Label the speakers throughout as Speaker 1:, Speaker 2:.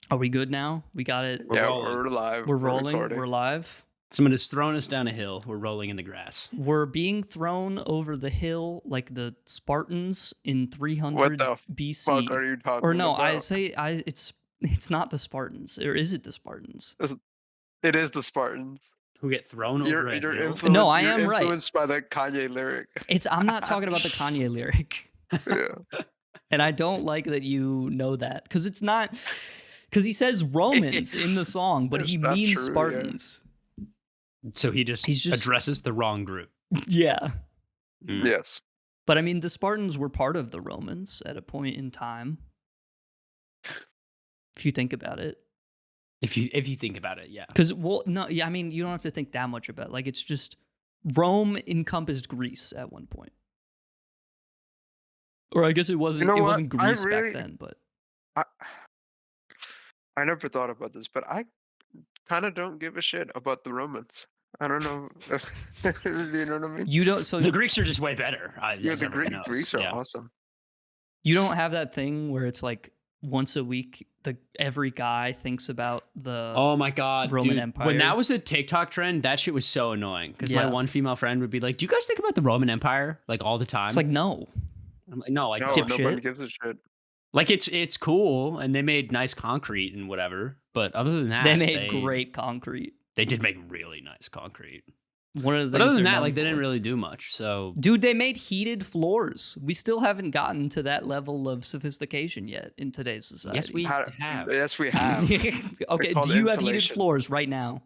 Speaker 1: Are we good now? We got it.
Speaker 2: We're
Speaker 3: Yeah,
Speaker 2: rolling.
Speaker 3: we're live.
Speaker 1: We're rolling.
Speaker 3: Recording.
Speaker 1: We're live.
Speaker 2: Someone has thrown us down a hill. We're rolling in the grass.
Speaker 1: We're being thrown over the hill like the Spartans in 300
Speaker 3: What the
Speaker 1: BC.
Speaker 3: fuck are you talking
Speaker 1: Or no,
Speaker 3: about?
Speaker 1: it's not the Spartans. Or is it the Spartans?
Speaker 3: It is the Spartans.
Speaker 2: Who get thrown over a hill?
Speaker 1: No, I
Speaker 3: you're
Speaker 1: am right.
Speaker 3: influenced by the Kanye lyric.
Speaker 1: I'm not talking about the Kanye lyric.
Speaker 3: Yeah.
Speaker 1: And I don't like that you know that because it's not because he says Romans in the song, but
Speaker 3: It's
Speaker 1: he
Speaker 3: not
Speaker 1: means
Speaker 3: true, yeah.
Speaker 1: Spartans.
Speaker 2: So he's just addresses the wrong group.
Speaker 1: Yeah.
Speaker 2: Mm.
Speaker 3: Yes.
Speaker 1: But I mean, the Spartans were part of the Romans at a point in time. If you think about it.
Speaker 2: If you think about it, yeah.
Speaker 1: Because, I mean, you don't have to think that much about it. Like, it's just Rome encompassed Greece at one point. Or I guess it wasn't. It wasn't Greece back then, but
Speaker 3: I never thought about this, but I kind of don't give a shit about the Romans. I don't know. You know what I mean?
Speaker 1: you don't. So
Speaker 2: The Greeks are just way better.
Speaker 3: Yeah, the Greeks are awesome.
Speaker 1: You don't have that thing where it's like once a week, every guy thinks about the
Speaker 2: Oh my god,
Speaker 1: Roman
Speaker 2: dude.
Speaker 1: Empire.
Speaker 2: When that was a TikTok trend, that shit was so annoying. Because my one female friend would be like, "Do you guys think about the Roman Empire like all the time?"
Speaker 1: It's like no.
Speaker 2: I'm like, no,
Speaker 3: Nobody gives a shit.
Speaker 2: Like it's cool, and they made nice concrete and whatever. But other than that,
Speaker 1: They made great concrete.
Speaker 2: They did make really nice concrete.
Speaker 1: One of the
Speaker 2: But
Speaker 1: things
Speaker 2: other than
Speaker 1: they're
Speaker 2: that,
Speaker 1: known
Speaker 2: like they
Speaker 1: for.
Speaker 2: didn't really do much. So,
Speaker 1: Dude, they made heated floors. We still haven't gotten to that level of sophistication yet in today's society.
Speaker 2: yes, we have.
Speaker 3: Yes, we have.
Speaker 1: Okay,
Speaker 3: called
Speaker 1: do you have heated
Speaker 3: insulation.
Speaker 1: floors right now?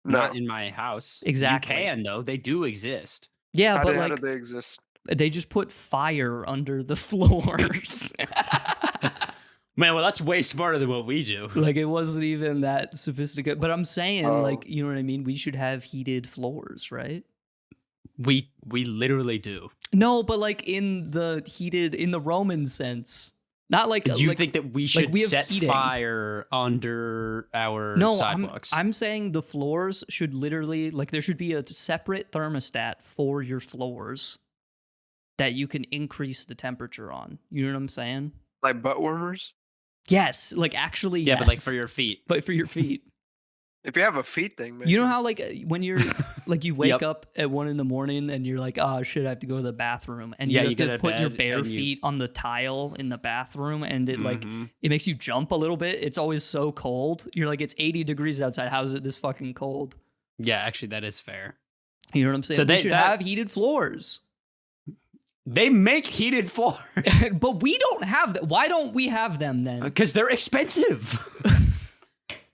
Speaker 3: No.
Speaker 2: Not in my house.
Speaker 1: Exactly.
Speaker 2: You can though. They do exist.
Speaker 1: Yeah,
Speaker 3: How
Speaker 1: but
Speaker 3: did
Speaker 1: like
Speaker 3: they exist?
Speaker 1: they just put fire under the floors.
Speaker 2: Man, well, that's way smarter than what we do.
Speaker 1: Like it wasn't even that sophisticated. But I'm saying,
Speaker 3: Oh.
Speaker 1: like, you know what I mean? We should have heated floors, right?
Speaker 2: We literally do.
Speaker 1: No, but like in the Roman sense. Not like
Speaker 2: You
Speaker 1: like,
Speaker 2: think that we should
Speaker 1: we have
Speaker 2: set
Speaker 1: heating.
Speaker 2: fire under our
Speaker 1: No,
Speaker 2: sidewalks?
Speaker 1: I'm saying the floors should literally, like, there should be a separate thermostat for your floors that you can increase the temperature on. You know what I'm saying?
Speaker 3: Like butt warmers?
Speaker 1: Yes, like actually,
Speaker 2: yeah,
Speaker 1: yes.
Speaker 2: but like for your feet.
Speaker 1: But for your feet.
Speaker 3: If you have a feet thing, man.
Speaker 1: You know how like when you're like you wake
Speaker 2: Yep.
Speaker 1: up at 1 a.m. and you're like, oh shit, I have to go to the bathroom, and
Speaker 2: Yeah,
Speaker 1: you
Speaker 2: you
Speaker 1: have
Speaker 2: get
Speaker 1: to
Speaker 2: out of
Speaker 1: put your
Speaker 2: bed
Speaker 1: bare
Speaker 2: and you-
Speaker 1: feet on the tile in the bathroom, and it like
Speaker 2: Mhm.
Speaker 1: it makes you jump a little bit. It's always so cold. You're like, it's 80 degrees outside. How is it this fucking cold?
Speaker 2: Yeah, actually, that is fair.
Speaker 1: You know what I'm saying?
Speaker 2: So
Speaker 1: We should have heated floors.
Speaker 2: They make heated floors
Speaker 1: But we don't have that. Why don't we have them then?
Speaker 2: because they're expensive.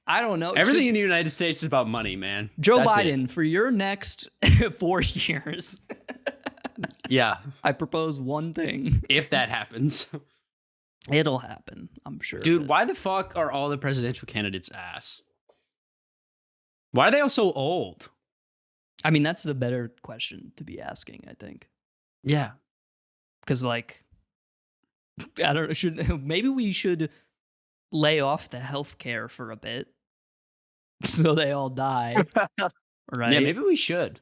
Speaker 1: I don't know.
Speaker 2: Everything in the United States is about money, man.
Speaker 1: Joe
Speaker 2: That's it.
Speaker 1: Biden, for your next 4 years,
Speaker 2: Yeah,
Speaker 1: I propose one thing.
Speaker 2: if that happens.
Speaker 1: It'll happen, I'm sure. of
Speaker 2: Dude,
Speaker 1: it.
Speaker 2: why the fuck are all the presidential candidates ass? Why are they all so old?
Speaker 1: I mean, that's the better question to be asking, I think.
Speaker 2: Yeah.
Speaker 1: Because, like, I don't know, maybe we should lay off the healthcare for a bit so they all die, right?
Speaker 2: Yeah, maybe we should.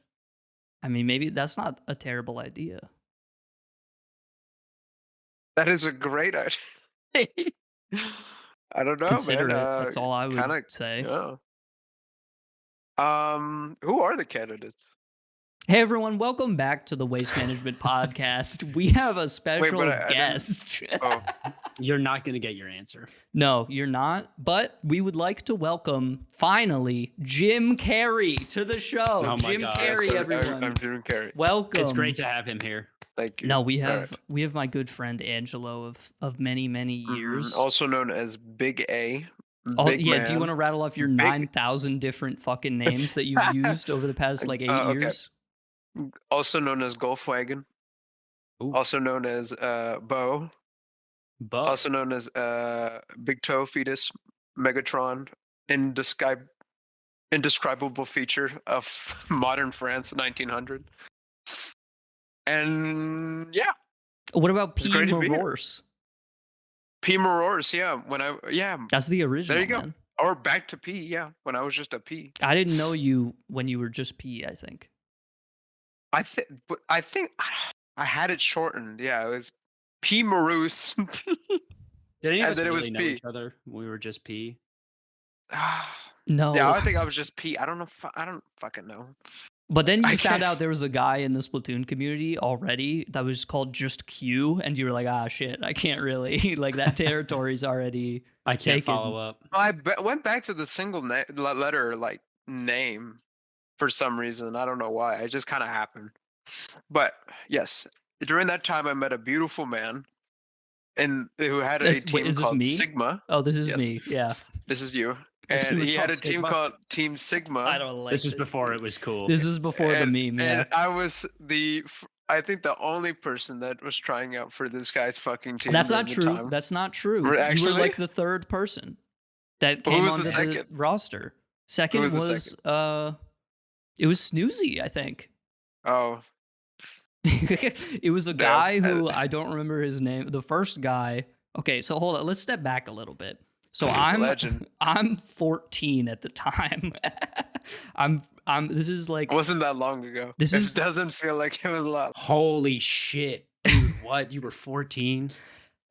Speaker 1: I mean, maybe that's not a terrible idea.
Speaker 3: That is a great idea. I don't know,
Speaker 1: Consider
Speaker 3: man.
Speaker 1: it. That's all I would
Speaker 3: kinda-
Speaker 1: say.
Speaker 3: Yeah. Who are the candidates?
Speaker 1: Hey everyone, welcome back to the Waste Management Podcast. We have a special
Speaker 3: I didn't-
Speaker 1: guest.
Speaker 3: Oh,
Speaker 2: You're not going to get your answer.
Speaker 1: No, you're not. But we would like to welcome, finally, Jim Carrey to the show.
Speaker 2: Oh my
Speaker 1: Jim
Speaker 2: God.
Speaker 1: Carrey,
Speaker 3: so
Speaker 1: everyone.
Speaker 3: I'm Jim Carrey.
Speaker 1: Welcome.
Speaker 2: It's great to have him here.
Speaker 3: Thank you.
Speaker 1: No, we
Speaker 3: All
Speaker 1: have
Speaker 3: right.
Speaker 1: my good friend Angelo of many, many years.
Speaker 3: Also known as Big A.
Speaker 1: Oh,
Speaker 3: Big
Speaker 1: yeah,
Speaker 3: man.
Speaker 1: do you want to rattle off your
Speaker 3: Big-
Speaker 1: 9,000 different fucking names that you've used over the past like 8
Speaker 3: okay.
Speaker 1: years?
Speaker 3: Also known as Golfwagon.
Speaker 2: Ooh.
Speaker 3: Also known as Bo.
Speaker 2: But
Speaker 3: Also known as Big Toe Fetus Megatron. Indescribable feature of modern France, 1900. And yeah,
Speaker 1: What about
Speaker 3: It's
Speaker 1: P.
Speaker 3: great to be here.
Speaker 1: Mororse?
Speaker 3: P. Morors, yeah.
Speaker 1: That's the original,
Speaker 3: There you go.
Speaker 1: man.
Speaker 3: Or back to P, yeah. When I was just a P.
Speaker 1: I didn't know you when you were just P, I think.
Speaker 3: I think I had it shortened. Yeah, it was P. Morose.
Speaker 2: Did any of
Speaker 3: and
Speaker 2: us
Speaker 3: then it was
Speaker 2: really know
Speaker 3: P.
Speaker 2: each other when we were just P?
Speaker 3: Yeah,
Speaker 1: No.
Speaker 3: I think I was just P. I don't know. I don't fucking know.
Speaker 1: But then
Speaker 3: I
Speaker 1: you found
Speaker 3: can't.
Speaker 1: out there was a guy in the Splatoon community already that was called just Q, and you were like, ah, shit, I can't really. Like, that territory's already
Speaker 2: I can't
Speaker 1: taken.
Speaker 2: follow up.
Speaker 3: Went back to the single letter like name for some reason. I don't know why. It just kind of happened. But yes, during that time, I met a beautiful man, and who had a
Speaker 1: Wait,
Speaker 3: team
Speaker 1: is this
Speaker 3: called
Speaker 1: me?
Speaker 3: Sigma.
Speaker 1: Oh, this is
Speaker 3: Yes,
Speaker 1: me. Yeah.
Speaker 3: this is you.
Speaker 2: Your team
Speaker 3: And
Speaker 2: was
Speaker 3: he had
Speaker 2: called
Speaker 3: a team
Speaker 2: Sigma?
Speaker 3: called Team Sigma.
Speaker 1: I don't like
Speaker 2: This was before
Speaker 1: dude.
Speaker 2: it was cool.
Speaker 1: This is before the meme, yeah.
Speaker 3: And I was I think the only person that was trying out for this guy's fucking team.
Speaker 1: That's not
Speaker 3: at the
Speaker 1: true.
Speaker 3: time.
Speaker 1: That's not true. You
Speaker 3: Actually?
Speaker 1: were like the third person that
Speaker 3: Who
Speaker 1: came
Speaker 3: was
Speaker 1: onto
Speaker 3: the
Speaker 1: the
Speaker 3: second?
Speaker 1: roster. Second
Speaker 3: was the
Speaker 1: was it was Snoozy, I think.
Speaker 3: Oh,
Speaker 1: It was a
Speaker 3: No,
Speaker 1: guy who I don't remember his name. The first guy. Okay, so hold on. Let's step back a little bit. So
Speaker 3: Legend.
Speaker 1: I'm 14 at the time. I'm this is like
Speaker 3: it wasn't that long ago.
Speaker 1: This
Speaker 3: It
Speaker 1: is-
Speaker 3: doesn't feel like it was a lot.
Speaker 2: Holy shit. Dude, what? You were 14?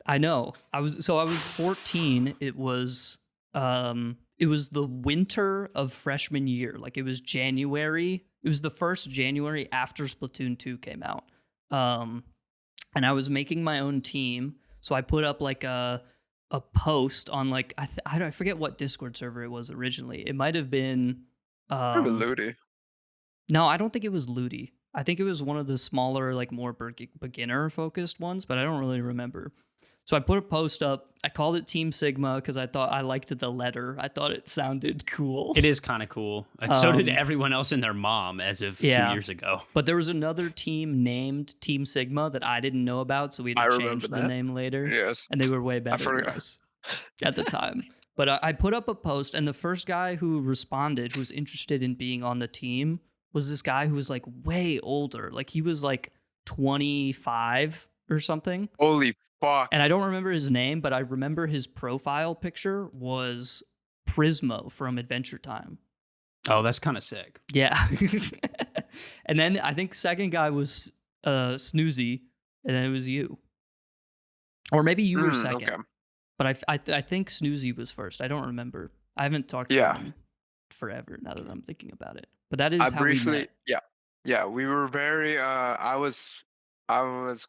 Speaker 1: I know. I was 14. It was the winter of freshman year. Like it was January. It was the first January after Splatoon 2 came out. And I was making my own team. So I put up like a post on like I forget what Discord server it was originally. It might have been
Speaker 3: Probably Ludi.
Speaker 1: no, I don't think it was Ludi. I think it was one of the smaller, like more beginner focused ones, but I don't really remember. So I put a post up. I called it Team Sigma because I thought I liked the letter. I thought it sounded cool.
Speaker 2: It is kind of cool. And so did everyone else and their mom as of 2 years ago.
Speaker 1: But there was another team named Team Sigma that I didn't know about, so we had to change the name later.
Speaker 3: Yes.
Speaker 1: And they were way better than us at the time. But I put up a post, and the first guy who responded, who was interested in being on the team, was this guy who was like way older. Like he was like 25 or something.
Speaker 3: Holy fuck.
Speaker 1: And I don't remember his name, but I remember his profile picture was Prismo from Adventure Time.
Speaker 2: Oh, that's kind of sick.
Speaker 1: Yeah. And then I think second guy was Snoozy, and then it was you. Or maybe you were second.
Speaker 3: Okay.
Speaker 1: But I think Snoozy was first. I don't remember. I haven't talked to him forever now that I'm thinking about it. But that is how we met.
Speaker 3: Yeah, we were very I was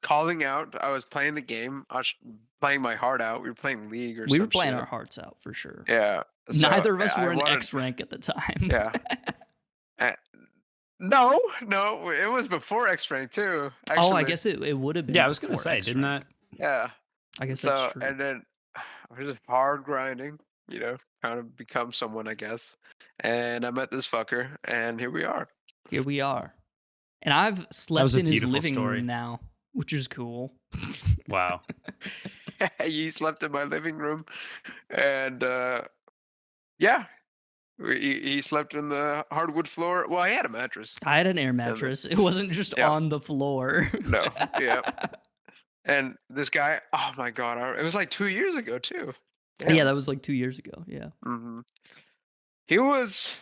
Speaker 3: calling out. I was playing the game. I was playing my heart out. We were playing League or something.
Speaker 1: We were playing our hearts out for sure.
Speaker 3: Yeah.
Speaker 1: Neither of us were in X rank at the time.
Speaker 3: Yeah. No, it was before X rank too. Actually.
Speaker 1: Oh, I guess it would have been.
Speaker 2: Yeah, I was gonna
Speaker 1: before
Speaker 2: say,
Speaker 1: X
Speaker 2: didn't
Speaker 1: rank.
Speaker 2: that?
Speaker 3: Yeah.
Speaker 1: I guess
Speaker 3: So
Speaker 1: that's true.
Speaker 3: and then I was just hard grinding, kind of become someone, I guess. And I met this fucker, and here we are.
Speaker 1: Here we are. And I've slept
Speaker 2: a
Speaker 1: in his
Speaker 2: beautiful
Speaker 1: living
Speaker 2: story.
Speaker 1: room now, which is cool.
Speaker 2: Wow.
Speaker 3: You slept in my living room, and yeah, he slept in the hardwood floor. Well, I had a mattress.
Speaker 1: I had an air mattress. It wasn't just on the floor.
Speaker 3: No, yeah. And this guy, oh my god, it was like 2 years ago too.
Speaker 1: Yeah, that was like 2 years ago. Yeah.
Speaker 3: Mm-hmm. He was.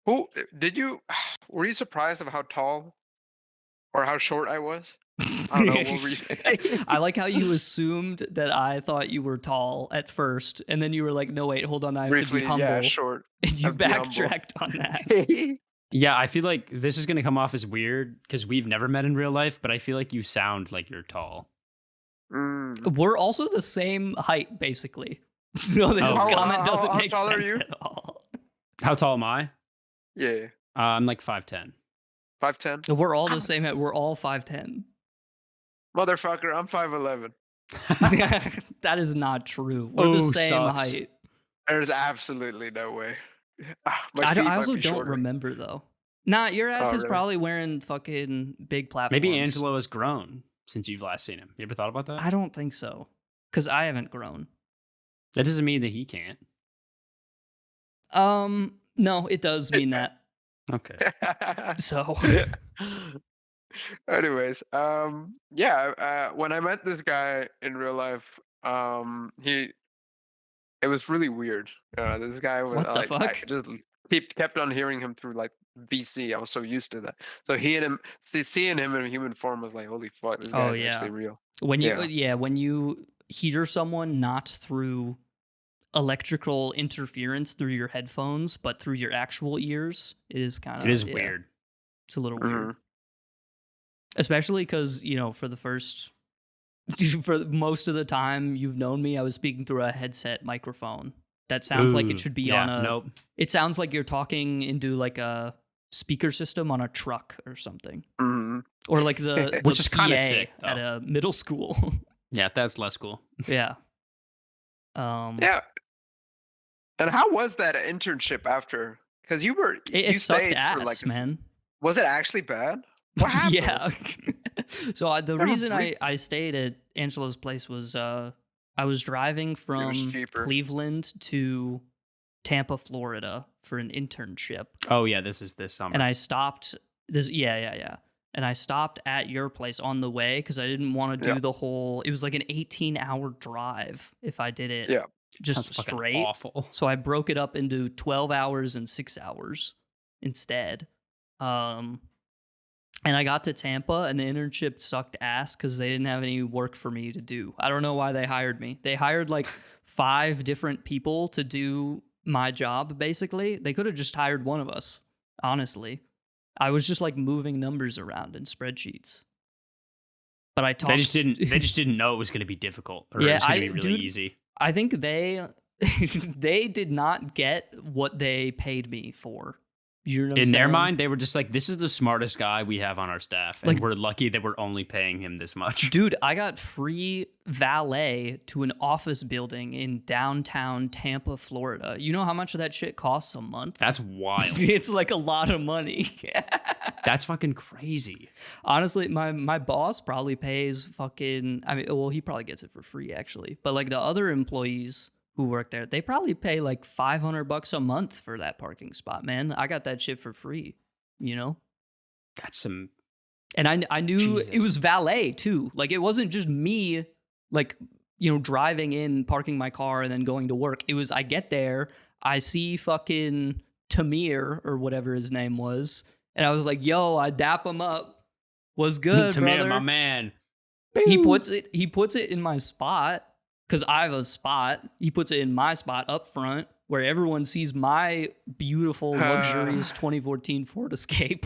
Speaker 3: Who did you? Were you surprised of how tall or how short I was? I don't know. What were you?
Speaker 1: I like how you assumed that I thought you were tall at first, and then you were like, "No, wait, hold on, I have
Speaker 3: Briefly,
Speaker 1: to be humble."
Speaker 3: yeah, short.
Speaker 1: And you
Speaker 3: Have to be humble.
Speaker 1: backtracked on that.
Speaker 2: Yeah, I feel like this is going to come off as weird because we've never met in real life, but I feel like you sound like you're tall.
Speaker 1: We're also the same height, basically. So this comment doesn't make
Speaker 3: tall are
Speaker 1: sense
Speaker 3: you?
Speaker 1: at all.
Speaker 2: How tall am I?
Speaker 3: Yeah,
Speaker 2: I'm like 5'10".
Speaker 3: 5'10".
Speaker 1: We're all the same height. We're all 5'10".
Speaker 3: Motherfucker, I'm 5'11".
Speaker 1: That is not true. We're the same
Speaker 2: sucks.
Speaker 1: height.
Speaker 3: There's absolutely no way. My
Speaker 1: I
Speaker 3: feet might
Speaker 1: also
Speaker 3: be
Speaker 1: don't
Speaker 3: shorter.
Speaker 1: remember though. Nah, your ass is
Speaker 3: really?
Speaker 1: probably wearing fucking big platforms.
Speaker 2: Maybe Angelo has grown since you've last seen him. You ever thought about that?
Speaker 1: I don't think so, because I haven't grown.
Speaker 2: That doesn't mean that he can't.
Speaker 1: No, it does mean that.
Speaker 2: Okay.
Speaker 1: So
Speaker 3: Anyways, yeah, when I met this guy in real life, it was really weird. This guy was
Speaker 1: What the
Speaker 3: I
Speaker 1: fuck?
Speaker 3: just kept on hearing him through like BC. I was so used to that. So seeing him in human form was like, holy fuck, this guy's actually real.
Speaker 1: when you
Speaker 3: Yeah.
Speaker 1: when you hear someone not through electrical interference through your headphones, but through your actual ears, it is kind of
Speaker 2: weird.
Speaker 1: It's a little
Speaker 3: Mhm.
Speaker 1: weird, especially because for most of the time you've known me, I was speaking through a headset microphone. That sounds like it should be on a.
Speaker 2: Nope.
Speaker 1: It sounds like you're talking into like a speaker system on a truck or something,
Speaker 3: Mhm.
Speaker 1: or like the
Speaker 2: Which is kinda
Speaker 1: PA
Speaker 2: sick,
Speaker 1: at
Speaker 2: though.
Speaker 1: a middle school.
Speaker 2: Yeah, that's less cool.
Speaker 1: Yeah.
Speaker 3: Yeah. And how was that internship after? Because you
Speaker 1: It sucked
Speaker 3: stayed for
Speaker 1: ass,
Speaker 3: like
Speaker 1: man.
Speaker 3: was it actually bad? What happened?
Speaker 1: Yeah. So the
Speaker 3: Never
Speaker 1: reason
Speaker 3: breathe.
Speaker 1: I stayed at Angelo's place was I was driving from
Speaker 3: cheaper.
Speaker 1: Cleveland to Tampa, Florida for an internship,
Speaker 2: Oh yeah, this summer.
Speaker 1: and I stopped and I stopped at your place on the way because I didn't want to do
Speaker 3: Yeah.
Speaker 1: the whole. It was like an 18-hour drive if I did it
Speaker 3: Yeah.
Speaker 1: just
Speaker 2: Sounds fucking
Speaker 1: straight.
Speaker 2: awful.
Speaker 1: So I broke it up into 12 hours and 6 hours instead. And I got to Tampa, and the internship sucked ass because they didn't have any work for me to do. I don't know why they hired me. They hired like 5 different people to do my job, basically. They could have just hired one of us, honestly. I was just like moving numbers around in spreadsheets. But I talked.
Speaker 2: They just didn't know it was going to be difficult, or
Speaker 1: Yeah,
Speaker 2: it was going to be really
Speaker 1: dude,
Speaker 2: easy.
Speaker 1: I think they they did not get what they paid me for. You know what I'm
Speaker 2: In their
Speaker 1: saying?
Speaker 2: mind, they were just like, "This is the smartest guy we have on our staff, and
Speaker 1: Like-
Speaker 2: we're lucky that we're only paying him this much."
Speaker 1: Dude, I got free valet to an office building in downtown Tampa, Florida. You know how much that shit costs a month?
Speaker 2: That's wild.
Speaker 1: It's like a lot of money.
Speaker 2: That's fucking crazy.
Speaker 1: Honestly, my boss probably pays fucking. I mean, well, he probably gets it for free actually. But like the other employees who work there, they probably pay like $500 a month for that parking spot. Man, I got that shit for free. You know.
Speaker 2: That's some.
Speaker 1: And I knew it
Speaker 2: Jesus.
Speaker 1: was valet too. Like it wasn't just me, like, driving in, parking my car, and then going to work. It was I get there, I see fucking Tamir or whatever his name was, and I was like, "Yo," I dap him up. Was good,
Speaker 2: To me,
Speaker 1: brother.
Speaker 2: my man.
Speaker 1: He puts it in my spot because I have a spot. He puts it in my spot up front where everyone sees my beautiful, luxurious 2014 Ford Escape.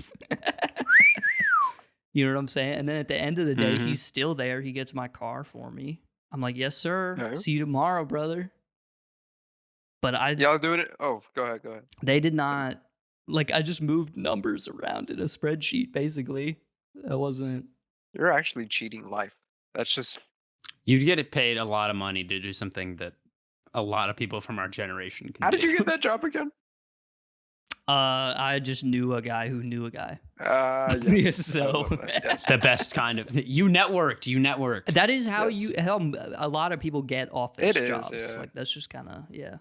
Speaker 1: You know what I'm saying? And then at the end of the day,
Speaker 2: Mhm.
Speaker 1: he's still there. He gets my car for me. I'm like, yes, sir.
Speaker 3: Okay.
Speaker 1: See you tomorrow, brother. But
Speaker 3: Y'all doing it? Oh, go ahead.
Speaker 1: they did not, like, I just moved numbers around in a spreadsheet, basically. That wasn't.
Speaker 3: You're actually cheating life. That's just
Speaker 2: You'd get paid a lot of money to do something that a lot of people from our generation can
Speaker 3: how
Speaker 2: do.
Speaker 3: did you get that job again?
Speaker 1: I just knew a guy who knew a guy.
Speaker 3: Yes.
Speaker 1: So-
Speaker 3: yes.
Speaker 2: The best kind of. You networked.
Speaker 1: That is how
Speaker 3: Yes.
Speaker 1: how a lot of people get office
Speaker 3: It is,
Speaker 1: jobs.
Speaker 3: yeah.
Speaker 1: Like that's just kind of yeah.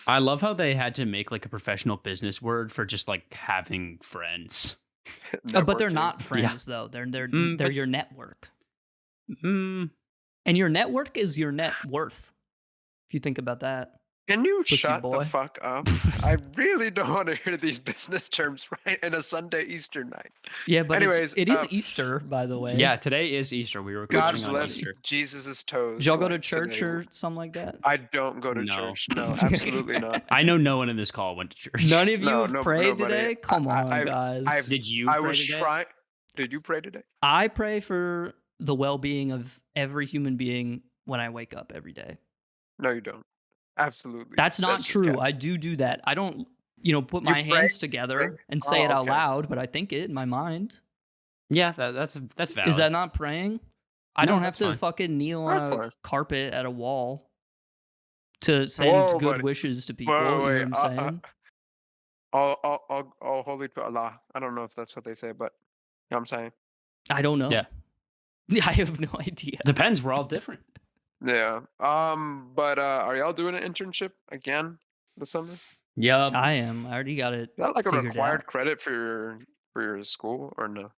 Speaker 2: I love how they had to make like a professional business word for just like having friends.
Speaker 1: But they're
Speaker 3: Networking.
Speaker 1: not friends though. They're
Speaker 2: Mm,
Speaker 1: they're
Speaker 2: but-
Speaker 1: your network,
Speaker 2: Mm,
Speaker 1: and your network is your net worth. If you think about that,
Speaker 3: Can you
Speaker 1: Pussy
Speaker 3: shut
Speaker 1: boy.
Speaker 3: the fuck up? I really don't want to hear these business terms right in a Sunday Easter night.
Speaker 1: yeah. But
Speaker 3: Anyways,
Speaker 1: it is
Speaker 3: um,
Speaker 1: Easter, by the way.
Speaker 2: yeah, today is Easter. We were
Speaker 3: God
Speaker 2: recording on
Speaker 3: bless
Speaker 2: Easter.
Speaker 3: Jesus' toes.
Speaker 1: Did y'all go to
Speaker 3: like,
Speaker 1: church
Speaker 3: today.
Speaker 1: or something like that?
Speaker 3: I don't go to
Speaker 2: No.
Speaker 3: church. No, absolutely not.
Speaker 2: I know no one in this call went to church.
Speaker 1: None of you
Speaker 3: No,
Speaker 1: have
Speaker 3: no-
Speaker 1: prayed
Speaker 3: nobody.
Speaker 1: today. Come on,
Speaker 3: I've-
Speaker 1: guys.
Speaker 2: Did you?
Speaker 3: I
Speaker 2: pray
Speaker 3: was
Speaker 2: today?
Speaker 3: trying. Did you pray today?
Speaker 1: I pray for the well-being of every human being when I wake up every day.
Speaker 3: No, you don't. Absolutely.
Speaker 1: That's not
Speaker 3: just
Speaker 1: true.
Speaker 3: cap.
Speaker 1: I do that. I don't, put
Speaker 3: You
Speaker 1: my
Speaker 3: pray-
Speaker 1: hands together
Speaker 3: pray-
Speaker 1: and say
Speaker 3: Oh,
Speaker 1: it out
Speaker 3: okay.
Speaker 1: loud, but I think it in my mind.
Speaker 2: Yeah, that's valid.
Speaker 1: Is that not praying? I
Speaker 2: No,
Speaker 1: don't have
Speaker 2: that's
Speaker 1: to
Speaker 2: fine.
Speaker 1: fucking kneel
Speaker 3: That's
Speaker 1: on a
Speaker 3: fine.
Speaker 1: carpet at a wall to send
Speaker 3: Whoa,
Speaker 1: good
Speaker 3: buddy.
Speaker 1: wishes to people.
Speaker 3: Wait,
Speaker 1: You know
Speaker 3: wait,
Speaker 1: what I'm saying?
Speaker 3: all holy to Allah. I don't know if that's what they say, but you know what I'm saying?
Speaker 1: I don't know.
Speaker 2: Yeah.
Speaker 1: I have no idea.
Speaker 2: Depends. We're all different.
Speaker 3: Yeah. But are y'all doing an internship again this summer? Is
Speaker 2: Yup.
Speaker 1: I am. I already got it.
Speaker 3: that like a
Speaker 1: figured
Speaker 3: required
Speaker 1: out.
Speaker 3: credit for your school or no?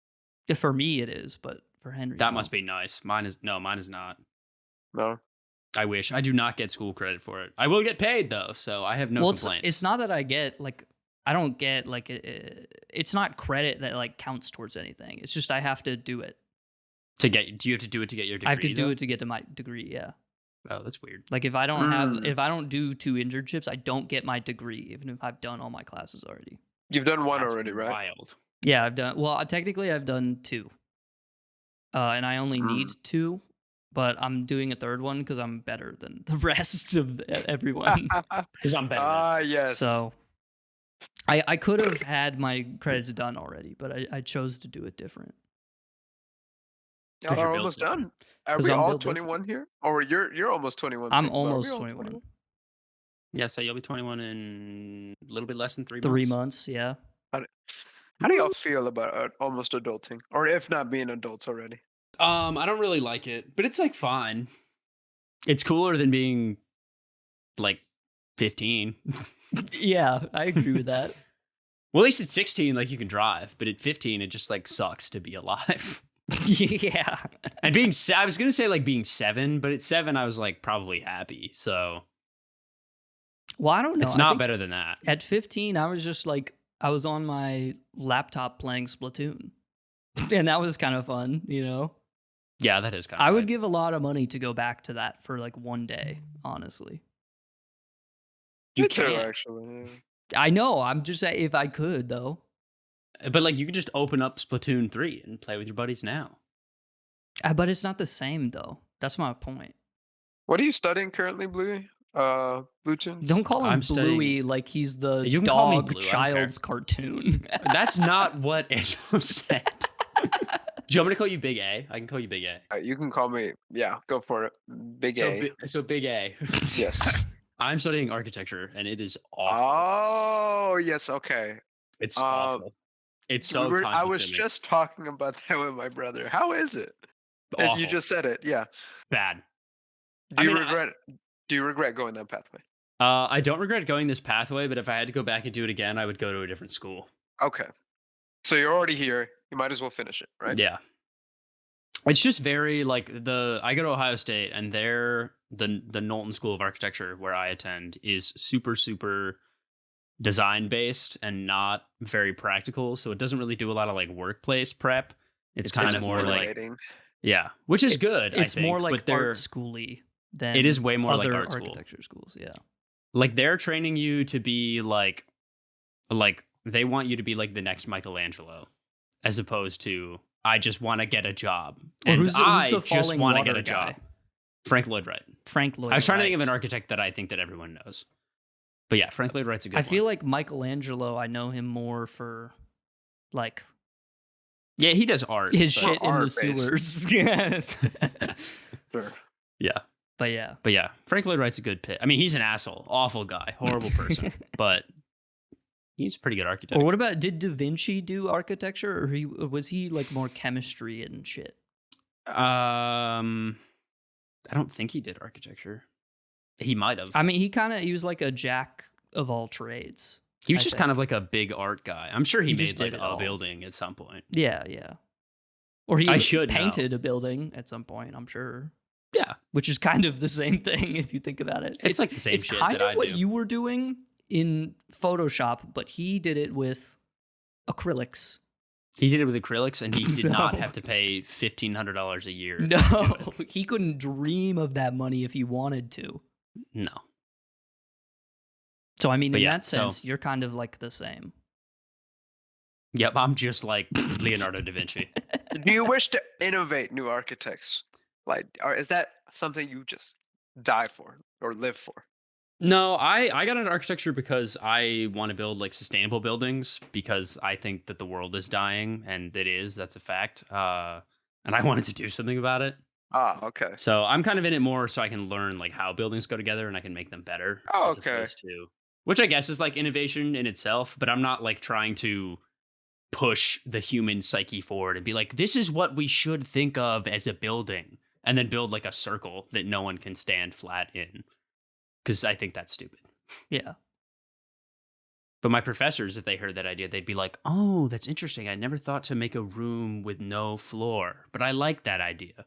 Speaker 1: For me, it is, but for Henry,
Speaker 2: That
Speaker 1: no.
Speaker 2: must be nice. Mine is not.
Speaker 3: No.
Speaker 2: I wish. I do not get school credit for it. I will get paid though, so I have no
Speaker 1: well,
Speaker 2: complaints.
Speaker 1: it's not that I get like I don't get like it's not credit that like counts towards anything. It's just I have to do it.
Speaker 2: to get. Do you have to do it to get your degree?
Speaker 1: I have to do
Speaker 2: though?
Speaker 1: it to get to my degree. Yeah.
Speaker 2: Oh, that's weird.
Speaker 1: Like if I don't
Speaker 3: Mm.
Speaker 1: if I don't do 2 internships, I don't get my degree, even if I've done all my classes already.
Speaker 3: You've done one
Speaker 2: That's
Speaker 3: already, right?
Speaker 2: wild.
Speaker 1: Yeah, I've done. Well, technically, I've done 2, and I only need
Speaker 3: Mm.
Speaker 1: 2, but I'm doing a third one because I'm better than the rest of everyone.
Speaker 2: Because I'm better than
Speaker 3: Ah, yes.
Speaker 1: So I could have had my credits done already, but I chose to do it different.
Speaker 3: Y'all
Speaker 2: 'cause
Speaker 3: are
Speaker 2: you're built
Speaker 3: almost
Speaker 2: different.
Speaker 3: done. Are
Speaker 1: 'Cause
Speaker 3: we
Speaker 1: I'm
Speaker 3: all
Speaker 1: built different.
Speaker 3: 21 here? Or you're almost 21,
Speaker 1: I'm
Speaker 3: Pink, but are we
Speaker 1: almost
Speaker 3: all
Speaker 1: 21.
Speaker 3: 21?
Speaker 2: Yeah, so you'll be 21 in a little bit less than 3
Speaker 1: 3
Speaker 2: months.
Speaker 1: months, yeah.
Speaker 3: How do, how do y'all feel about almost adulting? Or if not being adults already?
Speaker 2: I don't really like it, but it's like fine. It's cooler than being like 15.
Speaker 1: Yeah, I agree with that.
Speaker 2: Well, at least at 16, like you can drive, but at 15, it just like sucks to be alive.
Speaker 1: Yeah.
Speaker 2: And I was gonna say like being 7, but at 7, I was like probably happy. So
Speaker 1: Well, I don't know.
Speaker 2: it's
Speaker 1: I
Speaker 2: not
Speaker 1: think
Speaker 2: better than that.
Speaker 1: at 15, I was just like, I was on my laptop playing Splatoon. And that was kind of fun, you know?
Speaker 2: Yeah, that is kind
Speaker 1: I
Speaker 2: of.
Speaker 1: would give a lot of money to go back to that for like one day, honestly.
Speaker 2: You
Speaker 3: Me too,
Speaker 2: can't,
Speaker 3: actually.
Speaker 1: I know. I'm just saying if I could, though.
Speaker 2: but like you could just open up Splatoon 3 and play with your buddies now.
Speaker 1: But it's not the same, though. That's my point.
Speaker 3: What are you studying currently, Bluey? Blue Tunes?
Speaker 1: Don't call him
Speaker 2: I'm studying-
Speaker 1: Bluey like he's the
Speaker 2: You can call me
Speaker 1: dog
Speaker 2: Blue, I don't care.
Speaker 1: child's cartoon.
Speaker 2: That's not what Angelo said. Do you want me to call you Big A? I can call you Big A.
Speaker 3: You can call me, yeah, go for it. Big A.
Speaker 2: So Big A.
Speaker 3: Yes.
Speaker 2: I'm studying architecture, and it is awful.
Speaker 3: Oh, yes, okay.
Speaker 2: It's
Speaker 3: uh,
Speaker 2: awful. It's so
Speaker 3: I was
Speaker 2: time-consuming.
Speaker 3: just talking about that with my brother. How is it?
Speaker 2: Awful.
Speaker 3: You just said it, yeah.
Speaker 2: Bad.
Speaker 3: Do
Speaker 2: I
Speaker 3: you
Speaker 2: mean,
Speaker 3: regret going that pathway?
Speaker 2: I don't regret going this pathway, but if I had to go back and do it again, I would go to a different school.
Speaker 3: Okay. So you're already here. You might as well finish it, right?
Speaker 2: Yeah. It's just very like I go to Ohio State, and the Knowlton School of Architecture where I attend is super design based and not very practical, so it doesn't really do a lot of like workplace prep. It's kind of
Speaker 3: just
Speaker 2: more like
Speaker 3: motivating.
Speaker 2: yeah, which is good.
Speaker 1: It's
Speaker 2: I think,
Speaker 1: more like
Speaker 2: but they're
Speaker 1: art schooly than
Speaker 2: it is way more like
Speaker 1: other
Speaker 2: art school.
Speaker 1: architecture schools. Yeah.
Speaker 2: Like they're training you to be like they want you to be like the next Michelangelo, as opposed to I just want to get a job.
Speaker 1: Or
Speaker 2: And
Speaker 1: who's the
Speaker 2: I just
Speaker 1: falling
Speaker 2: want to
Speaker 1: water
Speaker 2: get a
Speaker 1: guy?
Speaker 2: job. Frank Lloyd Wright.
Speaker 1: Frank Lloyd.
Speaker 2: I was trying to think of
Speaker 1: Wright.
Speaker 2: an architect that I think that everyone knows. But yeah, Frank Lloyd Wright's a good
Speaker 1: I
Speaker 2: one.
Speaker 1: feel like Michelangelo, I know him more for like
Speaker 2: Yeah, he does art.
Speaker 1: his
Speaker 2: but-
Speaker 1: shit in the
Speaker 3: art-based.
Speaker 1: sewers. Yeah.
Speaker 3: Sure.
Speaker 2: Yeah.
Speaker 1: But yeah.
Speaker 2: But yeah, Frank Lloyd Wright's a good pick. I mean, he's an asshole, awful guy, horrible person, but he's a pretty good architect.
Speaker 1: Or what about, did Da Vinci do architecture, or was he like more chemistry and shit?
Speaker 2: I don't think he did architecture. He might have.
Speaker 1: I mean, he was like a jack of all trades.
Speaker 2: he was
Speaker 1: I
Speaker 2: just
Speaker 1: think.
Speaker 2: kind of like a big art guy. I'm sure he
Speaker 1: He just
Speaker 2: made like
Speaker 1: did it
Speaker 2: a
Speaker 1: all.
Speaker 2: building at some point.
Speaker 1: Yeah, yeah. Or he
Speaker 2: I should know.
Speaker 1: painted a building at some point, I'm sure.
Speaker 2: Yeah,
Speaker 1: Which is kind of the same thing if you think about it.
Speaker 2: it's like the same
Speaker 1: It's
Speaker 2: shit
Speaker 1: kind
Speaker 2: that
Speaker 1: of
Speaker 2: I
Speaker 1: what
Speaker 2: do.
Speaker 1: you were doing in Photoshop, but he did it with acrylics.
Speaker 2: He did it with acrylics, and he did
Speaker 1: So-
Speaker 2: not have to pay $1,500 a year. to
Speaker 1: No,
Speaker 2: do it.
Speaker 1: he couldn't dream of that money if he wanted to.
Speaker 2: No.
Speaker 1: So I mean,
Speaker 2: But
Speaker 1: in
Speaker 2: yeah,
Speaker 1: that
Speaker 2: so-
Speaker 1: sense, you're kind of like the same.
Speaker 2: Yep, I'm just like Leonardo da Vinci.
Speaker 3: Do you wish to innovate new architects? Like, or is that something you just die for or live for?
Speaker 2: No, I got into architecture because I want to build like sustainable buildings because I think that the world is dying, and it is. That's a fact. And I wanted to do something about it.
Speaker 3: Ah, okay.
Speaker 2: So I'm kind of in it more so I can learn like how buildings go together and I can make them better.
Speaker 3: Oh,
Speaker 2: as
Speaker 3: okay.
Speaker 2: opposed to- which I guess is like innovation in itself, but I'm not like trying to push the human psyche forward and be like, this is what we should think of as a building, and then build like a circle that no one can stand flat in. Because I think that's stupid.
Speaker 1: Yeah.
Speaker 2: But my professors, if they heard that idea, they'd be like, oh, that's interesting. I never thought to make a room with no floor, but I like that idea.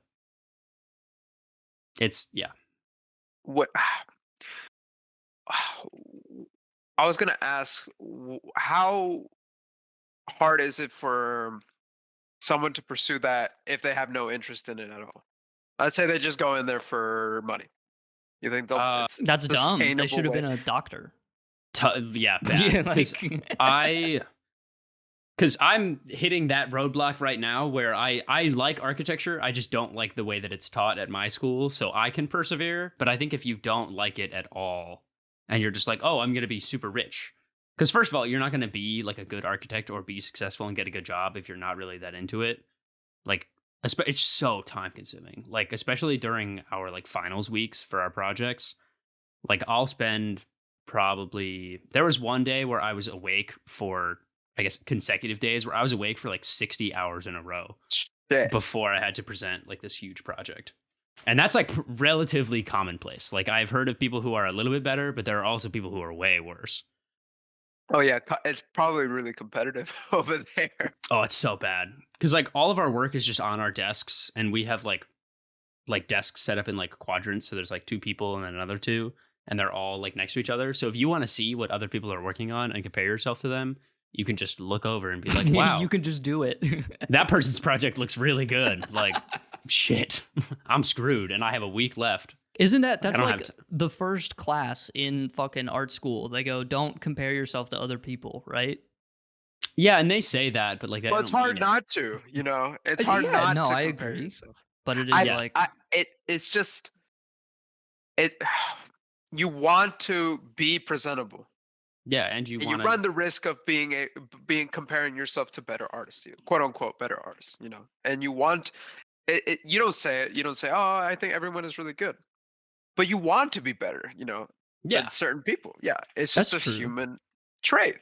Speaker 2: It's, yeah.
Speaker 3: What? I was gonna ask, how hard is it for someone to pursue that if they have no interest in it at all? Let's say they just go in there for money. You think it's
Speaker 1: That's dumb. They
Speaker 3: sustainable
Speaker 1: should have
Speaker 3: way?
Speaker 1: been a doctor.
Speaker 2: Yeah,
Speaker 1: Yeah,
Speaker 2: bad. Because I'm hitting that roadblock right now where I like architecture. I just don't like the way that it's taught at my school. So I can persevere. But I think if you don't like it at all and you're just like, oh, I'm going to be super rich. Because first of all, you're not going to be like a good architect or be successful and get a good job if you're not really that into it. Like, it's so time consuming. Like, especially during our like finals weeks for our projects. Like, I'll spend probably, there was one day where I was awake for, I guess, consecutive days where I was awake for like 60 hours in a row
Speaker 3: Shit.
Speaker 2: before I had to present like this huge project. And that's like relatively commonplace. Like, I've heard of people who are a little bit better, but there are also people who are way worse.
Speaker 3: Oh yeah, it's probably really competitive over there.
Speaker 2: Oh, it's so bad. Because like all of our work is just on our desks, and we have like desks set up in like quadrants. So there's like two people and then another two, and they're all like next to each other. So if you want to see what other people are working on and compare yourself to them, you can just look over and be like, wow,
Speaker 1: You can just do it.
Speaker 2: that person's project looks really good. Like, shit, I'm screwed and I have a week left.
Speaker 1: Isn't that's
Speaker 2: don't
Speaker 1: like
Speaker 2: have
Speaker 1: the first class in fucking art school? They go, don't compare yourself to other people, right?
Speaker 2: Yeah, and they say that, but like,
Speaker 3: Well, it's hard not to, you know. It's hard
Speaker 1: Yeah,
Speaker 3: not
Speaker 1: no,
Speaker 3: to
Speaker 1: I
Speaker 3: compare
Speaker 1: agree.
Speaker 3: yourself.
Speaker 1: But it is
Speaker 3: It's just it. You want to be presentable.
Speaker 2: Yeah, and you
Speaker 3: And
Speaker 2: want
Speaker 3: you
Speaker 2: to
Speaker 3: run the risk of being comparing yourself to better artists, quote unquote better artists, you know. And you want it. You don't say it. You don't say, "Oh, I think everyone is really good," but you want to be better, you know,
Speaker 2: yeah,
Speaker 3: than certain people. Yeah, it's
Speaker 2: that's
Speaker 3: just a
Speaker 2: true.
Speaker 3: human trait.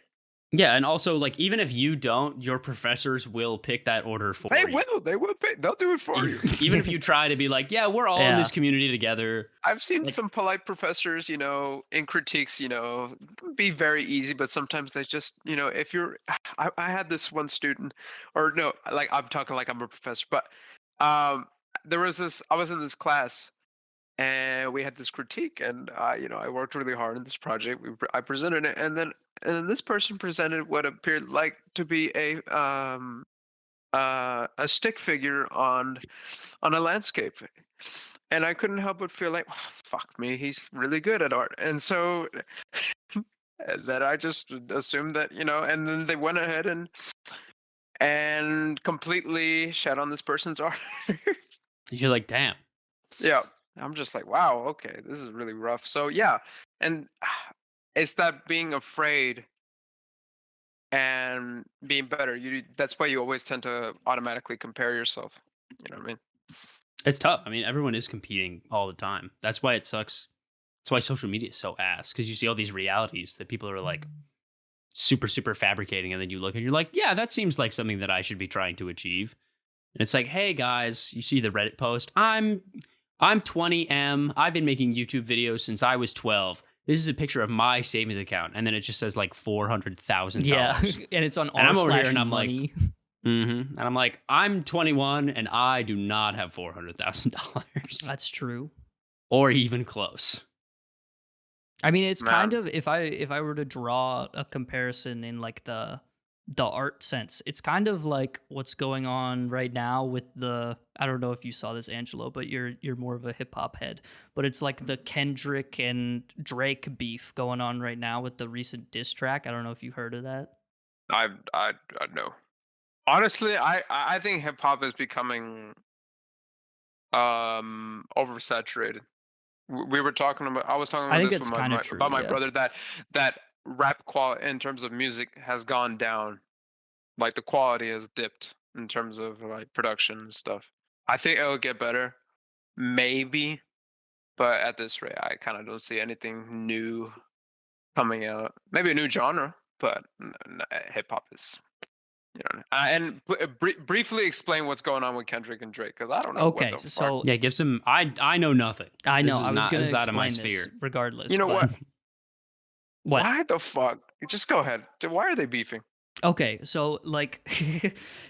Speaker 2: Yeah, and also like even if you don't, your professors will pick that order for
Speaker 3: They
Speaker 2: you.
Speaker 3: will. They will pay. They'll do it for you.
Speaker 2: Even if you try to be like, yeah, we're all in this community together.
Speaker 3: I've seen
Speaker 2: Like,
Speaker 3: some polite professors, you know, in critiques, you know, be very easy, but sometimes they just, you know, if you're, I had this one student, or no, like I'm talking like I'm a professor, but there was this, I was in this class and we had this critique and, you know, I worked really hard on this project. I presented it and then this person presented what appeared like to be a stick figure on a landscape, and I couldn't help but feel like, "Oh, fuck me, he's really good at art." And so that I just assumed that, you know, and then they went ahead and completely shat on this person's art.
Speaker 2: you're like, damn.
Speaker 3: Yeah, I'm just like, wow, okay, this is really rough. So yeah, and it's that being afraid and being better. That's why you always tend to automatically compare yourself. You know what I mean?
Speaker 2: It's tough. I mean, everyone is competing all the time. That's why it sucks. That's why social media is so ass, because you see all these realities that people are like super, super fabricating, and then you look and you're like, yeah, that seems like something that I should be trying to achieve. And it's like, hey guys, you see the Reddit post? I'm 20M. I've been making YouTube videos since I was 12. This is a picture of my savings account, and then it just says like $400,000.
Speaker 1: Yeah, and it's on
Speaker 2: And I'm over here
Speaker 1: r/slash
Speaker 2: and I'm like,
Speaker 1: money.
Speaker 2: And I'm like, I'm 21 and I do not have $400,000
Speaker 1: That's true.
Speaker 2: or even close.
Speaker 1: I mean, it's
Speaker 3: Man.
Speaker 1: kind of if I were to draw a comparison in like the art sense, it's kind of like what's going on right now with the, I don't know if you saw this, Angelo, but you're more of a hip hop head, but it's like the Kendrick and Drake beef going on right now with the recent diss track. I don't know if you've heard of that.
Speaker 3: I know. Honestly, I think hip hop is becoming oversaturated. We were talking about. I was talking
Speaker 1: I
Speaker 3: about
Speaker 1: think
Speaker 3: this
Speaker 1: it's
Speaker 3: with
Speaker 1: kind of true.
Speaker 3: about my
Speaker 1: Yeah.
Speaker 3: brother that rap quality in terms of music has gone down. Like the quality has dipped in terms of like production and stuff. I think it'll get better, maybe, but at this rate, I kind of don't see anything new coming out. Maybe a new genre, but hip hop is. You know, and briefly explain what's going on with Kendrick and Drake, because I don't know.
Speaker 1: Okay,
Speaker 3: what the
Speaker 1: so
Speaker 2: Yeah, give some. I know nothing.
Speaker 1: I know
Speaker 2: This is
Speaker 1: I was
Speaker 2: not-
Speaker 1: going
Speaker 2: this
Speaker 1: to
Speaker 2: is out of my
Speaker 1: explain this
Speaker 2: sphere.
Speaker 1: regardless.
Speaker 3: You know
Speaker 1: but- What?
Speaker 3: Why the fuck? Just go ahead. Why are they beefing?
Speaker 1: Okay, so like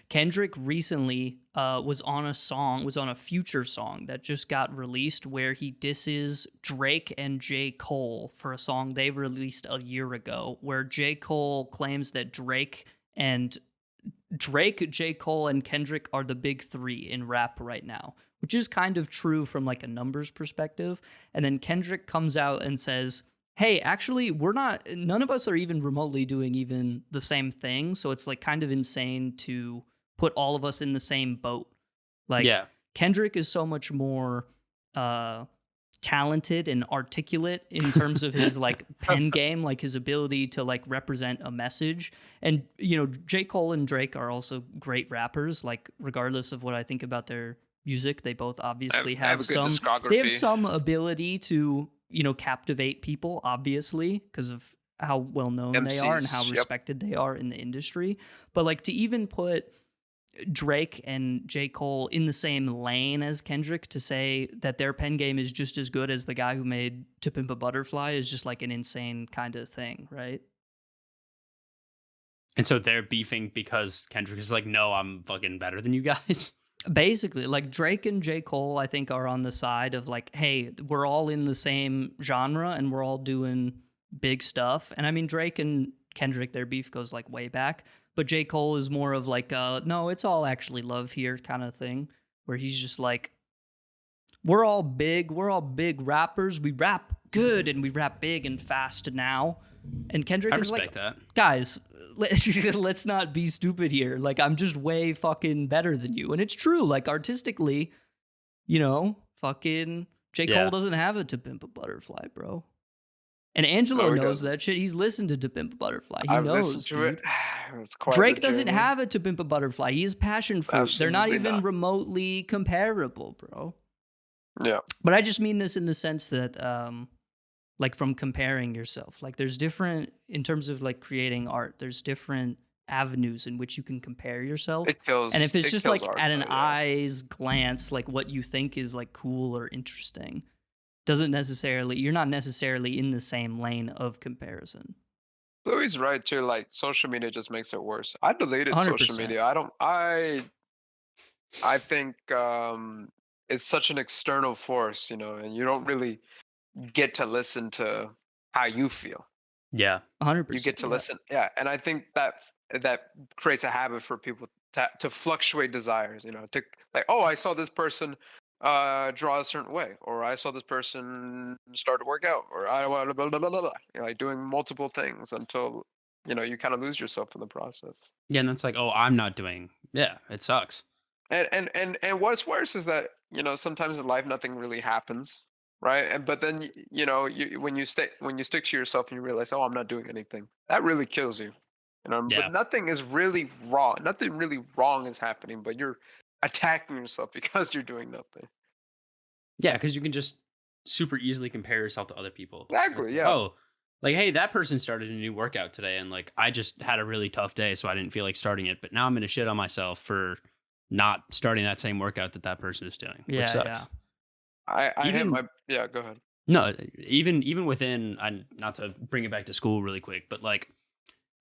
Speaker 1: Kendrick recently was on a Future song that just got released where he disses Drake and J. Cole for a song they released a year ago, where J. Cole claims that Drake and Drake, J. Cole, and Kendrick are the big three in rap right now, which is kind of true from like a numbers perspective. And then Kendrick comes out and says, hey, actually, none of us are even remotely doing even the same thing. So it's like kind of insane to put all of us in the same boat. Like Kendrick is so much more talented and articulate in terms of his like pen game, like his ability to like represent a message. And, you know, J. Cole and Drake are also great rappers. Like, regardless of what I think about their music, they both obviously have some ability to, you know, captivate people, obviously, because of how well known they are and how respected they are in the industry. But like, to even put Drake and J. Cole in the same lane as Kendrick, to say that their pen game is just as good as the guy who made To Pimp a Butterfly, is just like an insane kind of thing, right?
Speaker 2: And so they're beefing because Kendrick is like, no, I'm fucking better than you guys.
Speaker 1: Basically, like Drake and J. Cole, I think, are on the side of like, hey, we're all in the same genre and we're all doing big stuff. And I mean, Drake and Kendrick, their beef goes like way back. But J. Cole is more of like, no, it's all actually love here kind of thing, where he's just like, we're all big rappers. We rap good and we rap big and fast now. And Kendrick is like, guys, let's not be stupid here. Like, I'm just way fucking better than you. And it's true. Like, artistically, you know, fucking J. Cole doesn't have a To Pimp a Butterfly, bro. And Angelo knows that shit. He's listened to Pimp a Butterfly. He knows, listened to it. Drake doesn't have a To Pimp a Butterfly. He has passion fruit. Absolutely. They're not even remotely comparable, bro.
Speaker 3: Yeah.
Speaker 1: But I just mean this in the sense that, like, from comparing yourself. Like, there's different, in terms of, like, creating art, there's different avenues in which you can compare yourself. And if it's just, like, at an eye's glance, like, what you think is, like, cool or interesting, you're not necessarily in the same lane of comparison.
Speaker 3: Louis right too. Like, social media just makes it worse. I deleted 100%. Social media. I think it's such an external force, you know, and you don't really get to listen to how you feel.
Speaker 2: Yeah,
Speaker 1: 100%.
Speaker 3: You get to listen. Yeah, and I think that creates a habit for people to fluctuate desires. You know, to like, oh, I saw this person draw a certain way, or I saw this person start to work out, or I blah, blah, blah, blah, blah. You know, like doing multiple things until, you know, you kind of lose yourself in the process.
Speaker 2: Yeah, and that's like, oh, I'm not doing. Yeah, it sucks.
Speaker 3: And what's worse is that, you know, sometimes in life nothing really happens, right? And but then, you know, when you stick to yourself and you realize, oh, I'm not doing anything, that really kills you. You know, but nothing is really wrong. Nothing really wrong is happening, but you're attacking yourself because you're doing nothing.
Speaker 2: Yeah, because you can just super easily compare yourself to other people.
Speaker 3: Exactly.
Speaker 2: Like,
Speaker 3: yeah.
Speaker 2: Oh, like, hey, that person started a new workout today, and like, I just had a really tough day, so I didn't feel like starting it. But now I'm gonna shit on myself for not starting that same workout that person is doing.
Speaker 1: Yeah,
Speaker 2: which sucks.
Speaker 1: yeah.
Speaker 3: I hit my Go ahead.
Speaker 2: No, even within, not to bring it back to school really quick, but like,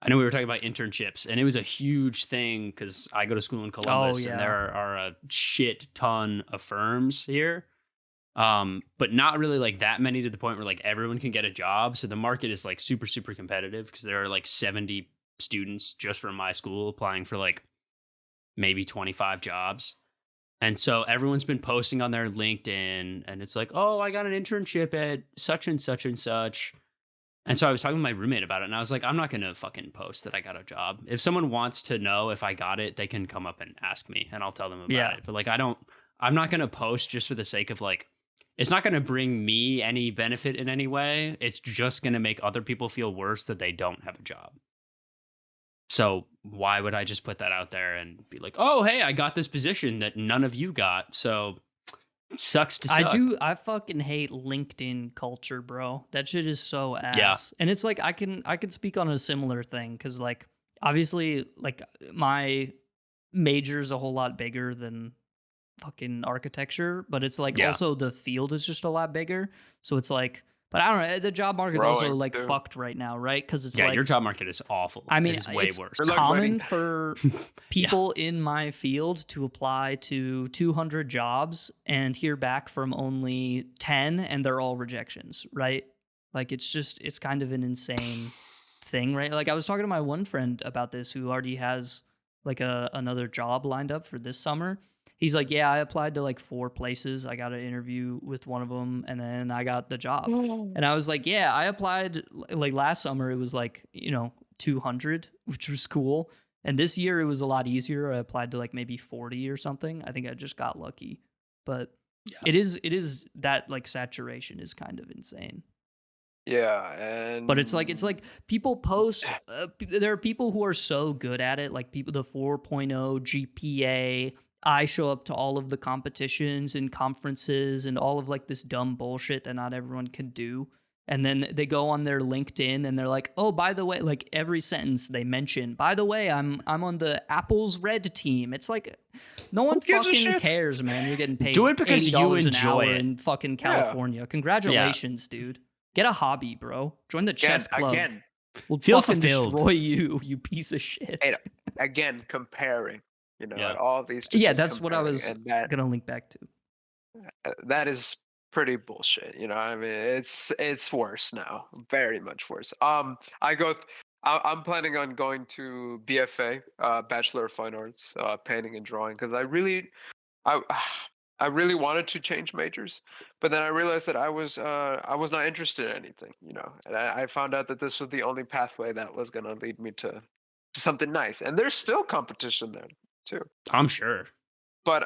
Speaker 2: I know we were talking about internships, and it was a huge thing because I go to school in Columbus, and there are a shit ton of firms here, but not really like that many to the point where like everyone can get a job. So the market is like super, super competitive because there are like 70 students just from my school applying for like maybe 25 jobs. And so everyone's been posting on their LinkedIn, and it's like, oh, I got an internship at such and such and such. And so I was talking with my roommate about it, and I was like, I'm not going to fucking post that I got a job. If someone wants to know if I got it, they can come up and ask me, and I'll tell them about it. But like, I'm not going to post just for the sake of like, it's not going to bring me any benefit in any way. It's just going to make other people feel worse that they don't have a job. So why would I just put that out there and be like, oh, hey, I got this position that none of you got. So sucks to suck.
Speaker 1: I fucking hate LinkedIn culture, bro. That shit is so ass. Yeah. And it's like, I can speak on a similar thing because like, obviously, like my major is a whole lot bigger than fucking architecture, but it's like also the field is just a lot bigger. So it's like, but I don't know, the job market's also like fucked right now, right? Because it's like,
Speaker 2: your job market is awful.
Speaker 1: I mean,
Speaker 2: it's way worse.
Speaker 1: Common for people in my field to apply to 200 jobs and hear back from only 10, and they're all rejections, right? Like, it's kind of an insane thing, right? Like, I was talking to my one friend about this who already has like another job lined up for this summer. He's like, yeah, I applied to like 4 places. I got an interview with one of them, and then I got the job. And I was like, yeah, I applied like last summer. It was like 200, which was cool. And this year it was a lot easier. I applied to like maybe 40 or something. I think I just got lucky, but it is that like saturation is kind of insane.
Speaker 3: Yeah, and
Speaker 1: But it's like people post. There are people who are so good at it, like people the 4.0 GPA. I show up to all of the competitions and conferences and all of like this dumb bullshit that not everyone can do. And then they go on their LinkedIn and they're like, "Oh, by the way," like every sentence they mention, "By the way, I'm on the Apple's red team." It's like no one
Speaker 3: gives a
Speaker 1: fucking
Speaker 3: shit?
Speaker 1: cares, man. You're getting paid
Speaker 2: Do it because you
Speaker 1: $80 an
Speaker 2: enjoy
Speaker 1: hour
Speaker 2: it.
Speaker 1: in fucking California. Congratulations, dude. Get a hobby, bro. Join the chess club.
Speaker 3: Again,
Speaker 1: We'll
Speaker 2: Feel
Speaker 1: fucking
Speaker 2: fulfilled.
Speaker 1: destroy you, you piece of shit.
Speaker 3: Hey, again, comparing,
Speaker 2: Yeah.
Speaker 3: at all these.
Speaker 1: Yeah,
Speaker 3: just
Speaker 1: that's what I
Speaker 3: comparing,
Speaker 1: was
Speaker 3: and that
Speaker 1: gonna link back to.
Speaker 3: that is pretty bullshit. I mean, it's worse now, very much worse. I'm planning on going to BFA, Bachelor of Fine Arts, painting and drawing, because I I really wanted to change majors, but then I realized that I was not interested in anything, and I found out that this was the only pathway that was going to lead me to something nice. And there's still competition there too.
Speaker 2: I'm sure.
Speaker 3: But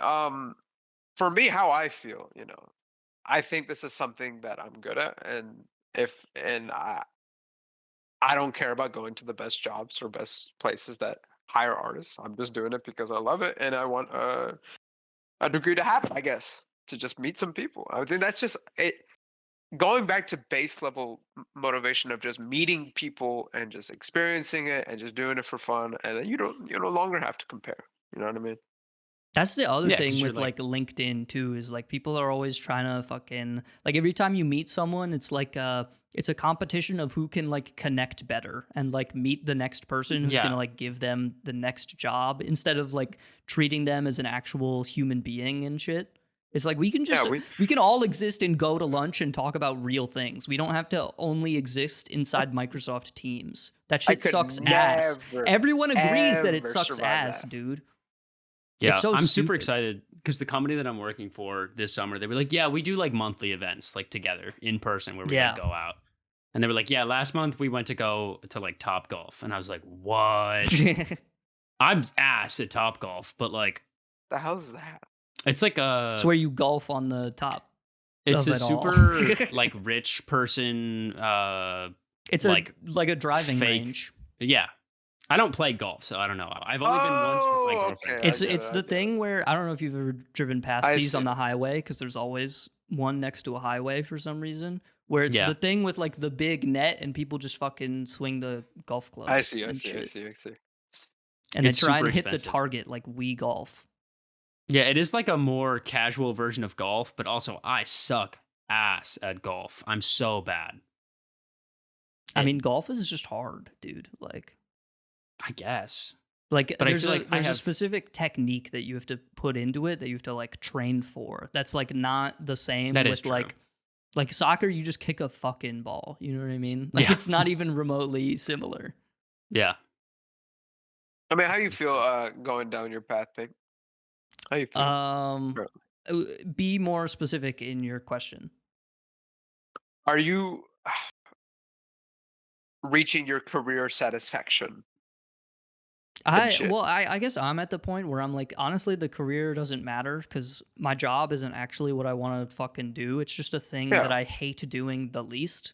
Speaker 3: for me, how I feel, I think this is something that I'm good at, and I don't care about going to the best jobs or best places that hire artists. I'm just doing it because I love it, and I want a degree to have it, I guess, to just meet some people. I think that's just it. Going back to base level motivation of just meeting people and just experiencing it and just doing it for fun, and then you no longer have to compare. You know what I mean?
Speaker 1: That's the other
Speaker 2: Yeah, 'cause
Speaker 1: thing
Speaker 2: you're
Speaker 1: with like LinkedIn too, is like people are always trying to fucking like every time you meet someone, it's like it's a competition of who can like connect better and like meet the next person who's
Speaker 2: Yeah.
Speaker 1: gonna like give them the next job instead of like treating them as an actual human being and shit. It's like we can just we can all exist and go to lunch and talk about real things. We don't have to only exist inside Microsoft Teams. That shit
Speaker 3: could
Speaker 1: sucks ass.
Speaker 3: never,
Speaker 1: Everyone agrees that it
Speaker 3: ever
Speaker 1: sucks
Speaker 3: survive
Speaker 1: ass,
Speaker 3: that.
Speaker 1: dude.
Speaker 2: Yeah,
Speaker 1: It's so
Speaker 2: I'm super
Speaker 1: stupid.
Speaker 2: excited because the company that I'm working for this summer, they were like, yeah, we do like monthly events like together in person where we
Speaker 1: Yeah.
Speaker 2: like, go out. And they were like, yeah, last month we went to go to like Top Golf. And I was like, what? I'm ass at Top Golf, but like,
Speaker 3: The hell is that?
Speaker 2: it's like
Speaker 1: It's where you golf on the top.
Speaker 2: it's
Speaker 1: of
Speaker 2: a
Speaker 1: it all.
Speaker 2: super like rich person.
Speaker 1: It's
Speaker 2: like,
Speaker 1: like a driving
Speaker 2: fake-
Speaker 1: range.
Speaker 2: Yeah. I don't play golf, so I don't know. I've only been once with my girlfriend.
Speaker 3: okay. I
Speaker 1: It's
Speaker 3: get
Speaker 1: it's
Speaker 3: it, I
Speaker 1: the
Speaker 3: get it.
Speaker 1: thing where I don't know if you've ever driven past
Speaker 3: I
Speaker 1: these on
Speaker 3: see.
Speaker 1: the highway because there's always one next to a highway for some reason. Where it's
Speaker 2: Yeah.
Speaker 1: the thing with like the big net and people just fucking swing the golf clubs.
Speaker 3: I see.
Speaker 1: and shit. And
Speaker 2: It's
Speaker 1: they try and
Speaker 2: super
Speaker 1: hit the
Speaker 2: expensive.
Speaker 1: target like Wii Golf.
Speaker 2: Yeah, it is like a more casual version of golf, but also I suck ass at golf. I'm so bad.
Speaker 1: I mean, golf is just hard, dude. Like
Speaker 2: I guess.
Speaker 1: Like
Speaker 2: But I
Speaker 1: there's
Speaker 2: feel
Speaker 1: a
Speaker 2: like I
Speaker 1: there's a
Speaker 2: have-
Speaker 1: specific technique that you have to put into it that you have to like train for. That's like not the same
Speaker 2: That
Speaker 1: with
Speaker 2: is true.
Speaker 1: like soccer. You just kick a fucking ball. You know what I mean? Like
Speaker 2: Yeah.
Speaker 1: it's not even remotely similar.
Speaker 2: Yeah.
Speaker 3: I mean, how you feel going down your path, Pink? How you feel?
Speaker 1: Be more specific in your question.
Speaker 3: Are you reaching your career satisfaction? shit.
Speaker 1: I guess I'm at the point where I'm like, honestly, the career doesn't matter because my job isn't actually what I want to fucking do. It's just a thing
Speaker 3: Yeah.
Speaker 1: that I hate doing the least.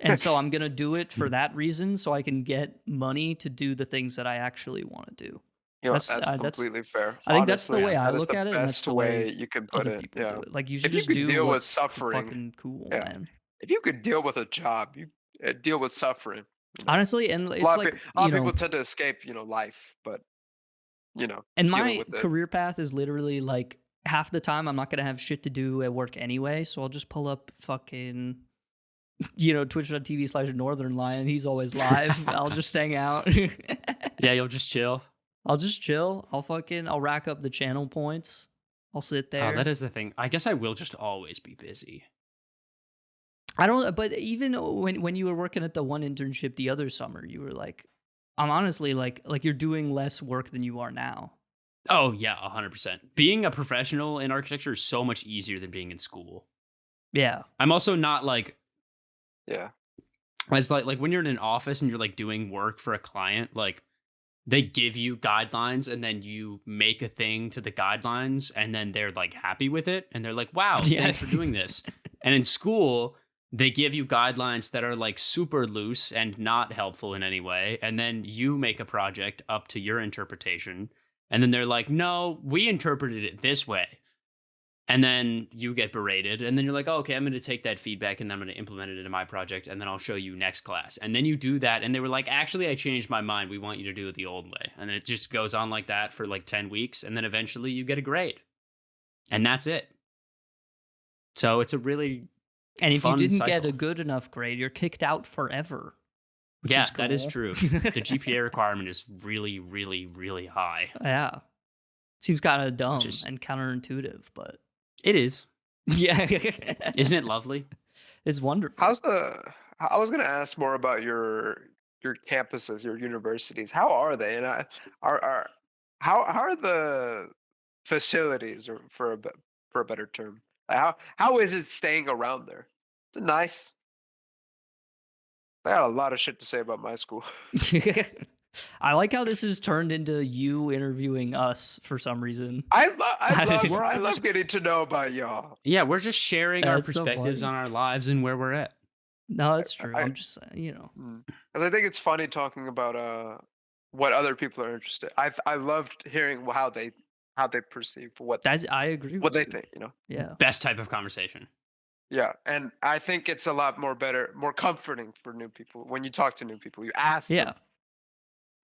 Speaker 1: And so I'm going to do it for that reason so I can get money to do the things that I actually want to do.
Speaker 3: That's
Speaker 1: that's-
Speaker 3: completely fair.
Speaker 1: I think that's the
Speaker 3: Honestly,
Speaker 1: way I
Speaker 3: that is
Speaker 1: look
Speaker 3: the
Speaker 1: at it, and that's
Speaker 3: best
Speaker 1: the way
Speaker 3: way you can put
Speaker 1: Other
Speaker 3: it.
Speaker 1: people
Speaker 3: Yeah.
Speaker 1: do it. Like you should
Speaker 3: If you
Speaker 1: just
Speaker 3: could
Speaker 1: do
Speaker 3: deal with
Speaker 1: what's
Speaker 3: suffering,
Speaker 1: fucking cool,
Speaker 3: yeah.
Speaker 1: man.
Speaker 3: If you could deal with a job, you deal with suffering.
Speaker 1: Honestly, and
Speaker 3: A
Speaker 1: it's
Speaker 3: lot
Speaker 1: like
Speaker 3: of
Speaker 1: you know,
Speaker 3: people tend to escape, life, but
Speaker 1: and
Speaker 3: dealing
Speaker 1: my
Speaker 3: with it.
Speaker 1: career path is literally like half the time I'm not gonna have shit to do at work anyway, so I'll just pull up fucking twitch.tv/Northern Lion. He's always live. I'll just hang out.
Speaker 2: Yeah, you'll just chill.
Speaker 1: I'll just chill. I'll rack up the channel points. I'll sit there.
Speaker 2: Oh, that is the thing. I guess I will just always be busy.
Speaker 1: I don't. But even when you were working at the one internship the other summer, you were like I'm honestly like you're doing less work than you are now.
Speaker 2: Oh yeah, 100%. Being a professional in architecture is so much easier than being in school.
Speaker 1: Yeah.
Speaker 2: I'm also not like
Speaker 3: Yeah.
Speaker 2: it's like when you're in an office and you're like doing work for a client, like they give you guidelines and then you make a thing to the guidelines and then they're like happy with it and they're like, wow,
Speaker 1: Yeah.
Speaker 2: thanks for doing this. And in school, they give you guidelines that are like super loose and not helpful in any way. And then you make a project up to your interpretation. And then they're like, no, we interpreted it this way. And then you get berated. And then you're like, oh, okay, I'm going to take that feedback and then I'm going to implement it into my project. And then I'll show you next class. And then you do that. And they were like, actually, I changed my mind. We want you to do it the old way. And it just goes on like that for like 10 weeks. And then eventually you get a grade. And that's it. So it's a really
Speaker 1: And if you
Speaker 2: fun
Speaker 1: didn't get
Speaker 2: cycle.
Speaker 1: a good enough grade, you're kicked out forever. Which
Speaker 2: Yeah,
Speaker 1: is
Speaker 2: that is
Speaker 1: cool.
Speaker 2: true. The GPA requirement is really, really, really high.
Speaker 1: Yeah. Seems kind of dumb
Speaker 2: is-
Speaker 1: and counterintuitive, but
Speaker 2: It is.
Speaker 1: yeah.
Speaker 2: Isn't it lovely?
Speaker 1: It's wonderful.
Speaker 3: I was gonna ask more about your campuses, your universities. How are they? And how are the facilities, or for a better term? How is it staying around there? Is it nice? I got a lot of shit to say about my school.
Speaker 1: I like how this has turned into you interviewing us for some reason.
Speaker 3: I love getting to know about y'all.
Speaker 2: Yeah, we're just sharing our
Speaker 1: That's so
Speaker 2: perspectives
Speaker 1: funny.
Speaker 2: on our lives and where we're at.
Speaker 1: No, that's true.
Speaker 3: I-
Speaker 1: I'm just saying, you know.
Speaker 3: 'Cause I think it's funny talking about what other people are interested. I loved hearing how they perceive
Speaker 1: I agree with
Speaker 3: what they
Speaker 1: you.
Speaker 3: think. You know.
Speaker 1: Yeah.
Speaker 2: Best type of conversation.
Speaker 3: Yeah, and I think it's a lot more comforting for new people when you talk to new people. You ask them,
Speaker 1: Yeah.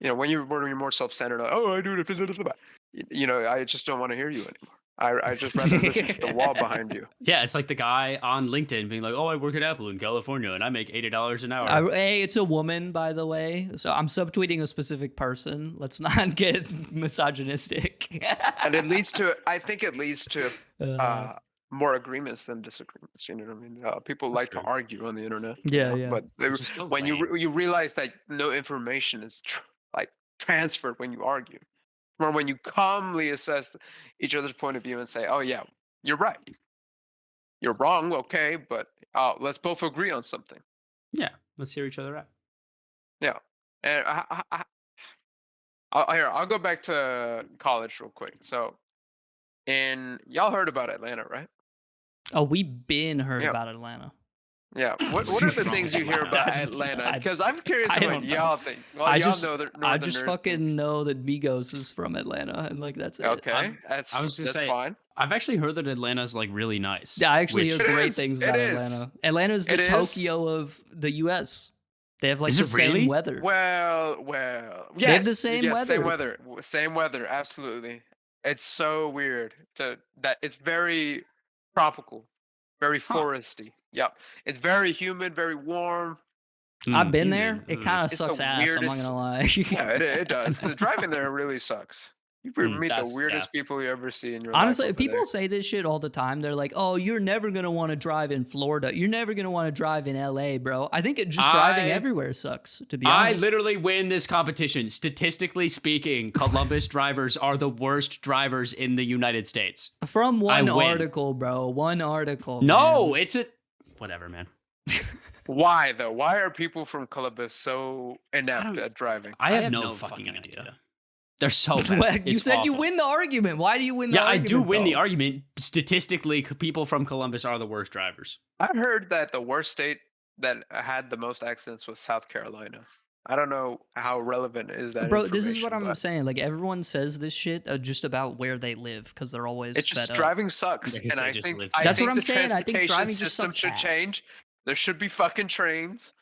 Speaker 3: you know, when you're more self-centered, like, oh, I do it. You know, I just don't want to hear you anymore. I just rather listen to the wall behind you.
Speaker 2: Yeah, it's like the guy on LinkedIn being like, oh, I work at Apple in California and I make $80 an hour.
Speaker 1: Hey, it's a woman, by the way. So I'm subtweeting a specific person. Let's not get misogynistic.
Speaker 3: And I think it leads to more agreements than disagreements. You know what I mean? People like to
Speaker 2: true.
Speaker 3: argue on the internet.
Speaker 1: Yeah,
Speaker 3: you know,
Speaker 1: yeah.
Speaker 3: But
Speaker 2: Which is still
Speaker 3: when
Speaker 2: lame.
Speaker 3: you realize that no information is transferred when you argue, or when you calmly assess each other's point of view and say, "Oh yeah, you're right. You're wrong. Okay, but let's both agree on something."
Speaker 2: Yeah, let's hear each other out.
Speaker 3: Yeah, and I'll go back to college real quick. So, y'all heard about Atlanta, right?
Speaker 1: Oh, we've been heard
Speaker 3: Yeah.
Speaker 1: about Atlanta.
Speaker 3: Yeah. What are the
Speaker 2: Wrong
Speaker 3: things
Speaker 2: with
Speaker 3: you hear
Speaker 2: Atlanta?
Speaker 3: about Atlanta?
Speaker 1: I-
Speaker 3: Because I'm curious
Speaker 1: I
Speaker 3: what
Speaker 1: don't know.
Speaker 3: y'all think. Well,
Speaker 1: I
Speaker 3: y'all
Speaker 1: just-
Speaker 3: know the
Speaker 1: I just
Speaker 3: Northerners
Speaker 1: fucking
Speaker 3: think.
Speaker 1: know that Migos is from Atlanta, and like that's it.
Speaker 3: Okay,
Speaker 2: I was gonna
Speaker 3: that's
Speaker 2: say,
Speaker 3: fine.
Speaker 2: I've actually heard that Atlanta's like really nice.
Speaker 1: Yeah, I actually
Speaker 2: which-
Speaker 1: hear
Speaker 3: It
Speaker 1: great
Speaker 3: is,
Speaker 1: things
Speaker 3: it
Speaker 1: about
Speaker 3: is.
Speaker 1: Atlanta. Atlanta's the
Speaker 3: It is.
Speaker 1: Tokyo of the U.S. They have like
Speaker 2: Is
Speaker 1: the
Speaker 2: it
Speaker 1: same
Speaker 2: really?
Speaker 1: weather.
Speaker 3: Well,
Speaker 1: They have the
Speaker 3: yes,
Speaker 1: same
Speaker 3: yes, same
Speaker 1: weather.
Speaker 3: weather, same weather. Absolutely, it's so weird that it's very tropical, very
Speaker 2: Huh.
Speaker 3: foresty. Yep, it's very humid, very warm.
Speaker 1: I've been there.
Speaker 2: Humid.
Speaker 1: It kind of
Speaker 3: It's the
Speaker 1: sucks ass. I'm not
Speaker 3: weirdest-
Speaker 1: gonna lie.
Speaker 3: Yeah, it does. The driving there really sucks. You meet the
Speaker 2: that's-
Speaker 3: weirdest people you ever see in your
Speaker 1: Honestly,
Speaker 3: life. over
Speaker 1: people
Speaker 3: there.
Speaker 1: say this shit all the time. They're like, "Oh, you're never gonna want to drive in Florida. You're never gonna want to drive in LA, bro." I think just driving
Speaker 2: I-
Speaker 1: everywhere sucks. To be
Speaker 2: I
Speaker 1: honest,
Speaker 2: literally win this competition. Statistically speaking, Columbus drivers are the worst drivers in the United States.
Speaker 1: from one
Speaker 2: win.
Speaker 1: article, bro. One article.
Speaker 2: No,
Speaker 1: man.
Speaker 2: it's a whatever, man.
Speaker 3: Why though? Why are people from Columbus so inept
Speaker 2: don't-
Speaker 3: at driving?
Speaker 2: I have no fucking idea. They're so bad.
Speaker 1: Well, you
Speaker 2: It's
Speaker 1: said you
Speaker 2: awful.
Speaker 1: win the argument. Why do you win the
Speaker 2: Yeah, I
Speaker 1: argument?
Speaker 2: do win the
Speaker 1: though?
Speaker 2: argument. Statistically, people from Columbus are the worst drivers.
Speaker 3: I've heard that the worst state that had the most accidents was South Carolina. I don't know how relevant is that.
Speaker 1: Bro, this is what
Speaker 3: information,
Speaker 1: I'm
Speaker 3: but
Speaker 1: saying. Like everyone says this shit just about where they live because they're always.
Speaker 3: It's just
Speaker 1: fed up.
Speaker 3: driving sucks,
Speaker 2: Because
Speaker 3: and
Speaker 2: they
Speaker 3: I
Speaker 2: just
Speaker 3: think
Speaker 2: live
Speaker 3: I
Speaker 2: there.
Speaker 1: That's
Speaker 3: think
Speaker 1: what I'm
Speaker 3: the
Speaker 1: saying. I think
Speaker 3: transportation
Speaker 1: driving just
Speaker 3: system
Speaker 1: sucks
Speaker 3: should
Speaker 1: ass.
Speaker 3: change. There should be fucking trains,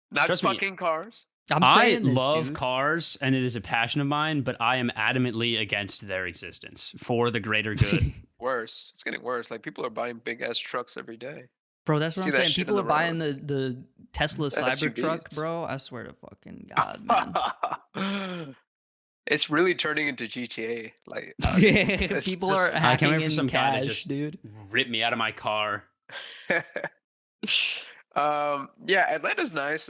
Speaker 3: not
Speaker 2: Trust me.
Speaker 3: fucking cars.
Speaker 1: I'm
Speaker 2: I
Speaker 1: saying this,
Speaker 2: love
Speaker 1: dude.
Speaker 2: cars, and it is a passion of mine, but I am adamantly against their existence for the greater good.
Speaker 3: Worse, it's getting worse. Like people are buying big ass trucks every day.
Speaker 1: Bro, that's what
Speaker 3: See
Speaker 1: I'm
Speaker 3: that
Speaker 1: saying.
Speaker 3: shit in
Speaker 1: People
Speaker 3: the
Speaker 1: are buying
Speaker 3: road.
Speaker 1: the Tesla Cybertruck,
Speaker 3: SUVs.
Speaker 1: bro. I swear to fucking God, man.
Speaker 3: It's really turning into GTA. Like
Speaker 1: People are
Speaker 3: just-
Speaker 2: I can't
Speaker 1: hacking
Speaker 2: wait for
Speaker 1: in
Speaker 2: some guy to
Speaker 1: cash,
Speaker 2: just-
Speaker 1: dude.
Speaker 2: Rip me out of my car.
Speaker 3: yeah, Atlanta's nice.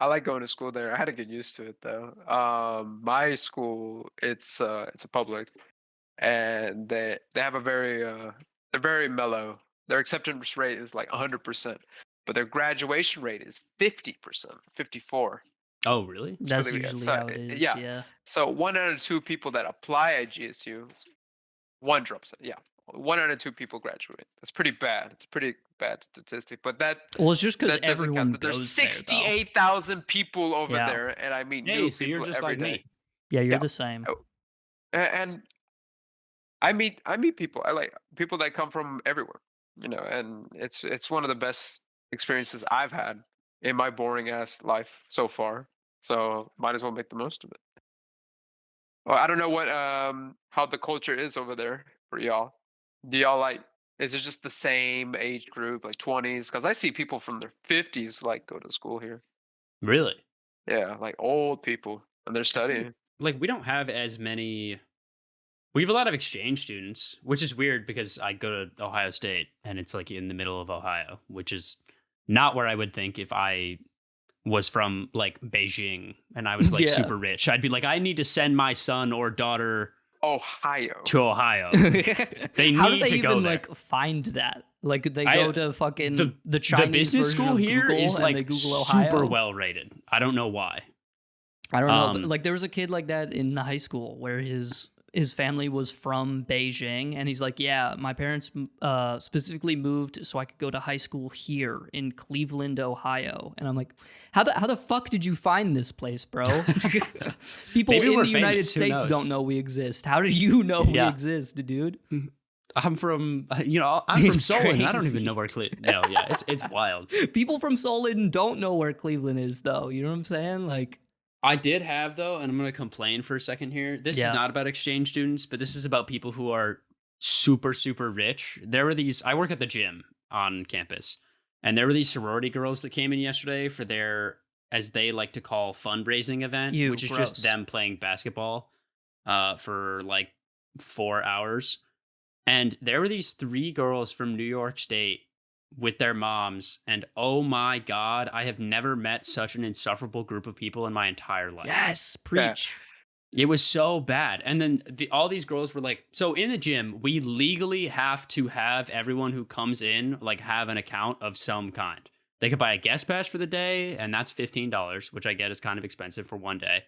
Speaker 3: I like going to school there. I had to get used to it though. My school, it's a public, and they have a very they're very mellow. Their acceptance rate is like 100%, but their graduation rate is 50%, 54.
Speaker 2: Oh, really?
Speaker 3: It's
Speaker 1: That's
Speaker 3: really good.
Speaker 1: usually
Speaker 3: So
Speaker 1: how it is.
Speaker 3: yeah,
Speaker 1: Yeah.
Speaker 3: so 1 out of 2 people that apply at GSU, one drops it. Yeah, 1 out of 2 people graduate. That's pretty bad. It's a pretty bad statistic, but
Speaker 1: Well, it's just because
Speaker 3: that doesn't count.
Speaker 1: everyone
Speaker 3: That there's
Speaker 1: goes there, though.
Speaker 3: 68,000 people over
Speaker 1: Yeah.
Speaker 3: there, and I meet
Speaker 2: Hey,
Speaker 3: new
Speaker 2: so you're
Speaker 3: people
Speaker 2: just
Speaker 3: every
Speaker 2: like
Speaker 3: day.
Speaker 2: me.
Speaker 1: Yeah, you're
Speaker 3: Yeah.
Speaker 1: the same.
Speaker 3: Oh, and I meet people. I like people that come from everywhere, and it's one of the best experiences I've had in my boring ass life so far. So might as well make the most of it. Well, I don't know what how the culture is over there for y'all. Do y'all like? Is it just the same age group, like 20s? Because I see people from their 50s like go to school here.
Speaker 2: Really?
Speaker 3: Yeah, like old people, and they're
Speaker 2: I feel
Speaker 3: studying.
Speaker 2: like we don't have as many. We have a lot of exchange students, which is weird because I go to Ohio State and it's like in the middle of Ohio, which is not where I would think if I was from like Beijing and I was like
Speaker 1: Yeah.
Speaker 2: super rich. I'd be like, I need to send my son or daughter
Speaker 3: Ohio.
Speaker 2: to Ohio.
Speaker 1: How do
Speaker 2: need
Speaker 1: they
Speaker 2: to go
Speaker 1: even
Speaker 2: there.
Speaker 1: like find that? Like they
Speaker 2: I-
Speaker 1: go to fucking
Speaker 2: the-
Speaker 1: the Chinese
Speaker 2: the business
Speaker 1: version
Speaker 2: school
Speaker 1: of
Speaker 2: here
Speaker 1: Google
Speaker 2: is
Speaker 1: and
Speaker 2: like
Speaker 1: they Google Ohio.
Speaker 2: super well rated. I don't know why.
Speaker 1: I don't know. But,
Speaker 2: Um,
Speaker 1: like there was a kid like that in high school where his family was from Beijing, and he's like, yeah, my parents specifically moved so I could go to high school here in Cleveland, Ohio. And I'm like, how the fuck did you find this place, bro? People
Speaker 2: Maybe
Speaker 1: in
Speaker 2: we're
Speaker 1: the United
Speaker 2: famous, who
Speaker 1: States
Speaker 2: knows?
Speaker 1: don't know we exist. How do you know we
Speaker 2: Yeah.
Speaker 1: exist, dude?
Speaker 2: I'm from, I'm from
Speaker 1: It's
Speaker 2: Solon. I don't
Speaker 1: crazy.
Speaker 2: even know where Cleveland. No, yeah, it's wild.
Speaker 1: People from Solon don't know where Cleveland is, though. You know what I'm saying? Like,
Speaker 2: I did have though, and I'm going to complain for a second here. This
Speaker 1: Yeah.
Speaker 2: is not about exchange students, but this is about people who are super super rich. There were these. I work at the gym on campus, and there were these sorority girls that came in yesterday for their, as they like to call, fundraising event,
Speaker 1: Ew,
Speaker 2: which is
Speaker 1: gross.
Speaker 2: just them playing basketball, for like 4 hours. And there were these 3 girls from New York State with their moms, and oh my god, I have never met such an insufferable group of people in my entire life.
Speaker 1: yes, preach.
Speaker 2: It was so bad. And then all these girls were like, so in the gym, we legally have to have everyone who comes in like have an account of some kind. They could buy a guest pass for the day, and that's $15, which I get is kind of expensive for one day.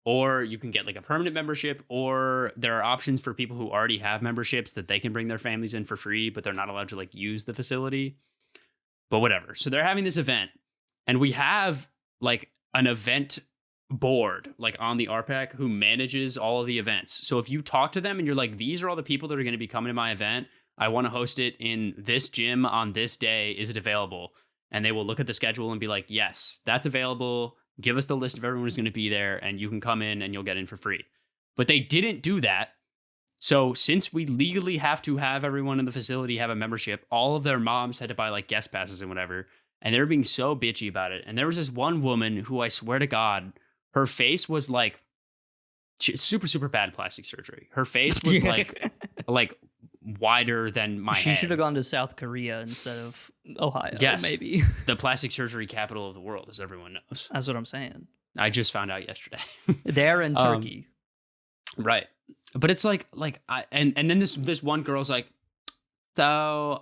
Speaker 2: Or you can get like a permanent membership, or there are options for people who already have memberships that they can bring their families in for free, but they're not allowed to like use the facility. But whatever. So they're having this event, and we have like an event board like on the RPAC who manages all of the events. So if you talk to them and you're like, these are all the people that are going to be coming to my event, I want to host it in this gym on this day. Is it available? And they will look at the schedule and be like, yes, that's available. Give us the list of everyone who's going to be there, and you can come in and you'll get in for free. But they didn't do that. So since we legally have to have everyone in the facility have a membership, all of their moms had to buy like guest passes and whatever. And they were being so bitchy about it. And there was this one woman who, I swear to God, her face was like super, super bad plastic surgery. Her face was like wider than my
Speaker 1: She
Speaker 2: head.
Speaker 1: should have gone to South Korea instead of Ohio.
Speaker 2: Yes.
Speaker 1: Maybe.
Speaker 2: The plastic surgery capital of the world, as everyone knows.
Speaker 1: That's what I'm saying.
Speaker 2: I just found out yesterday.
Speaker 1: There in Turkey.
Speaker 2: Right. But it's like and then this one girl's like, so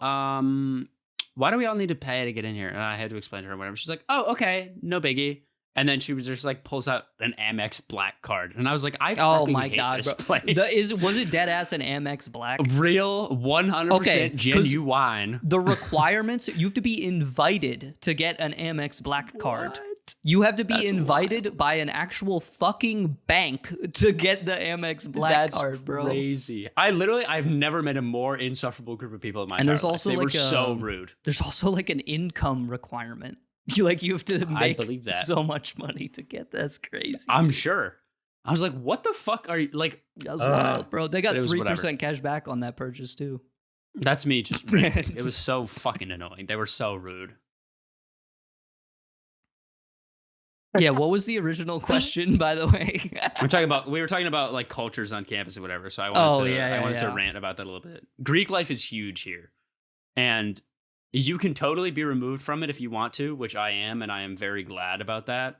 Speaker 2: why do we all need to pay to get in here? And I had to explain to her whatever. She's like, oh, okay, no biggie. And then she was just like pulls out an Amex Black card, and I was like, I
Speaker 1: Oh
Speaker 2: fucking
Speaker 1: my
Speaker 2: hate
Speaker 1: god,
Speaker 2: this
Speaker 1: bro.
Speaker 2: place.
Speaker 1: Was it dead ass an Amex Black?
Speaker 2: Real 100%
Speaker 1: Okay, 'cause
Speaker 2: genuine.
Speaker 1: The requirements, you have to be invited to get an Amex Black card.
Speaker 2: What?
Speaker 1: You have to be
Speaker 2: That's
Speaker 1: invited by an actual fucking bank to get the Amex Black
Speaker 2: That's
Speaker 1: card, bro.
Speaker 2: crazy. I've never met a more insufferable group of people in my
Speaker 1: And
Speaker 2: entire
Speaker 1: there's
Speaker 2: life.
Speaker 1: also
Speaker 2: they were
Speaker 1: like
Speaker 2: so rude.
Speaker 1: There's also like an income requirement. You have to make
Speaker 2: believe that.
Speaker 1: so much money to get that. That's crazy.
Speaker 2: I'm sure. I was like, what the fuck are you like?
Speaker 1: That's wild, bro. They got
Speaker 2: but it was
Speaker 1: 3%
Speaker 2: whatever.
Speaker 1: cash back on that purchase too.
Speaker 2: That's me just ranting. It was so fucking annoying. They were so rude.
Speaker 1: Yeah, what was the original question, by the way?
Speaker 2: We were talking about like cultures on campus or whatever. So I wanted to rant about that a little bit. Greek life is huge here. And you can totally be removed from it if you want to, which I am, and I am very glad about that.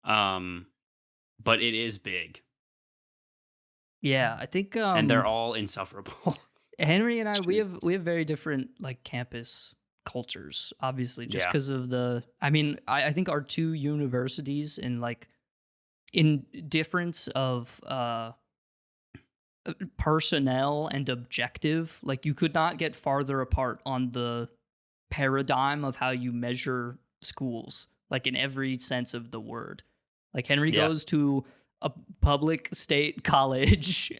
Speaker 2: Um, but it is big,
Speaker 1: Yeah, I think
Speaker 2: and they're all insufferable.
Speaker 1: Henry and I
Speaker 3: Jesus.
Speaker 1: we have very different like campus cultures, obviously, just
Speaker 2: Yeah.
Speaker 1: because of the. I mean, I think our two universities in difference of personnel and objective, like you could not get farther apart on the paradigm of how you measure schools, like in every sense of the word. Like Henry
Speaker 2: Yeah.
Speaker 1: goes to a public state college.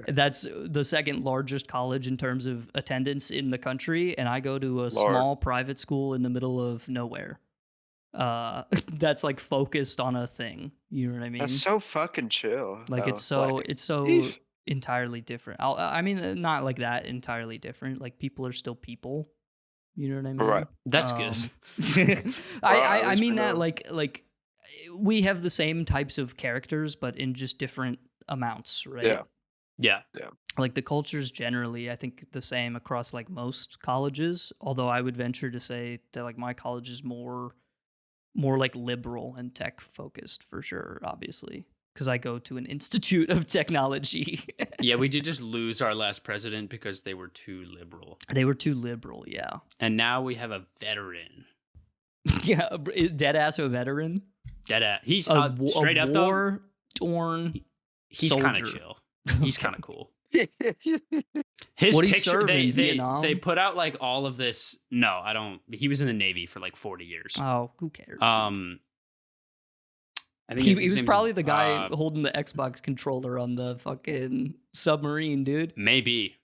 Speaker 1: That's the second largest college in terms of attendance in the country, and I go to a
Speaker 3: Lord.
Speaker 1: small private school in the middle of nowhere. That's like focused on a thing. You know what I mean?
Speaker 3: That's so fucking chill.
Speaker 1: Like
Speaker 3: though.
Speaker 1: it's so
Speaker 3: Eesh.
Speaker 1: entirely different. I mean, not like that entirely different. Like people are still people. You know what I mean?
Speaker 3: Right.
Speaker 2: That's good.
Speaker 1: I
Speaker 3: At least
Speaker 1: mean
Speaker 3: we
Speaker 1: that
Speaker 3: know.
Speaker 1: like we have the same types of characters, but in just different amounts, right?
Speaker 3: Yeah.
Speaker 2: Yeah.
Speaker 1: Like the culture's generally, I think, the same across like most colleges. Although I would venture to say that like my college is more like liberal and tech focused for sure, obviously, because I go to an institute of technology.
Speaker 2: Yeah, we did just lose our last president because they were too liberal.
Speaker 1: They were too liberal, yeah.
Speaker 2: And now we have a veteran.
Speaker 1: Yeah, is deadass a veteran?
Speaker 2: Dead he's
Speaker 1: A
Speaker 2: straight up though.
Speaker 1: war torn.
Speaker 2: He's kind of
Speaker 1: soldier.
Speaker 2: chill. He's
Speaker 1: Okay.
Speaker 2: kind of cool. His
Speaker 1: What'd he
Speaker 2: picture,
Speaker 1: serve
Speaker 2: they
Speaker 1: in Vietnam?
Speaker 2: they put out like all of this. No, I don't. He was in the Navy for like 40 years.
Speaker 1: Oh, who cares?
Speaker 2: I think
Speaker 1: he
Speaker 2: his
Speaker 1: was
Speaker 2: name's,
Speaker 1: probably the guy holding the Xbox controller on the fucking submarine, dude.
Speaker 2: maybe.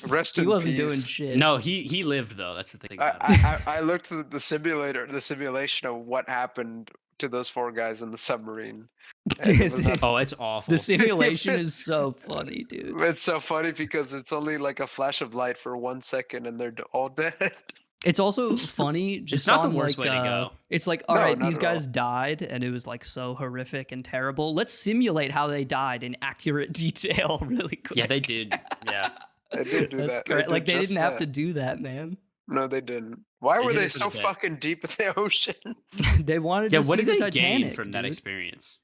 Speaker 3: Rest
Speaker 1: he
Speaker 3: in
Speaker 1: wasn't doing
Speaker 3: peace.
Speaker 1: shit.
Speaker 2: No, he lived though. That's the thing about it.
Speaker 3: I looked at the simulation of what happened to those four guys in the submarine. And it was not-
Speaker 2: Oh, it's awful.
Speaker 1: The simulation is so funny, dude.
Speaker 3: it's so funny because it's only like a flash of light for 1 second and they're all dead.
Speaker 1: It's also funny just
Speaker 2: not the
Speaker 1: on
Speaker 2: worst
Speaker 1: like
Speaker 2: way to go.
Speaker 1: it's like, all
Speaker 3: No,
Speaker 1: right,
Speaker 3: not
Speaker 1: these
Speaker 3: at all.
Speaker 1: guys died and it was like so horrific and terrible. Let's simulate how they died in accurate detail really quick.
Speaker 2: Yeah, they did. Yeah.
Speaker 3: They did do
Speaker 1: That's
Speaker 3: that.
Speaker 1: great. Like they
Speaker 3: just
Speaker 1: didn't have
Speaker 3: that.
Speaker 1: to do that, man.
Speaker 3: No, they didn't. Why
Speaker 2: They
Speaker 3: were
Speaker 2: did
Speaker 3: they
Speaker 2: it for
Speaker 3: so
Speaker 2: the bit.
Speaker 3: fucking deep in the ocean?
Speaker 1: They wanted
Speaker 2: Yeah,
Speaker 1: to
Speaker 2: what
Speaker 1: see
Speaker 2: did
Speaker 1: the
Speaker 2: they
Speaker 1: Titanic
Speaker 2: gain from that
Speaker 1: dude.
Speaker 2: experience?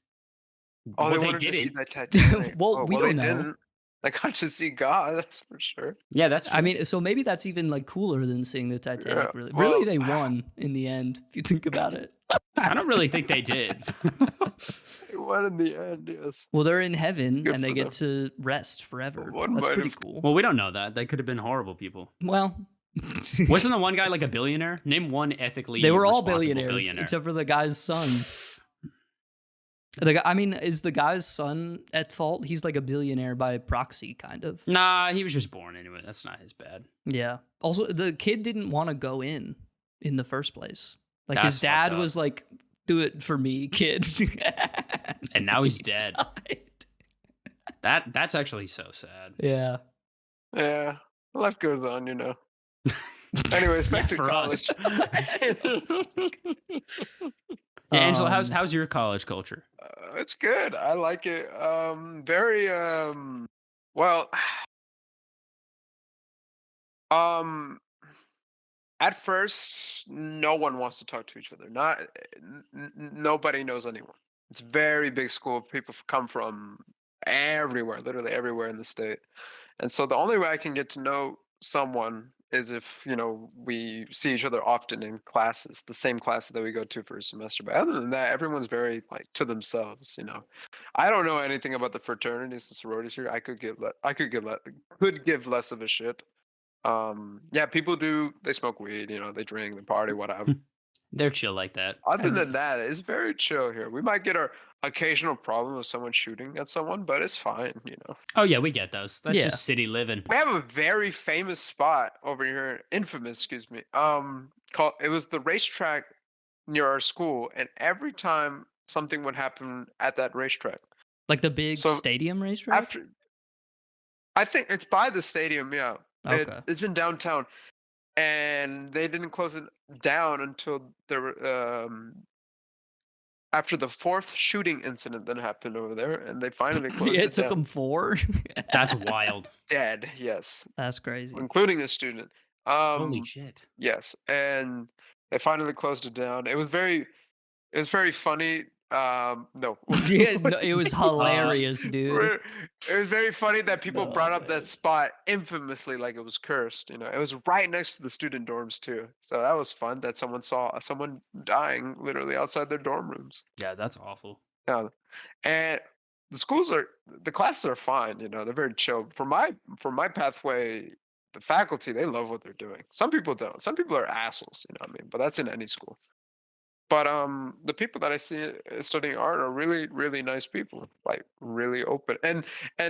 Speaker 3: Oh, they
Speaker 2: Well,
Speaker 3: wanted to see
Speaker 2: didn't.
Speaker 3: that Titanic.
Speaker 1: Well,
Speaker 3: Oh,
Speaker 1: we
Speaker 3: they
Speaker 1: don't know.
Speaker 3: didn't. They got to see God, that's for sure.
Speaker 2: Yeah, that's true.
Speaker 1: I mean, so maybe that's even like cooler than seeing the Titanic.
Speaker 3: Yeah,
Speaker 1: Really,
Speaker 3: well-
Speaker 1: really, they won in the end. If you think about it.
Speaker 2: I don't really think they did.
Speaker 3: They won in the end, yes.
Speaker 1: Well, they're in heaven
Speaker 3: Good
Speaker 1: and they
Speaker 3: for
Speaker 1: get to rest forever.
Speaker 3: One
Speaker 1: That's
Speaker 3: might
Speaker 1: pretty
Speaker 3: have-
Speaker 1: cool.
Speaker 2: Well, we don't know that. They could have been horrible people.
Speaker 1: Well,
Speaker 2: Wasn't the one guy like a billionaire? Name one ethically.
Speaker 1: they were all
Speaker 2: responsible
Speaker 1: billionaires
Speaker 2: billionaire.
Speaker 1: except for the guy's son. The guy, I mean, is the guy's son at fault? He's like a billionaire by proxy, kind of.
Speaker 2: Nah, he was just born anyway. That's not his bad.
Speaker 1: Yeah. Also, the kid didn't want to go in the first place. Like
Speaker 2: That's
Speaker 1: his dad
Speaker 2: fucked up.
Speaker 1: was like, "Do it for me, kid."
Speaker 2: And now he's
Speaker 1: He
Speaker 2: dead.
Speaker 1: died.
Speaker 2: That's actually so sad.
Speaker 1: Yeah.
Speaker 3: Yeah, life goes on, you know. Anyways, back to
Speaker 2: For
Speaker 3: college.
Speaker 2: Yeah, Angela, how's
Speaker 1: Um,
Speaker 2: how's your college culture?
Speaker 3: It's good. I like it. Very well. At first, no one wants to talk to each other. Not nobody knows anyone. It's a very big school. People come from everywhere, literally everywhere in the state. And so the only way I can get to know someone is if, we see each other often in classes, the same classes that we go to for a semester. But other than that, everyone's very like to themselves, I don't know anything about the fraternities and sororities here. I could give less of a shit. Yeah, people they smoke weed, they drink, they party, whatever.
Speaker 2: They're chill like that.
Speaker 3: Other than that, it's very chill here. We might get our occasional problem of someone shooting at someone, but it's fine.
Speaker 2: Oh yeah, we get those. That's
Speaker 1: Yeah.
Speaker 2: just city living.
Speaker 3: We have a very famous spot over here, infamous, excuse me. It was the racetrack near our school, and every time something would happen at that racetrack,
Speaker 1: Like the big
Speaker 3: So,
Speaker 1: stadium racetrack.
Speaker 3: I think it's by the stadium. Yeah,
Speaker 1: Okay.
Speaker 3: it's in downtown, and they didn't close it down until after the fourth shooting incident that happened over there, and they finally closed
Speaker 1: Yeah,
Speaker 3: it
Speaker 1: it took
Speaker 3: down.
Speaker 1: them 4.
Speaker 2: That's wild.
Speaker 3: Dead, yes,
Speaker 1: That's crazy.
Speaker 3: including a student.
Speaker 2: Holy shit.
Speaker 3: Yes, and they finally closed it down. It was very funny No.
Speaker 1: Yeah, no, it was
Speaker 2: Uh,
Speaker 1: hilarious, dude.
Speaker 3: It was very funny that people
Speaker 1: No,
Speaker 3: brought up that
Speaker 1: man.
Speaker 3: spot infamously like it was cursed. You know, it was right next to the student dorms too. So that was fun that someone saw someone dying literally outside their dorm rooms.
Speaker 2: yeah, that's awful.
Speaker 3: Yeah, and the classes are fine. You know, they're very chill. For my pathway, the faculty they love what they're doing. Some people don't. Some people are assholes. You know what I mean? But that's in any school. But the people that I see studying art are really, really nice people, like really open. And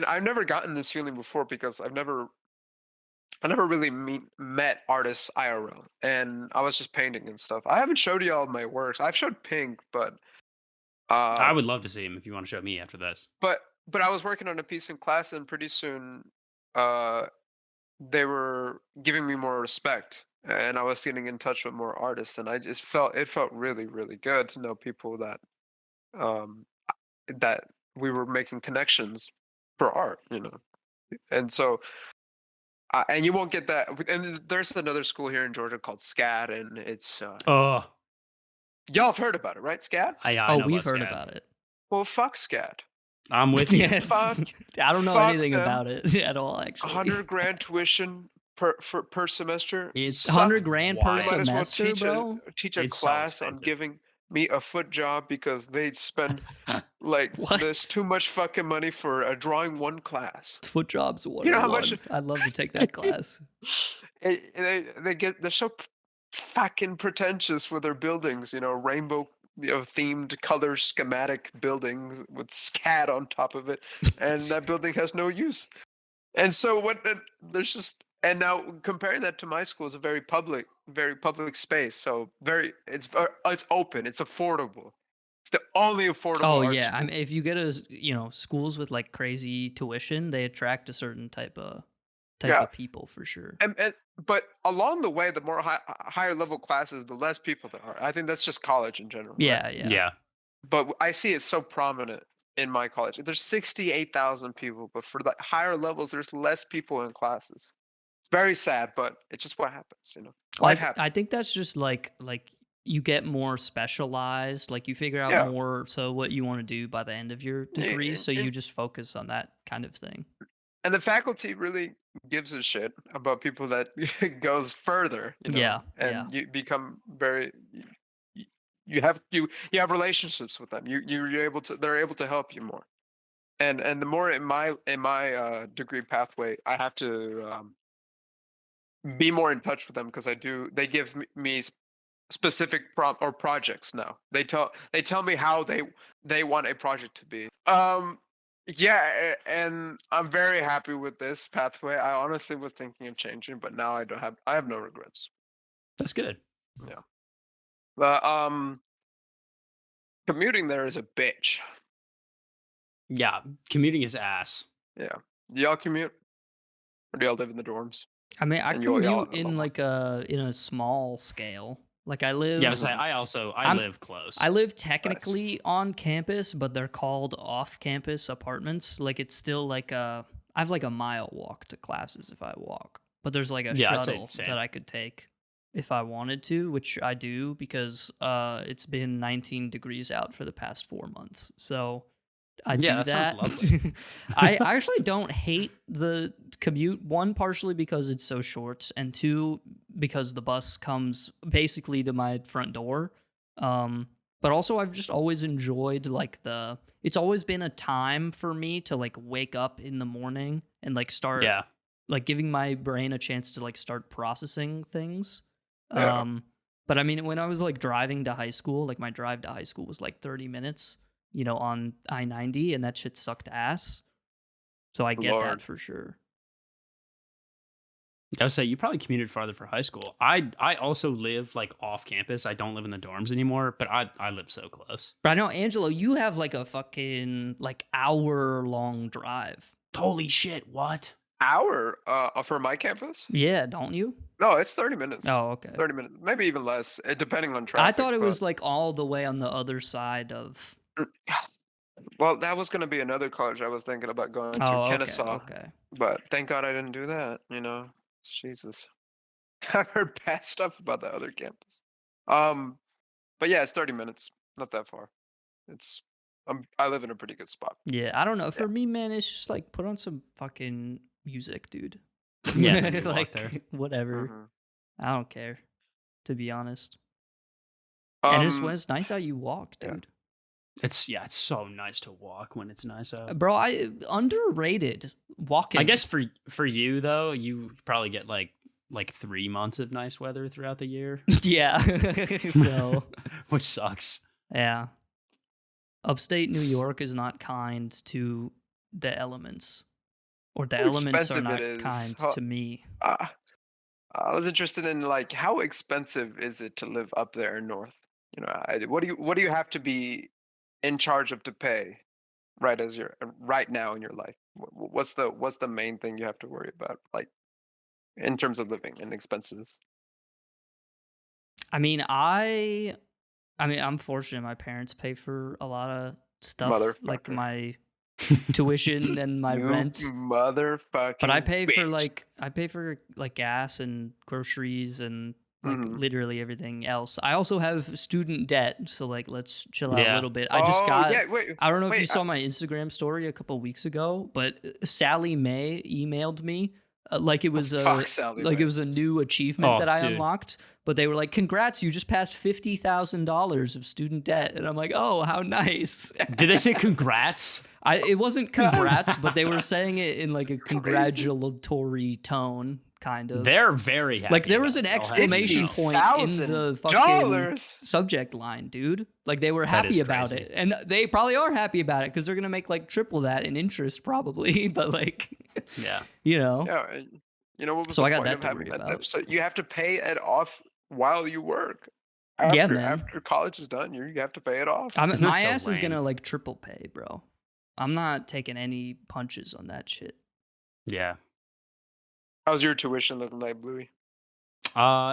Speaker 3: I've never gotten this feeling before because I never really met artists IRL, and I was just painting and stuff. I haven't showed you all my works. I've showed Pink, uh,
Speaker 2: I would love to see him if you want to show me after this.
Speaker 3: but I was working on a piece in class, and pretty soon, uh, they were giving me more respect, and I was getting in touch with more artists, and I just felt really, really good to know people um that we were making connections for art, you know. And so, and you won't get that. And there's another school here in Georgia called SCAD, and it's
Speaker 2: Oh,
Speaker 3: y'all have heard about it, right? SCAD.
Speaker 2: I
Speaker 1: Oh,
Speaker 2: know
Speaker 1: we've
Speaker 2: about
Speaker 1: heard
Speaker 2: Scad.
Speaker 1: about it.
Speaker 3: Well, fuck SCAD.
Speaker 2: I'm with you.
Speaker 1: Yes.
Speaker 3: Fuck,
Speaker 1: I don't know
Speaker 3: fuck
Speaker 1: anything
Speaker 3: them.
Speaker 1: about it at all, actually.
Speaker 3: 100 grand tuition per semester.
Speaker 2: It's
Speaker 3: Suck.
Speaker 1: 100 grand per
Speaker 3: You might as well
Speaker 1: semester, bro?
Speaker 3: teach a
Speaker 2: it's so
Speaker 3: class on
Speaker 2: expensive.
Speaker 3: giving me a foot job because they'd spend like there's
Speaker 1: What?
Speaker 3: too much fucking money for a drawing one class.
Speaker 1: Foot jobs
Speaker 3: You know how much
Speaker 1: 101. I'd love to take that class.
Speaker 3: they're so fucking pretentious with their buildings, you know, rainbow, you know, themed color schematic buildings with SCAD on top of it, and that building has no use. And so there's just, and now comparing that to my school is a very public space. So it's open, it's affordable. It's the only affordable
Speaker 1: Oh
Speaker 3: art
Speaker 1: yeah, I
Speaker 3: school.
Speaker 1: mean, if you get schools with like crazy tuition, they attract a certain type
Speaker 3: Yeah,
Speaker 1: of people for sure.
Speaker 3: and but along the way, the more higher level classes, the less people there are. I think that's just college in general, right?
Speaker 1: Yeah, yeah.
Speaker 2: Yeah.
Speaker 3: But I see it so prominent in my college. There's 68,000 people, but for the higher levels, there's less people in classes. It's very sad, but it's just what happens, you know.
Speaker 1: Well,
Speaker 3: Life
Speaker 1: I
Speaker 3: happens.
Speaker 1: think that's just like you get more specialized, like you figure out
Speaker 3: Yeah.
Speaker 1: more so what you want to do by the end of your degree,
Speaker 3: And,
Speaker 1: so you just focus on that kind of thing.
Speaker 3: and the faculty really gives a shit about people that goes further, you know,
Speaker 1: Yeah, yeah.
Speaker 3: and you become very you have relationships with them. You're able to they're able to help you more. And the more in my degree pathway, I have to be more in touch with them because I do. They give me specific projects now. They tell me how they want a project to be. Yeah, and I'm very happy with this pathway. I honestly was thinking of changing, but now I have no regrets.
Speaker 2: That's good.
Speaker 3: Yeah. But commuting there is a bitch.
Speaker 2: Yeah, commuting is ass.
Speaker 3: Yeah. Do y'all commute? Or do y'all live in the dorms?
Speaker 1: I mean, I
Speaker 3: And y'all
Speaker 1: commute
Speaker 3: have
Speaker 1: in
Speaker 3: a
Speaker 1: like in a small scale. Like
Speaker 2: Yeah,
Speaker 3: Mhm.
Speaker 2: I
Speaker 1: I'm
Speaker 2: live close.
Speaker 1: I live
Speaker 3: Nice.
Speaker 1: technically on campus, but they're called off-campus apartments. Like it's still like I have like a mile walk to classes if I walk. But there's like a
Speaker 2: Yeah, I'd say
Speaker 1: shuttle
Speaker 2: same.
Speaker 1: that I could take if I wanted to, which I do because it's been 19 degrees out for the past 4 months. So I
Speaker 2: Yeah,
Speaker 1: do
Speaker 2: that sounds
Speaker 1: that.
Speaker 2: lovely.
Speaker 1: I actually don't hate the commute. One, partially because it's so short, and two, because the bus comes basically to my front door. But also, I've just always enjoyed like the. It's always been a time for me to like wake up in the morning and like start
Speaker 2: Yeah.
Speaker 1: like giving my brain a chance to like start processing things.
Speaker 3: Yeah.
Speaker 1: But I mean, when I was like driving to high school, like my drive to high school was like 30 minutes, on I-90, and that shit sucked ass. So I get that
Speaker 3: Lord.
Speaker 1: for sure.
Speaker 2: I would say you probably commuted farther for high school. I also live like off campus. I don't live in the dorms anymore, but I live so close.
Speaker 1: But I know, Angelo, you have like a fucking like hour-long drive.
Speaker 2: Holy shit, what?
Speaker 3: Hour for my campus?
Speaker 1: Yeah, don't you?
Speaker 3: No, it's 30 minutes.
Speaker 1: Oh, okay.
Speaker 3: 30 minutes, maybe even less, depending on
Speaker 1: I
Speaker 3: traffic.
Speaker 1: thought it
Speaker 3: but
Speaker 1: was like all the way on the other side of.
Speaker 3: well, that was going to be another college I was thinking about going to,
Speaker 1: Oh, okay,
Speaker 3: Kennesaw.
Speaker 1: okay.
Speaker 3: But thank God I didn't do that. You know, Jesus. I've heard bad stuff about that other campus. Um, but yeah, it's 30 minutes, not that far. It's I live in a pretty good spot.
Speaker 1: Yeah, I don't know.
Speaker 3: Yeah.
Speaker 1: For me, man, it's just like put on some fucking music, dude.
Speaker 2: Yeah, and then you walk
Speaker 1: Like
Speaker 2: there.
Speaker 1: whatever.
Speaker 3: Mhm.
Speaker 1: I don't care, to be honest. And it's when
Speaker 3: Um.
Speaker 1: it's nice out, you walk,
Speaker 3: Yeah.
Speaker 1: dude.
Speaker 2: It's so nice to walk when it's nice out.
Speaker 1: Bro, I underrated walking.
Speaker 2: I guess for you though, you probably get like 3 months of nice weather throughout the year,
Speaker 1: Yeah. So
Speaker 2: which sucks.
Speaker 1: yeah, upstate New York is not kind to the elements, or the
Speaker 3: How
Speaker 1: elements are
Speaker 3: expensive
Speaker 1: not
Speaker 3: it is.
Speaker 1: kind
Speaker 3: How,
Speaker 1: to me.
Speaker 3: uh, I was interested in like how expensive is it to live up there in north? What do you have to be in charge of to pay right now in your life? What's the main thing you have to worry about, like in terms of living and expenses?
Speaker 1: I mean, I mean, I'm fortunate. My parents pay for a lot of stuff, like
Speaker 3: Motherfucker.
Speaker 1: my tuition and my
Speaker 3: You
Speaker 1: rent.
Speaker 3: motherfucking
Speaker 1: But I pay for
Speaker 3: bitch.
Speaker 1: gas and groceries and like
Speaker 3: Mhm.
Speaker 1: literally everything else. I also have student debt, so like let's chill out a
Speaker 2: Yeah.
Speaker 1: little bit. I just
Speaker 3: Oh
Speaker 1: got
Speaker 3: yeah, wait,
Speaker 1: I don't know if you
Speaker 3: wait.
Speaker 1: saw my Instagram story a couple weeks ago, but Sally Mae emailed me like it was
Speaker 3: Fuck Sally
Speaker 1: like it
Speaker 3: Mae.
Speaker 1: was a new achievement
Speaker 2: Oh,
Speaker 1: that I
Speaker 2: dude.
Speaker 1: unlocked. But they were like, "Congrats, you just passed $50,000 of student debt," and I'm like, "Oh, how nice!"
Speaker 2: Did they say congrats?
Speaker 1: It wasn't congrats, but they were saying it in like a
Speaker 3: Crazy.
Speaker 1: congratulatory tone, kind of.
Speaker 2: They're very happy.
Speaker 1: Like there was
Speaker 2: about
Speaker 1: an
Speaker 2: it, I'll have you
Speaker 1: exclamation
Speaker 2: know.
Speaker 1: point in the fucking
Speaker 3: $50,000.
Speaker 1: subject line, dude. Like they were
Speaker 2: That
Speaker 1: happy
Speaker 2: is
Speaker 1: about
Speaker 2: crazy.
Speaker 1: it, and they probably are happy about it because they're gonna make like triple that in interest, probably. But like,
Speaker 2: Yeah.
Speaker 1: you know,
Speaker 3: Yeah, you know what was
Speaker 1: So
Speaker 3: the
Speaker 1: I got
Speaker 3: point
Speaker 1: that
Speaker 3: of
Speaker 1: to
Speaker 3: having
Speaker 1: worry
Speaker 3: that debt?
Speaker 1: about.
Speaker 3: So you have to pay it off while you work.
Speaker 1: Yeah, man.
Speaker 3: After college is done, you have to pay it off.
Speaker 1: I'm,
Speaker 2: Isn't that
Speaker 1: my
Speaker 2: so
Speaker 1: ass is
Speaker 2: lame?
Speaker 1: gonna like triple pay, bro. I'm not taking any punches on that shit.
Speaker 2: Yeah.
Speaker 3: How's your tuition looking like, Bluey?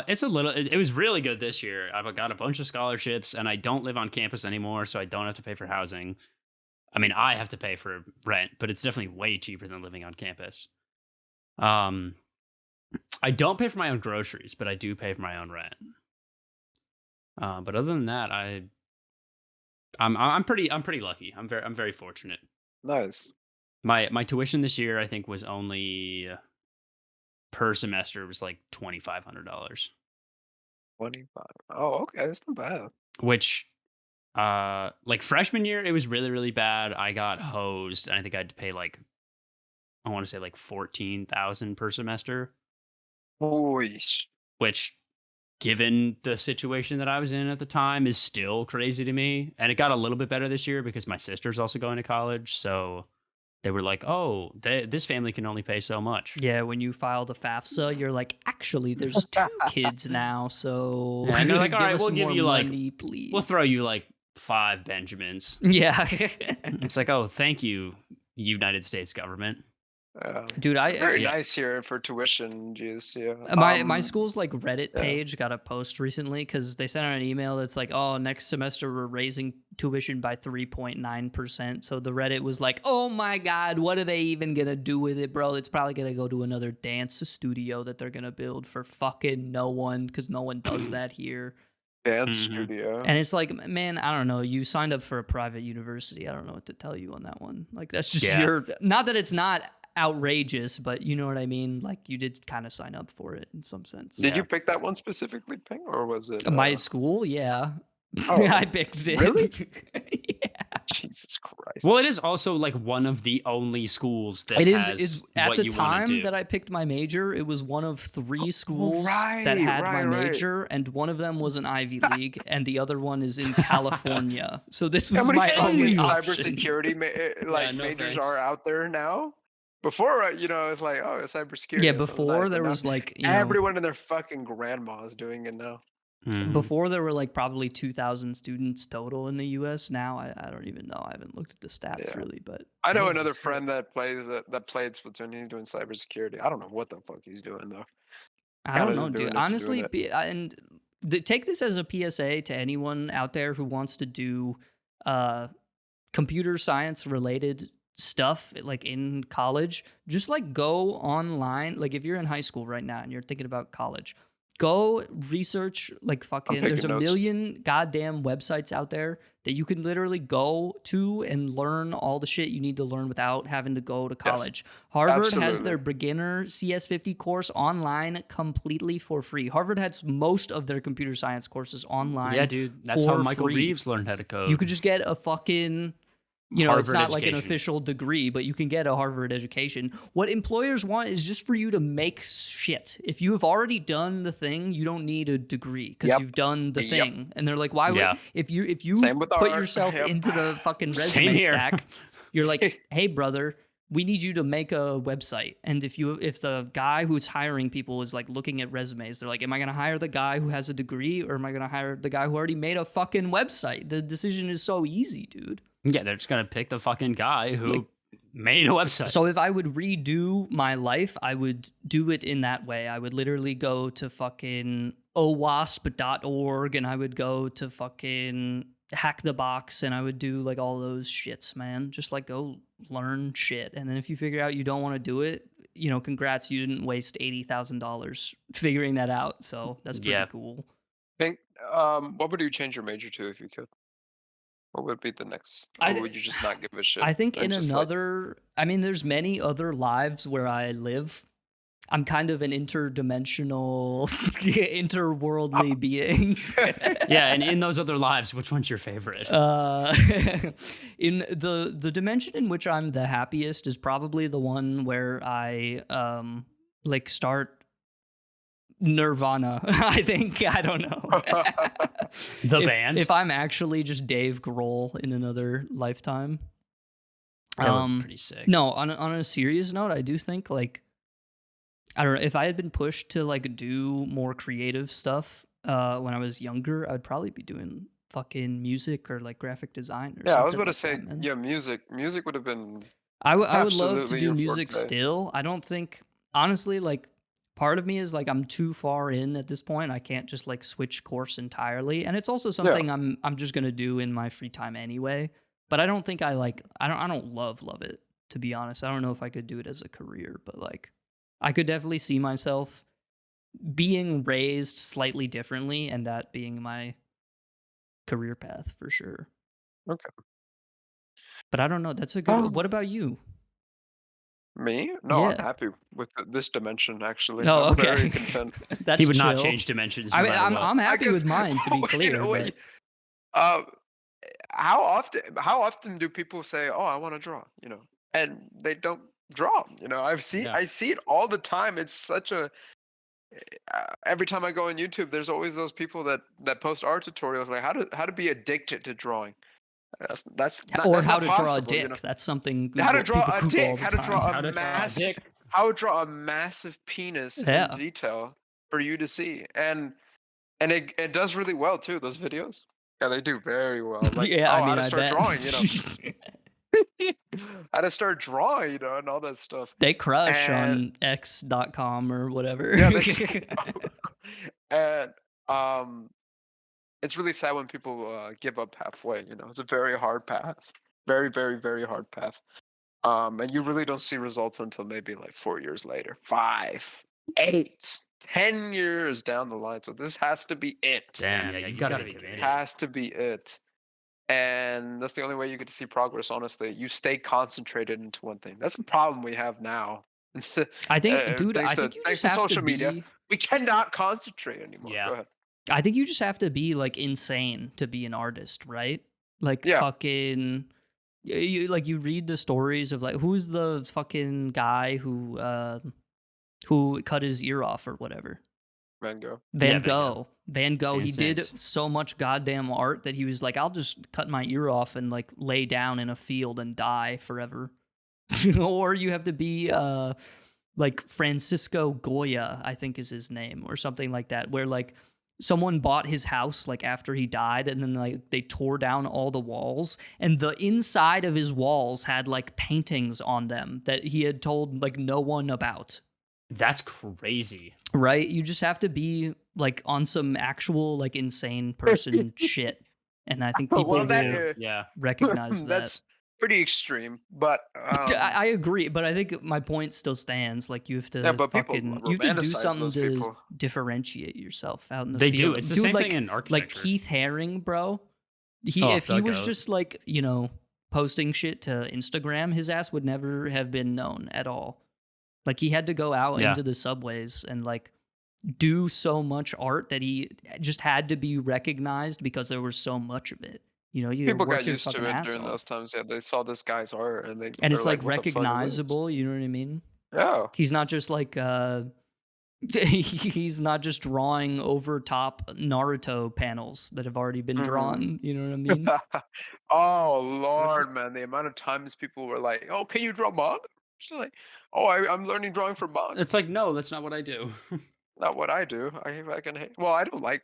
Speaker 2: It's a little. It was really good this year. I've got a bunch of scholarships, and I don't live on campus anymore, so I don't have to pay for housing. I mean, I have to pay for rent, but it's definitely way cheaper than living on campus. I don't pay for my own groceries, but I do pay for my own rent. But other than that, I'm pretty lucky. I'm very fortunate.
Speaker 3: Nice.
Speaker 2: My tuition this year, I think, was only per semester was like $2,500,
Speaker 3: 25. Oh, okay, that's not bad.
Speaker 2: which like freshman year it was really bad. I got hosed, and I think I had to pay like I want to say like 14,000 per semester,
Speaker 3: Boy,
Speaker 2: which given the situation that I was in at the time is still crazy to me. And it got a little bit better this year because my sister's also going to college, so they were like, "Oh, this family can only pay so much."
Speaker 1: Yeah, when you file the FAFSA, you're like, actually, there's 2 kids now, so
Speaker 2: Yeah, and they're like, "All
Speaker 1: give
Speaker 2: right,
Speaker 1: us
Speaker 2: we'll
Speaker 1: some
Speaker 2: give
Speaker 1: more
Speaker 2: you like
Speaker 1: money, please.
Speaker 2: we'll throw you like 5 Benjamins."
Speaker 1: Yeah,
Speaker 2: It's like, "Oh, thank you, United States government."
Speaker 1: dude,
Speaker 3: very
Speaker 2: yeah.
Speaker 3: nice here for tuition. Jeez, yeah.
Speaker 1: my school's like Reddit
Speaker 3: yeah.
Speaker 1: page got a post recently because they sent out an email that's like, oh, next semester we're raising tuition by 3.9%. So the Reddit was like, oh my god, what are they even gonna do with it, bro? It's probably gonna go to another dance studio that they're gonna build for fucking no one because no one does that here.
Speaker 3: Dance
Speaker 2: Mhm.
Speaker 3: studio.
Speaker 1: And it's like, man, I don't know. You signed up for a private university. I don't know what to tell you on that one. Like, that's just
Speaker 2: Yeah.
Speaker 1: your. Not that it's not outrageous, but you know what I mean. Like, you did kind of sign up for it in some sense.
Speaker 3: Did
Speaker 2: Yeah.
Speaker 3: you pick that one specifically, Ping, or was it
Speaker 1: My school, yeah,
Speaker 3: Oh,
Speaker 1: I picked it.
Speaker 3: really?
Speaker 1: Yeah.
Speaker 3: Jesus Christ?
Speaker 2: Well, it is also like one of the only schools that
Speaker 1: It is.
Speaker 2: has
Speaker 1: Is at
Speaker 2: what
Speaker 1: the
Speaker 2: you wanna
Speaker 1: time
Speaker 2: do.
Speaker 1: that I picked my major, it was one of 3 schools that
Speaker 3: right,
Speaker 1: had my
Speaker 3: right.
Speaker 1: major, and one of them was an Ivy League, and the other one is in California. So this
Speaker 3: How
Speaker 1: was
Speaker 3: many
Speaker 1: my
Speaker 3: fucking
Speaker 1: only option.
Speaker 3: cybersecurity
Speaker 2: no
Speaker 3: majors
Speaker 2: thanks.
Speaker 3: are out there now? Before, it's like, oh, cybersecurity.
Speaker 1: Yeah,
Speaker 3: that sounds
Speaker 1: before
Speaker 3: nice, but
Speaker 1: there
Speaker 3: now
Speaker 1: was like, you know,
Speaker 3: everyone and their fucking grandma is doing it now.
Speaker 2: Mhm.
Speaker 1: before there were like probably 2,000 students total in the U.S. Now I don't even know. I haven't looked at the stats
Speaker 3: Yeah.
Speaker 1: really, but
Speaker 3: I know
Speaker 2: Oh,
Speaker 3: another
Speaker 2: shit.
Speaker 3: friend that played Splatoon. He's doing cybersecurity. I don't know what the fuck he's doing though.
Speaker 1: I don't
Speaker 3: Kinda
Speaker 1: know,
Speaker 3: just
Speaker 1: dude.
Speaker 3: doing it to doing
Speaker 1: Honestly,
Speaker 3: it.
Speaker 1: and take this as a PSA to anyone out there who wants to do computer science related stuff like in college. Just like go online. Like if you're in high school right now and you're thinking about college, Go research like fucking. There's
Speaker 3: taking
Speaker 1: a
Speaker 3: notes.
Speaker 1: million goddamn websites out there that you can literally go to and learn all the shit you need to learn without having to go to
Speaker 3: Yes,
Speaker 1: college. Harvard has
Speaker 3: absolutely.
Speaker 1: their beginner CS50 course online completely for free. Harvard has most of their computer science courses online.
Speaker 2: Yeah, dude. That's how
Speaker 1: for
Speaker 2: Michael
Speaker 1: free.
Speaker 2: Reeves learned how to code.
Speaker 1: You could just get a fucking, you know, it's
Speaker 2: Harvard
Speaker 1: not like an
Speaker 2: education.
Speaker 1: official degree, but you can get a Harvard education. What employers want is just for you to make shit. If you have already done the thing, you don't need a degree because
Speaker 3: Yep.
Speaker 1: you've done the
Speaker 3: Yep.
Speaker 1: thing. And they're like, why would
Speaker 2: Yeah.
Speaker 1: if you
Speaker 3: Same with
Speaker 1: put
Speaker 3: art.
Speaker 1: yourself
Speaker 3: Yep.
Speaker 1: into the fucking
Speaker 2: Same
Speaker 1: resume
Speaker 2: here.
Speaker 1: stack, you're like, hey brother, we need you to make a website. And if the guy who's hiring people is like looking at resumes, they're like, am I gonna hire the guy who has a degree or am I gonna hire the guy who already made a fucking website? The decision is so easy, dude.
Speaker 2: Yeah, they're just gonna pick the fucking guy who made a website.
Speaker 1: So if I would redo my life, I would do it in that way. I would literally go to fucking owasp.org and I would go to fucking Hack the Box and I would do like all those shits, man. Just like go learn shit. And then if you figure out you don't want to do it, you know, congrats, you didn't waste $80,000 figuring that out. So that's pretty
Speaker 2: Yeah.
Speaker 1: cool.
Speaker 3: Think, what would you change your major to if you could? What would be the next? Or would you just not give a shit?
Speaker 1: I think
Speaker 3: and
Speaker 1: in
Speaker 3: just,
Speaker 1: another, I mean, there's many other lives where I live. I'm kind of an interdimensional, interworldly being.
Speaker 2: Yeah, and in those other lives, which one's your favorite?
Speaker 1: In the dimension in which I'm the happiest is probably the one where I like start Nirvana. I think, I don't know.
Speaker 2: The
Speaker 1: If-
Speaker 2: band?
Speaker 1: If I'm actually just Dave Grohl in another lifetime.
Speaker 2: That would be pretty sick.
Speaker 1: No, on a serious note, I do think like I don't know, if I had been pushed to like do more creative stuff when I was younger, I'd probably be doing fucking music or like graphic design or
Speaker 3: yeah, I was
Speaker 1: something
Speaker 3: about to
Speaker 1: like
Speaker 3: say,
Speaker 1: that, man.
Speaker 3: yeah, music would have been.
Speaker 1: I would love to
Speaker 3: absolutely
Speaker 1: do
Speaker 3: your
Speaker 1: music
Speaker 3: forte.
Speaker 1: still. I don't think, honestly, like part of me is like I'm too far in at this point. I can't just like switch course entirely, and it's also something I'm just gonna do in my free time anyway. But I don't think I don't love it, to be honest. I don't know if I could do it as a career, but like I could definitely see myself being raised slightly differently and that being my career path for sure.
Speaker 3: Okay.
Speaker 1: But I don't know. That's a good. What about you?
Speaker 3: Me? No, I'm
Speaker 1: Yeah.
Speaker 3: happy with this dimension. Actually,
Speaker 1: Oh,
Speaker 3: I'm
Speaker 1: okay.
Speaker 3: very content.
Speaker 1: That's
Speaker 2: He would not
Speaker 1: chill.
Speaker 2: change dimensions. No
Speaker 1: I mean,
Speaker 2: matter what.
Speaker 1: I'm happy
Speaker 3: guess-
Speaker 1: with mine, to be
Speaker 3: you
Speaker 1: clear.
Speaker 3: know what,
Speaker 1: but-
Speaker 3: how often do people say, "Oh, I want to draw," you know, and they don't draw? You know, I see it all the time. It's such a every time I go on YouTube, there's always those people that post art tutorials like how to be addicted to drawing. That's not,
Speaker 1: or
Speaker 3: that's
Speaker 1: how
Speaker 3: not
Speaker 1: to
Speaker 3: possible,
Speaker 1: draw a dick.
Speaker 3: you know?
Speaker 1: That's something.
Speaker 3: How to
Speaker 1: Google-
Speaker 3: draw
Speaker 1: people
Speaker 3: a
Speaker 1: Google
Speaker 3: dick?
Speaker 1: all the
Speaker 3: How to
Speaker 1: time.
Speaker 3: draw
Speaker 2: How
Speaker 3: a
Speaker 2: to draw a
Speaker 3: massive?
Speaker 2: dick.
Speaker 3: How to draw a massive penis
Speaker 1: Yeah.
Speaker 3: in detail for you to see, and it does really well too. Those videos, yeah, they do very well. Like,
Speaker 1: Yeah, I mean,
Speaker 3: how to
Speaker 1: I
Speaker 3: start
Speaker 1: bet.
Speaker 3: drawing, you know, how to start drawing, you know, and all that stuff.
Speaker 1: They crush on
Speaker 3: And-
Speaker 1: x.com or whatever.
Speaker 3: Yeah, and it's really sad when people give up halfway. You know, it's a very hard path, very, very, very hard path. And you really don't see results until maybe like 4 years later, 5, 8, 10 years down the line. So this has to be it.
Speaker 2: Damn, yeah, you've got to be committed.
Speaker 3: Has to be it. And that's the only way you get to see progress, honestly. You stay concentrated into one thing. That's the problem we have now.
Speaker 1: I think, dude,
Speaker 3: thanks
Speaker 1: I think you
Speaker 3: thanks
Speaker 1: just
Speaker 3: to
Speaker 1: have to
Speaker 3: social media.
Speaker 1: be.
Speaker 3: We cannot concentrate anymore.
Speaker 2: Yeah.
Speaker 3: Go ahead.
Speaker 1: I think you just have to be like insane to be an artist, right? Like
Speaker 3: Yeah.
Speaker 1: fucking. You read the stories of like who's the fucking guy who cut his ear off or whatever.
Speaker 3: Van Gogh.
Speaker 1: Van Gogh. Van Gogh. He did
Speaker 2: Vincent.
Speaker 1: so much goddamn art that he was like, I'll just cut my ear off and like lay down in a field and die forever. Or you have to be like Francisco Goya, I think is his name, or something like that, where like someone bought his house like after he died and then like they tore down all the walls and the inside of his walls had like paintings on them that he had told like no one about.
Speaker 2: That's crazy.
Speaker 1: Right? You just have to be like on some actual like insane person shit. And I think people
Speaker 3: Well, that,
Speaker 1: will
Speaker 3: uh,
Speaker 2: Yeah.
Speaker 1: recognize that.
Speaker 3: pretty extreme. But
Speaker 1: I agree, but I think my point still stands. Like
Speaker 3: yeah, but people
Speaker 1: you have to do
Speaker 3: romanticize
Speaker 1: something
Speaker 3: those
Speaker 1: to
Speaker 3: people.
Speaker 1: differentiate yourself out in the
Speaker 2: They do.
Speaker 1: field.
Speaker 2: It's the
Speaker 1: Dude,
Speaker 2: same thing
Speaker 1: like
Speaker 2: in
Speaker 1: like
Speaker 2: architecture.
Speaker 1: Keith Haring, bro. He
Speaker 2: Oh,
Speaker 1: if he
Speaker 2: the
Speaker 1: was
Speaker 2: goat.
Speaker 1: just like, posting shit to Instagram, his ass would never have been known at all. Like he had to go out
Speaker 2: Yeah.
Speaker 1: into the subways and like do so much art that he just had to be recognized because there was so much of it. You
Speaker 3: People got
Speaker 1: work your
Speaker 3: used
Speaker 1: fucking
Speaker 3: to it
Speaker 1: ass
Speaker 3: during
Speaker 1: off.
Speaker 3: those times. Yeah, they saw this guy's art and
Speaker 1: And
Speaker 3: they're
Speaker 1: it's like
Speaker 3: like, "What the fuck is this?"
Speaker 1: recognizable, you know what I mean?
Speaker 3: Yeah.
Speaker 1: He's not just like he's not just drawing over top Naruto panels that have already been
Speaker 3: Hmm.
Speaker 1: drawn, you know what I mean?
Speaker 3: Oh
Speaker 2: Which is
Speaker 3: Lord, man, the amount of times people were like, "Oh, can you draw manga?" She's like, "Oh, I'm learning drawing from manga."
Speaker 2: it's like, no, that's not what I do.
Speaker 3: Not what I do. I can hate. Well, I don't like.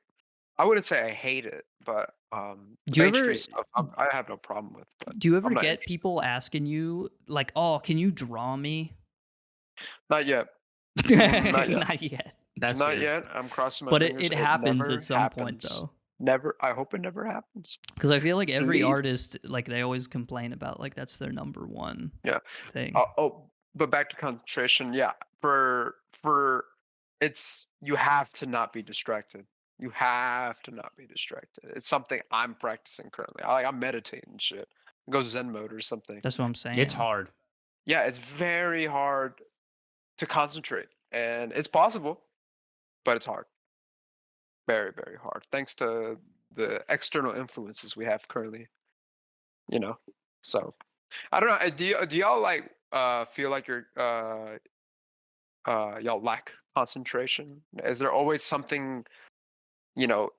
Speaker 3: I wouldn't say I hate it, but the
Speaker 1: Do you
Speaker 3: mainstream
Speaker 1: ever
Speaker 3: stuff I have no problem with. But
Speaker 1: do you ever
Speaker 3: I'm not
Speaker 1: get
Speaker 3: interested.
Speaker 1: people asking you like, "Oh, can you draw me?"
Speaker 3: Not yet. Not yet.
Speaker 1: Not yet.
Speaker 2: That's
Speaker 3: Not
Speaker 2: good.
Speaker 3: yet. I'm crossing my
Speaker 1: But it,
Speaker 3: fingers.
Speaker 1: it
Speaker 3: It
Speaker 1: happens at
Speaker 3: never
Speaker 1: some point
Speaker 3: happens.
Speaker 1: though.
Speaker 3: Never. I hope it never happens.
Speaker 1: Because I feel like every
Speaker 3: Please.
Speaker 1: artist, like they always complain about like that's their number one
Speaker 3: Yeah.
Speaker 1: thing.
Speaker 3: Oh, but back to concentration. Yeah, for it's you have to not be distracted. You have to not be distracted. It's something I'm practicing currently. I'm meditating and shit. Go Zen mode or something.
Speaker 1: That's what I'm
Speaker 2: It's
Speaker 1: saying.
Speaker 2: hard.
Speaker 3: Yeah, it's very hard to concentrate, and it's possible, but it's hard. Very, very hard. Thanks to the external influences we have currently. You know, so I don't know. Do y'all like feel like you're y'all lack concentration? Is there always something, you know,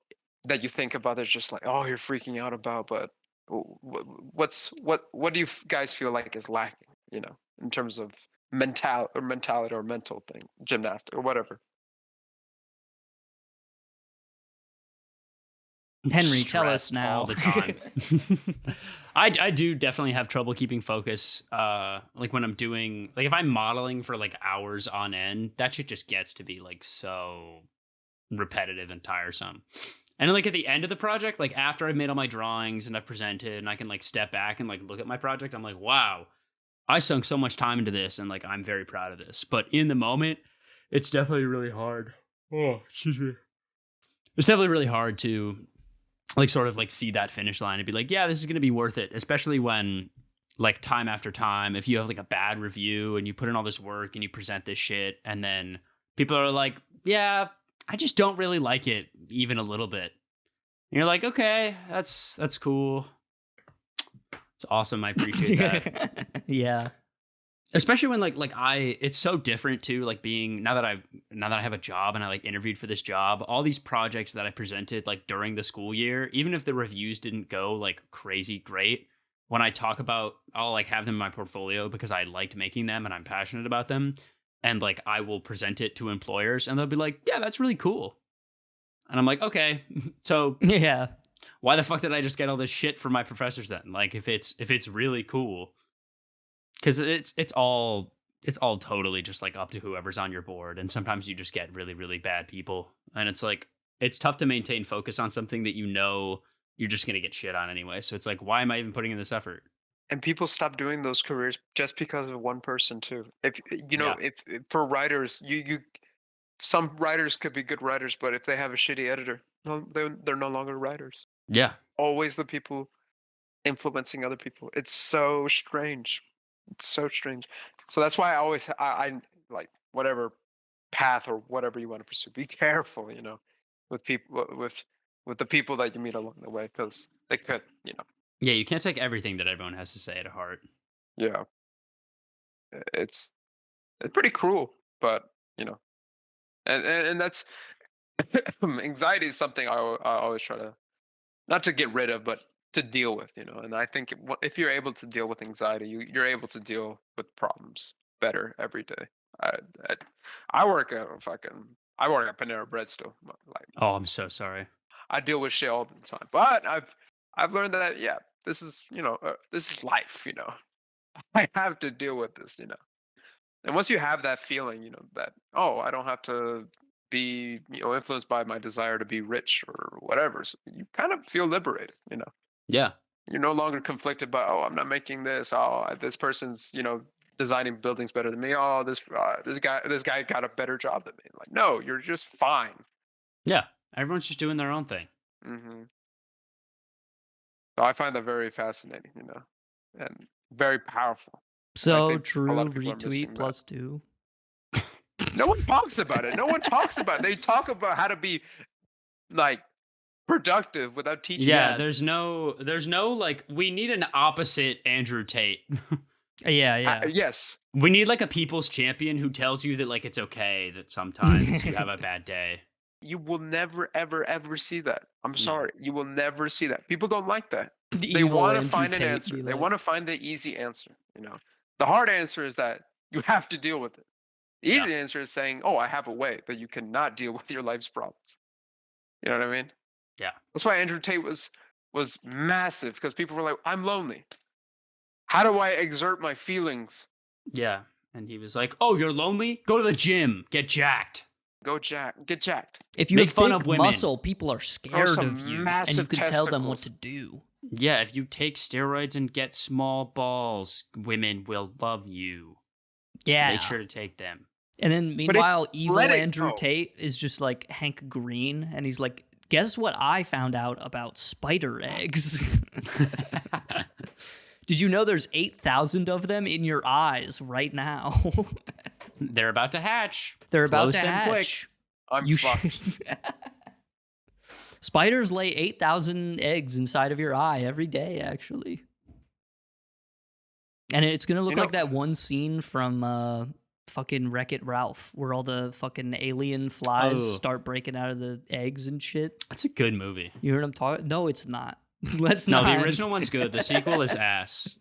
Speaker 3: that you think about that's just like, oh, you're freaking out about, but what do you guys feel like is lacking, in terms of mentality or mental thing, gymnastic or whatever?
Speaker 1: Henry, tell us
Speaker 2: Stressed all
Speaker 1: now.
Speaker 2: the time. I do definitely have trouble keeping focus. Like when I'm doing, like if I'm modeling for like hours on end, that shit just gets to be like so repetitive and tiresome. And like at the end of the project, like after I've made all my drawings and I've presented and I can like step back and like look at my project, I'm like, wow, I sunk so much time into this and like I'm very proud of this. But in the moment, it's definitely really hard. Oh, excuse me. It's definitely really hard to like sort of like see that finish line and be like, yeah, this is going to be worth it, especially when like time after time, if you have like a bad review and you put in all this work and you present this shit and then people are like, yeah, I just don't really like it even a little bit. And you're like, okay, that's cool. It's awesome. I appreciate that.
Speaker 1: Yeah.
Speaker 2: Especially when like I it's so different too, like being now that I have a job and I like interviewed for this job, all these projects that I presented like during the school year, even if the reviews didn't go like crazy great, when I talk about, I'll like have them in my portfolio because I liked making them and I'm passionate about them, and like I will present it to employers and they'll be like, yeah, that's really cool. And I'm like, okay, so
Speaker 1: Yeah.
Speaker 2: why the fuck did I just get all this shit from my professors then? Like if it's really cool, because it's all totally just like up to whoever's on your board, and sometimes you just get really really bad people, and it's like it's tough to maintain focus on something that you're just gonna get shit on anyway. So it's like, why am I even putting in this effort?
Speaker 3: And people stop doing those careers just because of one person too. If
Speaker 2: Yeah,
Speaker 3: if for writers, you some writers could be good writers, but if they have a shitty editor, no, they're no longer writers.
Speaker 2: yeah,
Speaker 3: Always the people influencing other people. It's so strange. It's so strange. So that's why I like whatever path or whatever you want to pursue. Be careful, with people with the people that you meet along the way, because they could,
Speaker 2: yeah. You can't take everything that everyone has to say to heart.
Speaker 3: yeah, it's it's pretty cruel, but and that's anxiety is something I always try to not to get rid of, but to deal with, And I think if you're able to deal with anxiety, you're able to deal with problems better every day. I I, I work at I work at Panera Bread still. Like
Speaker 2: Oh, I'm so sorry.
Speaker 3: I deal with shit all the time, but I've learned that yeah, this is life. I have to deal with this. And once you have that feeling, that oh, I don't have to be influenced by my desire to be rich or whatever, so you kind of feel liberated.
Speaker 2: Yeah,
Speaker 3: You're no longer conflicted by, oh, I'm not making this. Oh, this person's, designing buildings better than me. Oh, this guy got a better job than me. Like, no, you're just fine.
Speaker 2: Yeah, everyone's just doing their own thing.
Speaker 3: Hmm. So I find that very fascinating, and very powerful. And I
Speaker 1: So
Speaker 3: think a lot
Speaker 1: true.
Speaker 3: of people are missing
Speaker 1: Retweet
Speaker 3: that.
Speaker 1: +2.
Speaker 3: No one talks about it. No one talks about it. They talk about how to be like productive without teaching.
Speaker 2: Yeah,
Speaker 1: Yeah.
Speaker 2: there's no like we need an opposite Andrew Tate.
Speaker 1: Yeah.
Speaker 3: Yes.
Speaker 2: We need like a people's champion who tells you that like it's okay that sometimes you have a bad day.
Speaker 3: You will never, ever, ever see that. I'm
Speaker 2: No.
Speaker 3: sorry. You will never see that. People don't like that.
Speaker 1: The
Speaker 3: They
Speaker 1: evil
Speaker 3: want to
Speaker 1: Andrew
Speaker 3: find an
Speaker 1: Tate
Speaker 3: answer.
Speaker 1: be
Speaker 3: They
Speaker 1: like-
Speaker 3: want to find the easy answer. The hard answer is that you have to deal with it. The
Speaker 2: Yeah.
Speaker 3: easy answer is saying, "Oh, I have a way," but you cannot deal with your life's problems. You know what I mean?
Speaker 2: Yeah.
Speaker 3: That's why Andrew Tate was massive, because people were like, "I'm lonely. How do I exert my feelings?"
Speaker 2: Yeah. And he was like, "Oh, you're lonely? Go to the gym. Get jacked."
Speaker 3: Get jacked.
Speaker 1: If you
Speaker 2: Make
Speaker 1: have
Speaker 2: fun
Speaker 1: big
Speaker 2: of women.
Speaker 1: muscle, people are scared
Speaker 3: some
Speaker 1: of you, and you
Speaker 3: massive
Speaker 1: can tell them what
Speaker 3: testicles.
Speaker 1: to do.
Speaker 2: Yeah, if you take steroids and get small balls, women will love you.
Speaker 1: Yeah.
Speaker 2: Make sure to take them.
Speaker 1: And then meanwhile, evil
Speaker 3: let it
Speaker 1: Andrew
Speaker 3: go.
Speaker 1: Tate is just like Hank Green, and he's like, guess what I found out about spider eggs? Did you know there's 8,000 of them in your eyes right now?
Speaker 2: They're about to hatch.
Speaker 1: They're about
Speaker 2: Close
Speaker 1: to
Speaker 2: them quick.
Speaker 1: hatch.
Speaker 3: I'm
Speaker 1: You
Speaker 3: fucked.
Speaker 1: should. Spiders lay 8,000 eggs inside of your eye every day, actually. And it's gonna look
Speaker 3: You know-
Speaker 1: like that one scene from fucking Wreck-It Ralph, where all the fucking alien flies
Speaker 2: Oh.
Speaker 1: start breaking out of the eggs and shit.
Speaker 2: That's a good movie.
Speaker 1: You heard him talk? No, it's not. Let's
Speaker 2: No,
Speaker 1: not.
Speaker 2: the original one's good. The sequel is ass.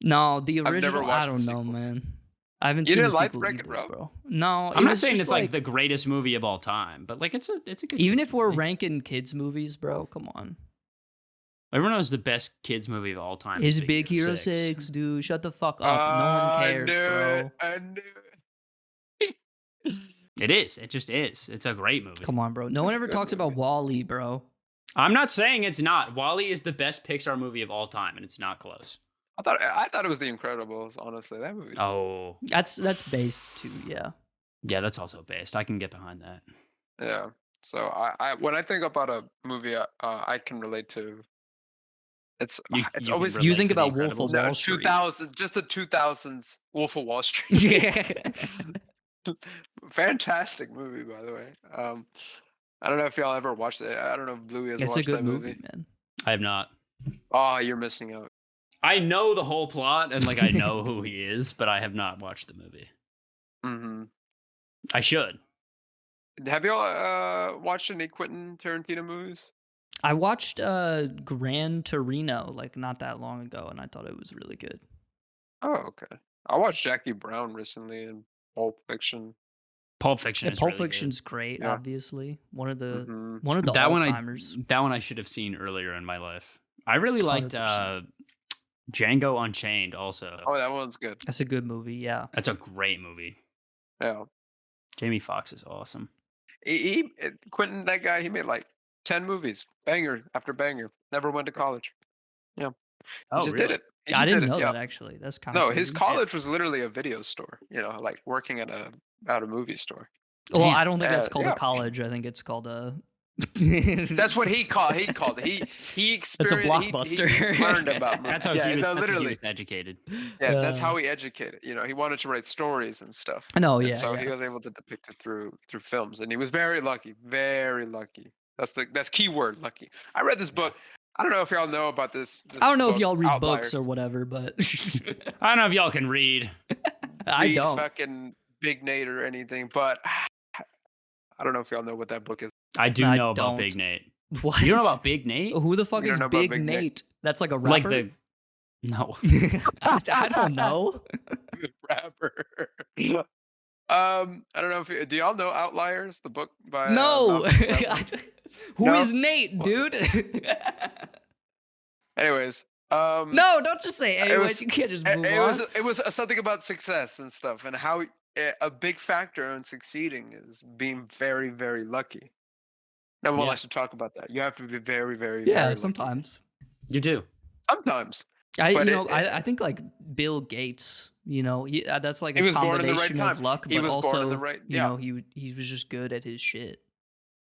Speaker 1: No, the
Speaker 3: never
Speaker 1: original. I
Speaker 3: watched the
Speaker 1: don't know,
Speaker 3: sequel.
Speaker 1: man. I haven't
Speaker 3: You
Speaker 1: seen
Speaker 3: didn't
Speaker 1: the
Speaker 3: like
Speaker 1: sequel
Speaker 3: Wreck-It
Speaker 1: either,
Speaker 3: Ralph?
Speaker 1: bro. No,
Speaker 2: I'm
Speaker 1: it
Speaker 2: not
Speaker 1: was
Speaker 2: saying
Speaker 1: just
Speaker 2: it's like the greatest movie of all time, but like it's a good
Speaker 1: even
Speaker 2: kids
Speaker 1: if we're
Speaker 2: movie.
Speaker 1: ranking kids movies, bro. Come on.
Speaker 2: Everyone knows the best kids movie of all time
Speaker 1: Is Big Hero 6, dude. Shut the fuck up. No one cares, bro.
Speaker 3: I knew it.
Speaker 2: It is. It just is. It's a great movie.
Speaker 1: Come on, bro. No one ever
Speaker 3: Good
Speaker 1: talks about
Speaker 3: movie.
Speaker 1: Wall-E, bro.
Speaker 2: I'm not saying it's not. WALL-E is the best Pixar movie of all time, and it's not close.
Speaker 3: I thought it was The Incredibles. Honestly, that movie.
Speaker 2: Oh,
Speaker 1: That's based too, yeah.
Speaker 2: yeah, that's also based. I can get behind that.
Speaker 3: Yeah. So I when I think about a movie, I can relate to. It's
Speaker 2: You can
Speaker 3: always
Speaker 2: relate
Speaker 1: You think
Speaker 2: to The
Speaker 1: about Wolf of
Speaker 2: Incredibles?
Speaker 1: Wall Street.
Speaker 3: 2000, just the 2000s Wolf of Wall Street.
Speaker 1: Yeah.
Speaker 3: Fantastic movie, by the way. I don't know if y'all ever watched it. I don't know if Bluey has
Speaker 1: It's a
Speaker 3: watched
Speaker 1: good
Speaker 3: that
Speaker 1: movie, man.
Speaker 2: I have not.
Speaker 3: Oh, you're missing out.
Speaker 2: I know the whole plot, and like I know who he is, but I have not watched the movie.
Speaker 3: Hmm.
Speaker 2: I should.
Speaker 3: Have y'all watched any Quentin Tarantino movies?
Speaker 1: I watched Gran Torino like not that long ago, and I thought it was really good.
Speaker 3: Oh, okay. I watched Jackie Brown recently in Pulp Fiction.
Speaker 2: Pulp Fiction.
Speaker 1: Yeah,
Speaker 2: is
Speaker 1: Pulp
Speaker 2: really good.
Speaker 1: Fiction's great,
Speaker 3: Yeah.
Speaker 1: obviously. One of the
Speaker 3: Mhm.
Speaker 2: that
Speaker 1: all
Speaker 2: one
Speaker 1: timers.
Speaker 2: that one I should have seen earlier in my life. I really liked
Speaker 1: 100%.
Speaker 2: Django Unchained also.
Speaker 3: Oh, that one's good.
Speaker 1: That's a good movie, yeah.
Speaker 2: That's a great movie.
Speaker 3: Yeah.
Speaker 2: Jamie Foxx is awesome.
Speaker 3: Quentin, that guy, he made like 10 movies, banger after banger. Never went to college. He
Speaker 2: Oh,
Speaker 3: just
Speaker 2: really?
Speaker 3: did it. He
Speaker 1: I
Speaker 3: just
Speaker 1: didn't
Speaker 3: did it,
Speaker 1: know
Speaker 3: yeah.
Speaker 1: that actually. That's kind
Speaker 3: No,
Speaker 1: of
Speaker 3: his college was literally a video store. Like working at a movie store.
Speaker 1: Well,
Speaker 2: Damn.
Speaker 1: I don't think that's called
Speaker 3: yeah.
Speaker 1: a college. I think it's called a.
Speaker 3: That's what he called it. He experienced.
Speaker 1: blockbuster.
Speaker 3: He learned about movies.
Speaker 2: That's how
Speaker 3: yeah,
Speaker 2: he was,
Speaker 3: no,
Speaker 2: that's how he
Speaker 3: literally.
Speaker 2: was educated.
Speaker 3: Yeah, that's how he educated. He wanted to write stories and stuff.
Speaker 1: No,
Speaker 3: And
Speaker 1: yeah.
Speaker 3: so
Speaker 1: yeah.
Speaker 3: he was able to depict it through films, and he was very lucky. Very lucky. That's keyword lucky. I read this book. I don't know if y'all know about this.
Speaker 1: I don't know if
Speaker 3: book,
Speaker 1: y'all read
Speaker 3: Outliers.
Speaker 1: books or whatever, but
Speaker 2: I don't know if y'all can read.
Speaker 1: I
Speaker 3: Read
Speaker 1: don't.
Speaker 3: fucking Big Nate or anything, but I don't know if y'all know what that book is.
Speaker 2: I do
Speaker 1: I
Speaker 2: know about
Speaker 1: don't.
Speaker 2: Big Nate.
Speaker 1: What?
Speaker 2: You don't know about Big Nate?
Speaker 1: Who the fuck
Speaker 3: You
Speaker 1: is
Speaker 3: don't know about
Speaker 1: Big
Speaker 3: Big
Speaker 1: Nate?
Speaker 3: Nate?
Speaker 1: That's like a rapper.
Speaker 2: Like the no.
Speaker 1: I don't know.
Speaker 3: Good rapper. I don't know if do y'all know Outliers, the book by
Speaker 1: No.
Speaker 3: Malcolm Gladwell?
Speaker 1: Who is
Speaker 3: No?
Speaker 1: Nate,
Speaker 3: What?
Speaker 1: dude?
Speaker 3: Anyways,
Speaker 1: No, don't just say anyways.
Speaker 3: was-
Speaker 1: You can't just
Speaker 3: it,
Speaker 1: move
Speaker 3: it
Speaker 1: on.
Speaker 3: was it was something about success and stuff, and how a big factor in succeeding is being very, very lucky. No one
Speaker 2: Yeah.
Speaker 3: likes to talk about that. You have to be very, very,
Speaker 1: Yeah,
Speaker 3: very lucky.
Speaker 1: sometimes.
Speaker 2: You do.
Speaker 3: Sometimes.
Speaker 1: I
Speaker 3: But
Speaker 1: I think like Bill Gates, that's like
Speaker 3: he
Speaker 1: a
Speaker 3: was born in the right
Speaker 1: combination of
Speaker 3: time.
Speaker 1: luck,
Speaker 3: He
Speaker 1: but
Speaker 3: was born in the
Speaker 1: also
Speaker 3: right.
Speaker 1: you
Speaker 3: Yeah.
Speaker 1: know he was just good at his shit.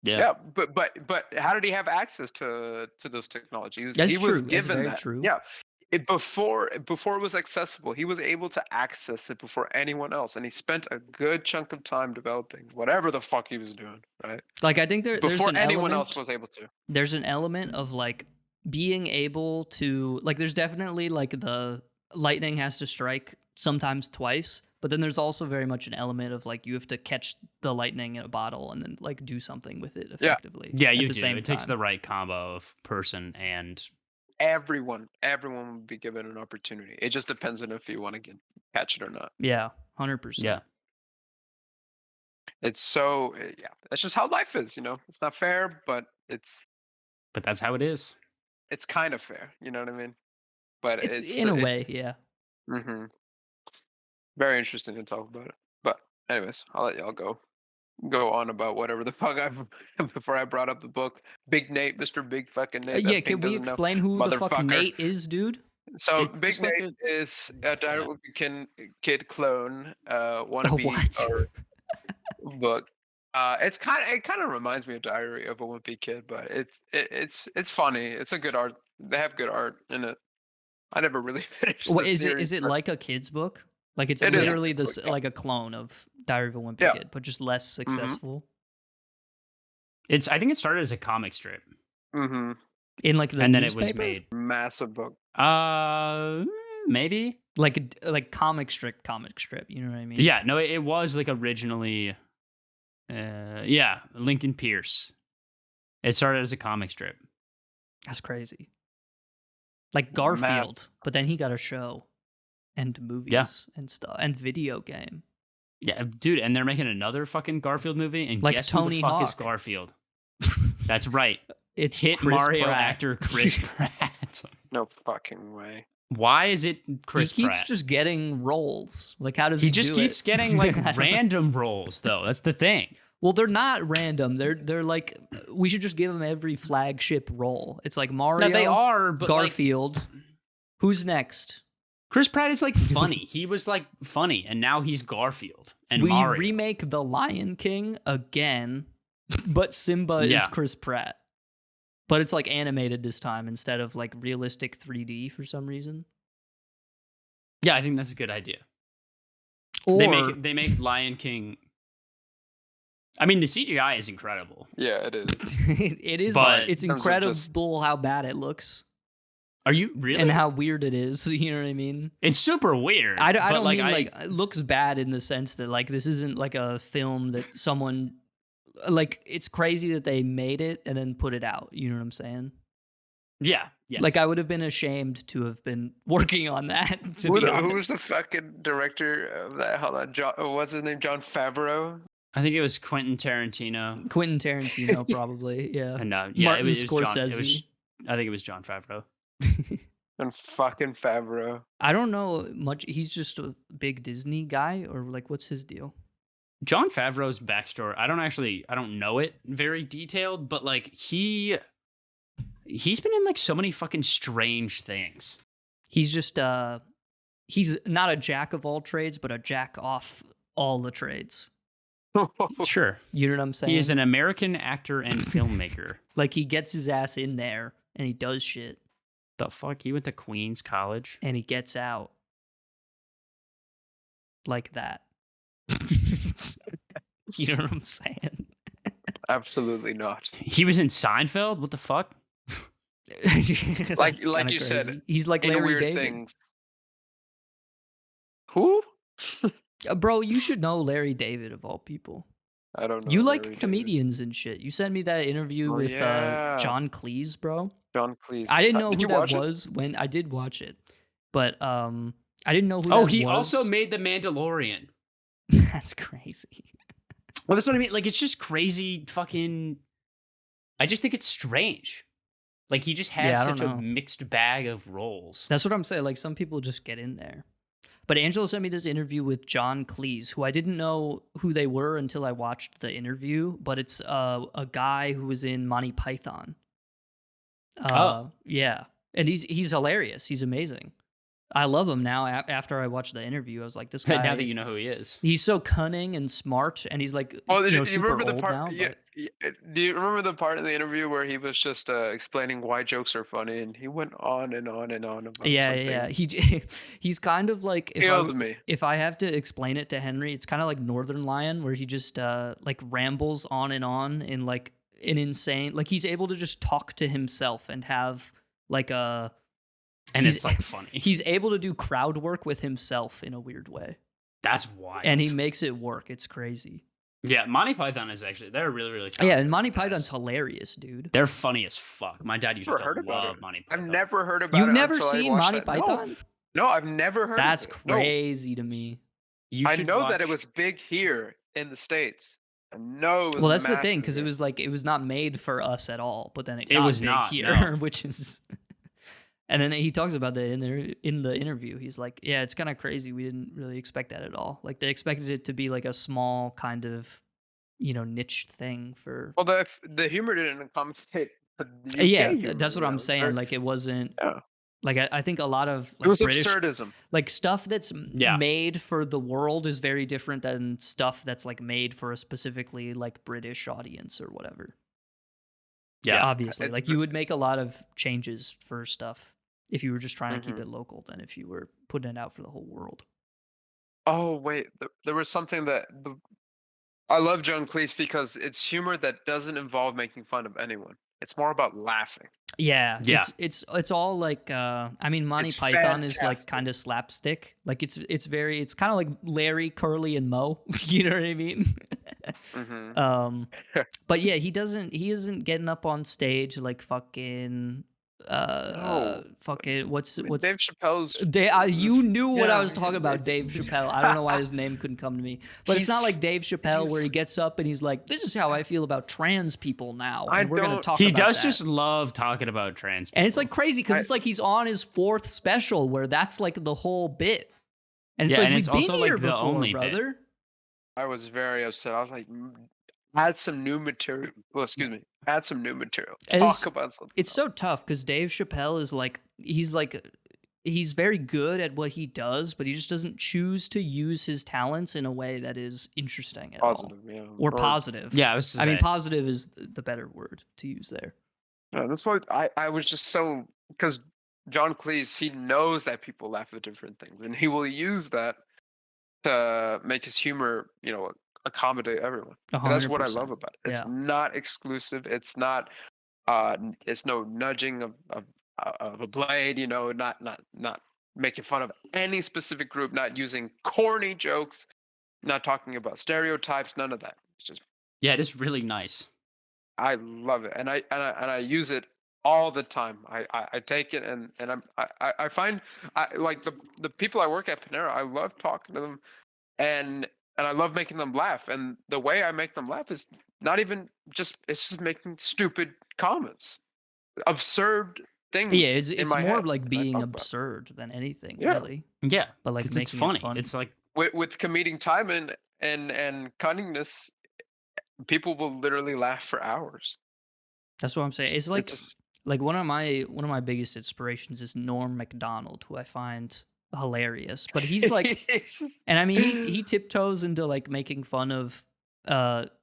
Speaker 2: Yeah.
Speaker 3: Yeah, but how did he have access to those technologies?
Speaker 1: That's
Speaker 3: He was
Speaker 1: true. That's
Speaker 3: given
Speaker 1: very
Speaker 3: that.
Speaker 1: true.
Speaker 3: Yeah. Before it was accessible, he was able to access it before anyone else, and he spent a good chunk of time developing whatever the fuck he was doing, right?
Speaker 1: Like I think there's
Speaker 3: Before
Speaker 1: an
Speaker 3: anyone
Speaker 1: element.
Speaker 3: else was able to.
Speaker 1: There's an element of like being able to like. There's definitely like the lightning has to strike sometimes twice, but then there's also very much an element of like you have to catch the lightning in a bottle and then like do something with it effectively.
Speaker 2: Yeah, you
Speaker 1: at the
Speaker 2: do.
Speaker 1: same
Speaker 2: It takes
Speaker 1: time.
Speaker 2: the right combo of person and
Speaker 3: Everyone would be given an opportunity. It just depends on if you want to catch it or not.
Speaker 1: Yeah, 100%.
Speaker 2: yeah.
Speaker 3: It's so yeah. That's just how life is. It's not fair, but it's
Speaker 2: But that's how it is.
Speaker 3: kind of fair. You know what I mean? But
Speaker 1: It's in a way, yeah.
Speaker 3: Mm-hmm. Very interesting to talk about it. But anyways, I'll let y'all go on about whatever the fuck before I brought up the book. Big Nate, Mr. Big fucking Nate.
Speaker 1: Yeah,
Speaker 3: that
Speaker 1: can
Speaker 3: Pink
Speaker 1: we
Speaker 3: doesn't know.
Speaker 1: explain who the fuck
Speaker 3: Motherfucker.
Speaker 1: Nate is, dude?
Speaker 3: So
Speaker 2: It's
Speaker 3: Big
Speaker 2: just like
Speaker 3: Nate is a Diary of a Kid clone. Wannabe
Speaker 1: what?
Speaker 3: or book. It kind of reminds me of Diary of a Wimpy Kid, but it's funny. It's a good art. They have good art in it. I never really finished
Speaker 1: What
Speaker 3: the
Speaker 1: is it?
Speaker 3: series,
Speaker 1: Is it
Speaker 3: but
Speaker 1: like a kid's book? Like it's
Speaker 3: It is a
Speaker 1: literally
Speaker 3: kid's
Speaker 1: this
Speaker 3: book, yeah.
Speaker 1: like a clone of Diary of a Wimpy
Speaker 3: Yeah.
Speaker 1: Kid, but just less successful.
Speaker 2: I think it started as a comic strip.
Speaker 3: Mm-hmm.
Speaker 1: In like the
Speaker 2: and then
Speaker 1: newspaper?
Speaker 2: it was made.
Speaker 3: Massive book.
Speaker 2: Maybe.
Speaker 1: like comic strip, you know what I mean?
Speaker 2: Yeah, no, it was like originally Lincoln Pierce. It started as a comic strip.
Speaker 1: That's crazy. Like Garfield, but then he got a show and movies and stuff and video game.
Speaker 2: Yeah, dude, and they're making another fucking Garfield movie, and
Speaker 1: Like
Speaker 2: guess
Speaker 1: Tony
Speaker 2: who the fuck is
Speaker 1: Hawk.
Speaker 2: Garfield? That's right.
Speaker 1: It's
Speaker 2: Hit
Speaker 1: Chris
Speaker 2: Mario
Speaker 1: Pratt.
Speaker 2: actor Chris Pratt.
Speaker 3: No fucking way.
Speaker 2: Why is it Chris
Speaker 1: He keeps
Speaker 2: Pratt?
Speaker 1: just getting roles. Like how does he
Speaker 2: He just
Speaker 1: do
Speaker 2: keeps
Speaker 1: it?
Speaker 2: getting like
Speaker 1: I don't know.
Speaker 2: random roles, though. That's the thing.
Speaker 1: Well, they're not random. They're like we should just give him every flagship role. It's like Mario,
Speaker 2: No, they are, but
Speaker 1: Garfield.
Speaker 2: like,
Speaker 1: Who's next?
Speaker 2: Chris Pratt is like funny. He was like funny, and now he's Garfield and
Speaker 1: We
Speaker 2: Mario.
Speaker 1: remake The Lion King again, but Simba is
Speaker 2: Yeah.
Speaker 1: Chris Pratt. But it's like animated this time instead of like realistic 3D for some reason.
Speaker 2: Yeah, I think that's a good idea.
Speaker 1: Or
Speaker 2: They make Lion King. I mean, the CGI is incredible.
Speaker 3: Yeah, it is.
Speaker 1: it is.
Speaker 2: But-
Speaker 1: It's
Speaker 3: In terms of
Speaker 1: incredible
Speaker 3: just-
Speaker 1: how bad it looks
Speaker 2: Are you really?
Speaker 1: and how weird it is. You know what I mean?
Speaker 2: It's super weird.
Speaker 1: I
Speaker 2: but,
Speaker 1: don't mean
Speaker 2: I-
Speaker 1: like it looks bad in the sense that like this isn't like a film that someone like it's crazy that they made it and then put it out. You know what I'm saying?
Speaker 2: Yeah. Yes.
Speaker 1: Like I would have been ashamed to have been working on that. To
Speaker 3: Who
Speaker 1: be
Speaker 3: was
Speaker 1: honest,
Speaker 3: the fucking director of that? Hold on, John. What's his name? John Favreau.
Speaker 2: I think it was Quentin Tarantino.
Speaker 1: Quentin Tarantino probably. Yeah.
Speaker 2: And
Speaker 1: Martin
Speaker 2: it was John,
Speaker 1: Scorsese.
Speaker 2: I think it was John Favreau.
Speaker 3: And fucking Favreau.
Speaker 1: I don't know much. He's just a big Disney guy, or like, what's his deal?
Speaker 2: John Favreau's backstory, I don't know it very detailed, but like he's been in like so many fucking strange things.
Speaker 1: He's just he's not a jack of all trades, but a jack off all the trades.
Speaker 2: Sure.
Speaker 1: You know what I'm saying?
Speaker 2: He is an American actor and filmmaker.
Speaker 1: Like he gets his ass in there and he does shit
Speaker 2: The fuck? He went to Queens College?
Speaker 1: and he gets out like that. You know what I'm saying?
Speaker 3: Absolutely not.
Speaker 2: He was in Seinfeld? What the fuck?
Speaker 3: Like
Speaker 1: That's kinda
Speaker 3: you said,
Speaker 1: crazy. He's like
Speaker 3: In
Speaker 1: Larry
Speaker 3: weird
Speaker 1: David.
Speaker 3: things. Who?
Speaker 1: Bro, you should know Larry David of all people.
Speaker 3: I don't know.
Speaker 1: You like
Speaker 3: Larry David.
Speaker 1: comedians and shit. You sent me that interview
Speaker 3: Oh,
Speaker 1: with
Speaker 3: yeah.
Speaker 1: John Cleese, bro.
Speaker 3: John Cleese.
Speaker 1: I didn't know
Speaker 3: Did
Speaker 1: who
Speaker 3: you
Speaker 1: that
Speaker 3: watch it?
Speaker 1: was when I did watch it, but I didn't know who.
Speaker 2: Oh,
Speaker 1: that
Speaker 2: he
Speaker 1: was.
Speaker 2: also made The Mandalorian.
Speaker 1: That's crazy.
Speaker 2: Well, that's what I mean. Like, it's just crazy fucking... I just think it's strange. Like, he just has
Speaker 1: Yeah, I don't
Speaker 2: such a
Speaker 1: know.
Speaker 2: mixed bag of roles.
Speaker 1: That's what I'm saying. Like some people just get in there. But Angelo sent me this interview with John Cleese, who I didn't know who they were until I watched the interview. But it's a guy who was in Monty Python.
Speaker 2: Oh.
Speaker 1: Yeah. And he's hilarious. He's amazing. I love him now. After I watched the interview, I was like, this guy.
Speaker 2: Now that you know who he is,
Speaker 1: he's so cunning and smart, and he's like,
Speaker 3: Oh, do you
Speaker 1: super
Speaker 3: remember the
Speaker 1: old
Speaker 3: part?
Speaker 1: now.
Speaker 3: Yeah,
Speaker 1: But
Speaker 3: do you remember the part in the interview where he was just explaining why jokes are funny, and he went on and on and on about something?
Speaker 1: yeah, he's kind of like
Speaker 3: Killed me.
Speaker 1: if I have to explain it to Henry, it's kind of like Northern Lion, where he just like rambles on in like an insane, like he's able to just talk to himself and have like a.
Speaker 2: And it's like funny.
Speaker 1: He's able to do crowd work with himself in a weird way.
Speaker 2: That's wild.
Speaker 1: And he makes it work. It's crazy.
Speaker 2: Yeah, Monty Python is actually, they're really, really talented.
Speaker 1: Yeah, and Monty Python's hilarious, dude.
Speaker 2: They're funny as fuck. My dad used to
Speaker 3: Never heard about
Speaker 2: love
Speaker 3: it.
Speaker 2: Monty Python.
Speaker 3: I've never heard about it.
Speaker 1: You've never
Speaker 3: until I
Speaker 1: seen
Speaker 3: watched
Speaker 1: Monty
Speaker 3: that.
Speaker 1: Python?
Speaker 3: No, I've never heard
Speaker 1: That's
Speaker 3: of it. No.
Speaker 1: crazy to me.
Speaker 3: I know that it was big here in the States. I know it was
Speaker 1: Well, that's the thing,
Speaker 3: massive
Speaker 1: because
Speaker 3: here.
Speaker 1: it was not made for us at all, but then it
Speaker 2: It
Speaker 1: got
Speaker 2: was
Speaker 1: big
Speaker 2: not,
Speaker 1: here,
Speaker 2: no.
Speaker 1: which is. And then he talks about that in the interview. He's like, yeah, it's kind of crazy. We didn't really expect that at all. Like, they expected it to be like a small kind of, niche thing for.
Speaker 3: Well, the humor didn't accommodate the UK
Speaker 1: Yeah,
Speaker 3: humor,
Speaker 1: that's what
Speaker 3: you
Speaker 1: I'm
Speaker 3: know,
Speaker 1: saying.
Speaker 3: or-
Speaker 1: Like, it wasn't.
Speaker 3: Yeah.
Speaker 1: Like, I think a lot of
Speaker 3: It was
Speaker 1: British,
Speaker 3: absurdism.
Speaker 1: like stuff that's
Speaker 2: Yeah.
Speaker 1: made for the world is very different than stuff that's like made for a specifically like British audience or whatever.
Speaker 2: Yeah.
Speaker 1: Obviously,
Speaker 3: It's
Speaker 1: like you would make a lot of changes for stuff if you were just trying to keep
Speaker 3: Mhm.
Speaker 1: it local than if you were putting it out for the whole world.
Speaker 3: Oh wait, there was something I love John Cleese because it's humor that doesn't involve making fun of anyone. It's more about laughing.
Speaker 1: Yeah,
Speaker 2: Yeah.
Speaker 1: it's all like I mean Monty
Speaker 3: It's
Speaker 1: Python is like
Speaker 3: fantastic.
Speaker 1: kind of slapstick. Like it's kind of like Larry, Curly, and Moe. You know what I mean?
Speaker 3: Hmm.
Speaker 1: But yeah, he isn't getting up on stage like fucking
Speaker 3: No.
Speaker 1: fucking what's
Speaker 3: Dave Chappelle's.
Speaker 1: you knew what I
Speaker 3: yeah,
Speaker 1: was talking about, Dave Chappelle. I don't know why his name couldn't come to me, but it's not
Speaker 3: He's-
Speaker 1: like Dave Chappelle where he
Speaker 3: he's-
Speaker 1: gets up and he's like, "This is how I feel about trans people now."
Speaker 3: I
Speaker 1: And we're gonna
Speaker 3: don't-
Speaker 1: talk.
Speaker 2: He
Speaker 1: about
Speaker 2: does
Speaker 1: that.
Speaker 2: just love talking about trans people.
Speaker 1: And it's like crazy because
Speaker 3: I-
Speaker 1: it's like he's on his 4th special where that's like the whole bit. And it's
Speaker 2: Yeah,
Speaker 1: like
Speaker 2: and
Speaker 1: we've
Speaker 2: it's
Speaker 1: been
Speaker 2: also, like,
Speaker 1: here
Speaker 2: the
Speaker 1: before,
Speaker 2: only bit.
Speaker 1: brother.
Speaker 3: I was very upset. I was like, add some new material. Well, excuse me. Add some new material.
Speaker 1: And
Speaker 3: Talk about something.
Speaker 1: It's so tough because Dave Chappelle is he's very good at what he does, but he just doesn't choose to use his talents in a way that is interesting at
Speaker 3: Positive,
Speaker 1: all.
Speaker 3: yeah.
Speaker 1: Or positive.
Speaker 2: Yeah,
Speaker 1: I mean, positive is the better word to use there.
Speaker 3: Yeah, that's why I was just so because John Cleese, he knows that people laugh at different things, and he will use that to make his humor, accommodate everyone. And that's what I
Speaker 1: 100%.
Speaker 3: love about it. It's
Speaker 1: Yeah.
Speaker 3: not exclusive. It's not. It's no nudging of a blade. Not making fun of any specific group. Not using corny jokes. Not talking about stereotypes. None of that. It's just
Speaker 2: Yeah, it is really nice.
Speaker 3: I love it, and I use it all the time. I take it and I find like the people I work at Panera. I love talking to them, and I love making them laugh. And the way I make them laugh is not even it's just making stupid comments, absurd things.
Speaker 1: Yeah, it's
Speaker 3: in my
Speaker 1: more
Speaker 3: head
Speaker 1: like
Speaker 3: that I
Speaker 1: being
Speaker 3: talk about.
Speaker 1: absurd than anything,
Speaker 3: Yeah.
Speaker 1: really.
Speaker 2: Yeah,
Speaker 1: But like
Speaker 2: 'cause
Speaker 1: making
Speaker 2: it's funny.
Speaker 1: it fun.
Speaker 2: It's like,
Speaker 3: With comedic time and cunningness, people will literally laugh for hours.
Speaker 1: That's what I'm saying. It's like
Speaker 3: just
Speaker 1: like one of my biggest inspirations is Norm Macdonald, who I find hilarious. But he's like,
Speaker 3: it's just-
Speaker 1: and I mean, he tiptoes into like making fun of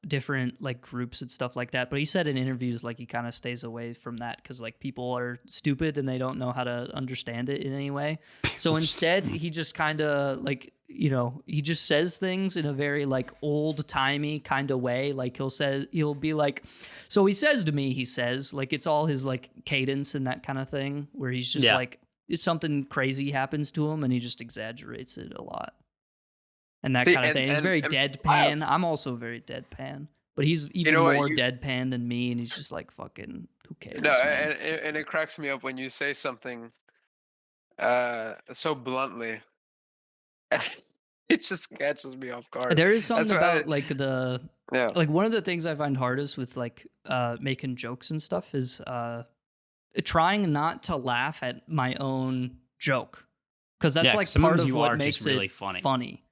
Speaker 1: different like groups and stuff like that. But he said in interviews like he kind of stays away from that because like people are stupid and they don't know how to understand it in any way. So instead, he just kind of like he just says things in a very like old timey kind of way. Like he'll be like, so he says to me, he says like it's all his like cadence and that kind of thing where he's just
Speaker 2: Yeah.
Speaker 1: like it's something crazy happens to him and he just exaggerates it a lot. And that
Speaker 3: See,
Speaker 1: kind of thing. He's very
Speaker 3: and
Speaker 1: deadpan.
Speaker 3: laugh.
Speaker 1: I'm also very deadpan, but he's even
Speaker 3: know what,
Speaker 1: more
Speaker 3: you-
Speaker 1: deadpan than me, and he's just like fucking who cares?
Speaker 3: No,
Speaker 1: man?
Speaker 3: and it cracks me up when you say something so bluntly. It just catches me off guard.
Speaker 1: There is something
Speaker 3: why
Speaker 1: about like
Speaker 3: Yeah.
Speaker 1: like one of the things I find hardest with like making jokes and stuff is trying not to laugh at my own joke because that's
Speaker 2: Yeah,
Speaker 1: like
Speaker 2: sometimes
Speaker 1: part of
Speaker 2: you
Speaker 1: what
Speaker 2: are
Speaker 1: makes
Speaker 2: just
Speaker 1: it
Speaker 2: really funny.
Speaker 1: funny.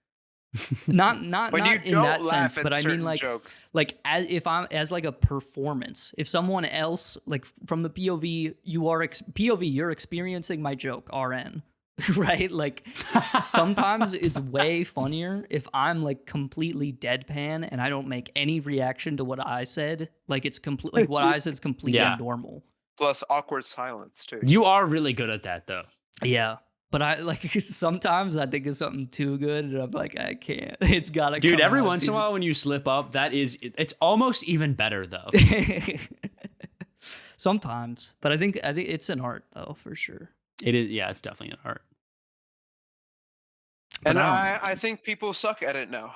Speaker 1: Not
Speaker 3: When you
Speaker 1: in
Speaker 3: don't
Speaker 1: that
Speaker 3: laugh
Speaker 1: sense,
Speaker 3: at
Speaker 1: but I mean
Speaker 3: certain
Speaker 1: like
Speaker 3: jokes.
Speaker 1: as if I'm as like a performance. If someone else like from the POV POV you're experiencing my joke RN. Right? Like sometimes it's way funnier if I'm like completely deadpan and I don't make any reaction to what I said. Like it's complete like what I said is completely
Speaker 2: Yeah.
Speaker 1: normal.
Speaker 3: Plus awkward silence too.
Speaker 2: You are really good at that, though.
Speaker 1: Yeah. But I like sometimes I think it's something too good and I'm like, I can't. It's gotta
Speaker 2: Dude,
Speaker 1: come
Speaker 2: every
Speaker 1: out,
Speaker 2: once in a
Speaker 1: dude.
Speaker 2: while when you slip up, it's almost even better, though.
Speaker 1: Sometimes. But I think it's an art though, for sure.
Speaker 2: It is, yeah, it's definitely an art.
Speaker 3: And
Speaker 1: But I don't
Speaker 3: I think people suck at it now.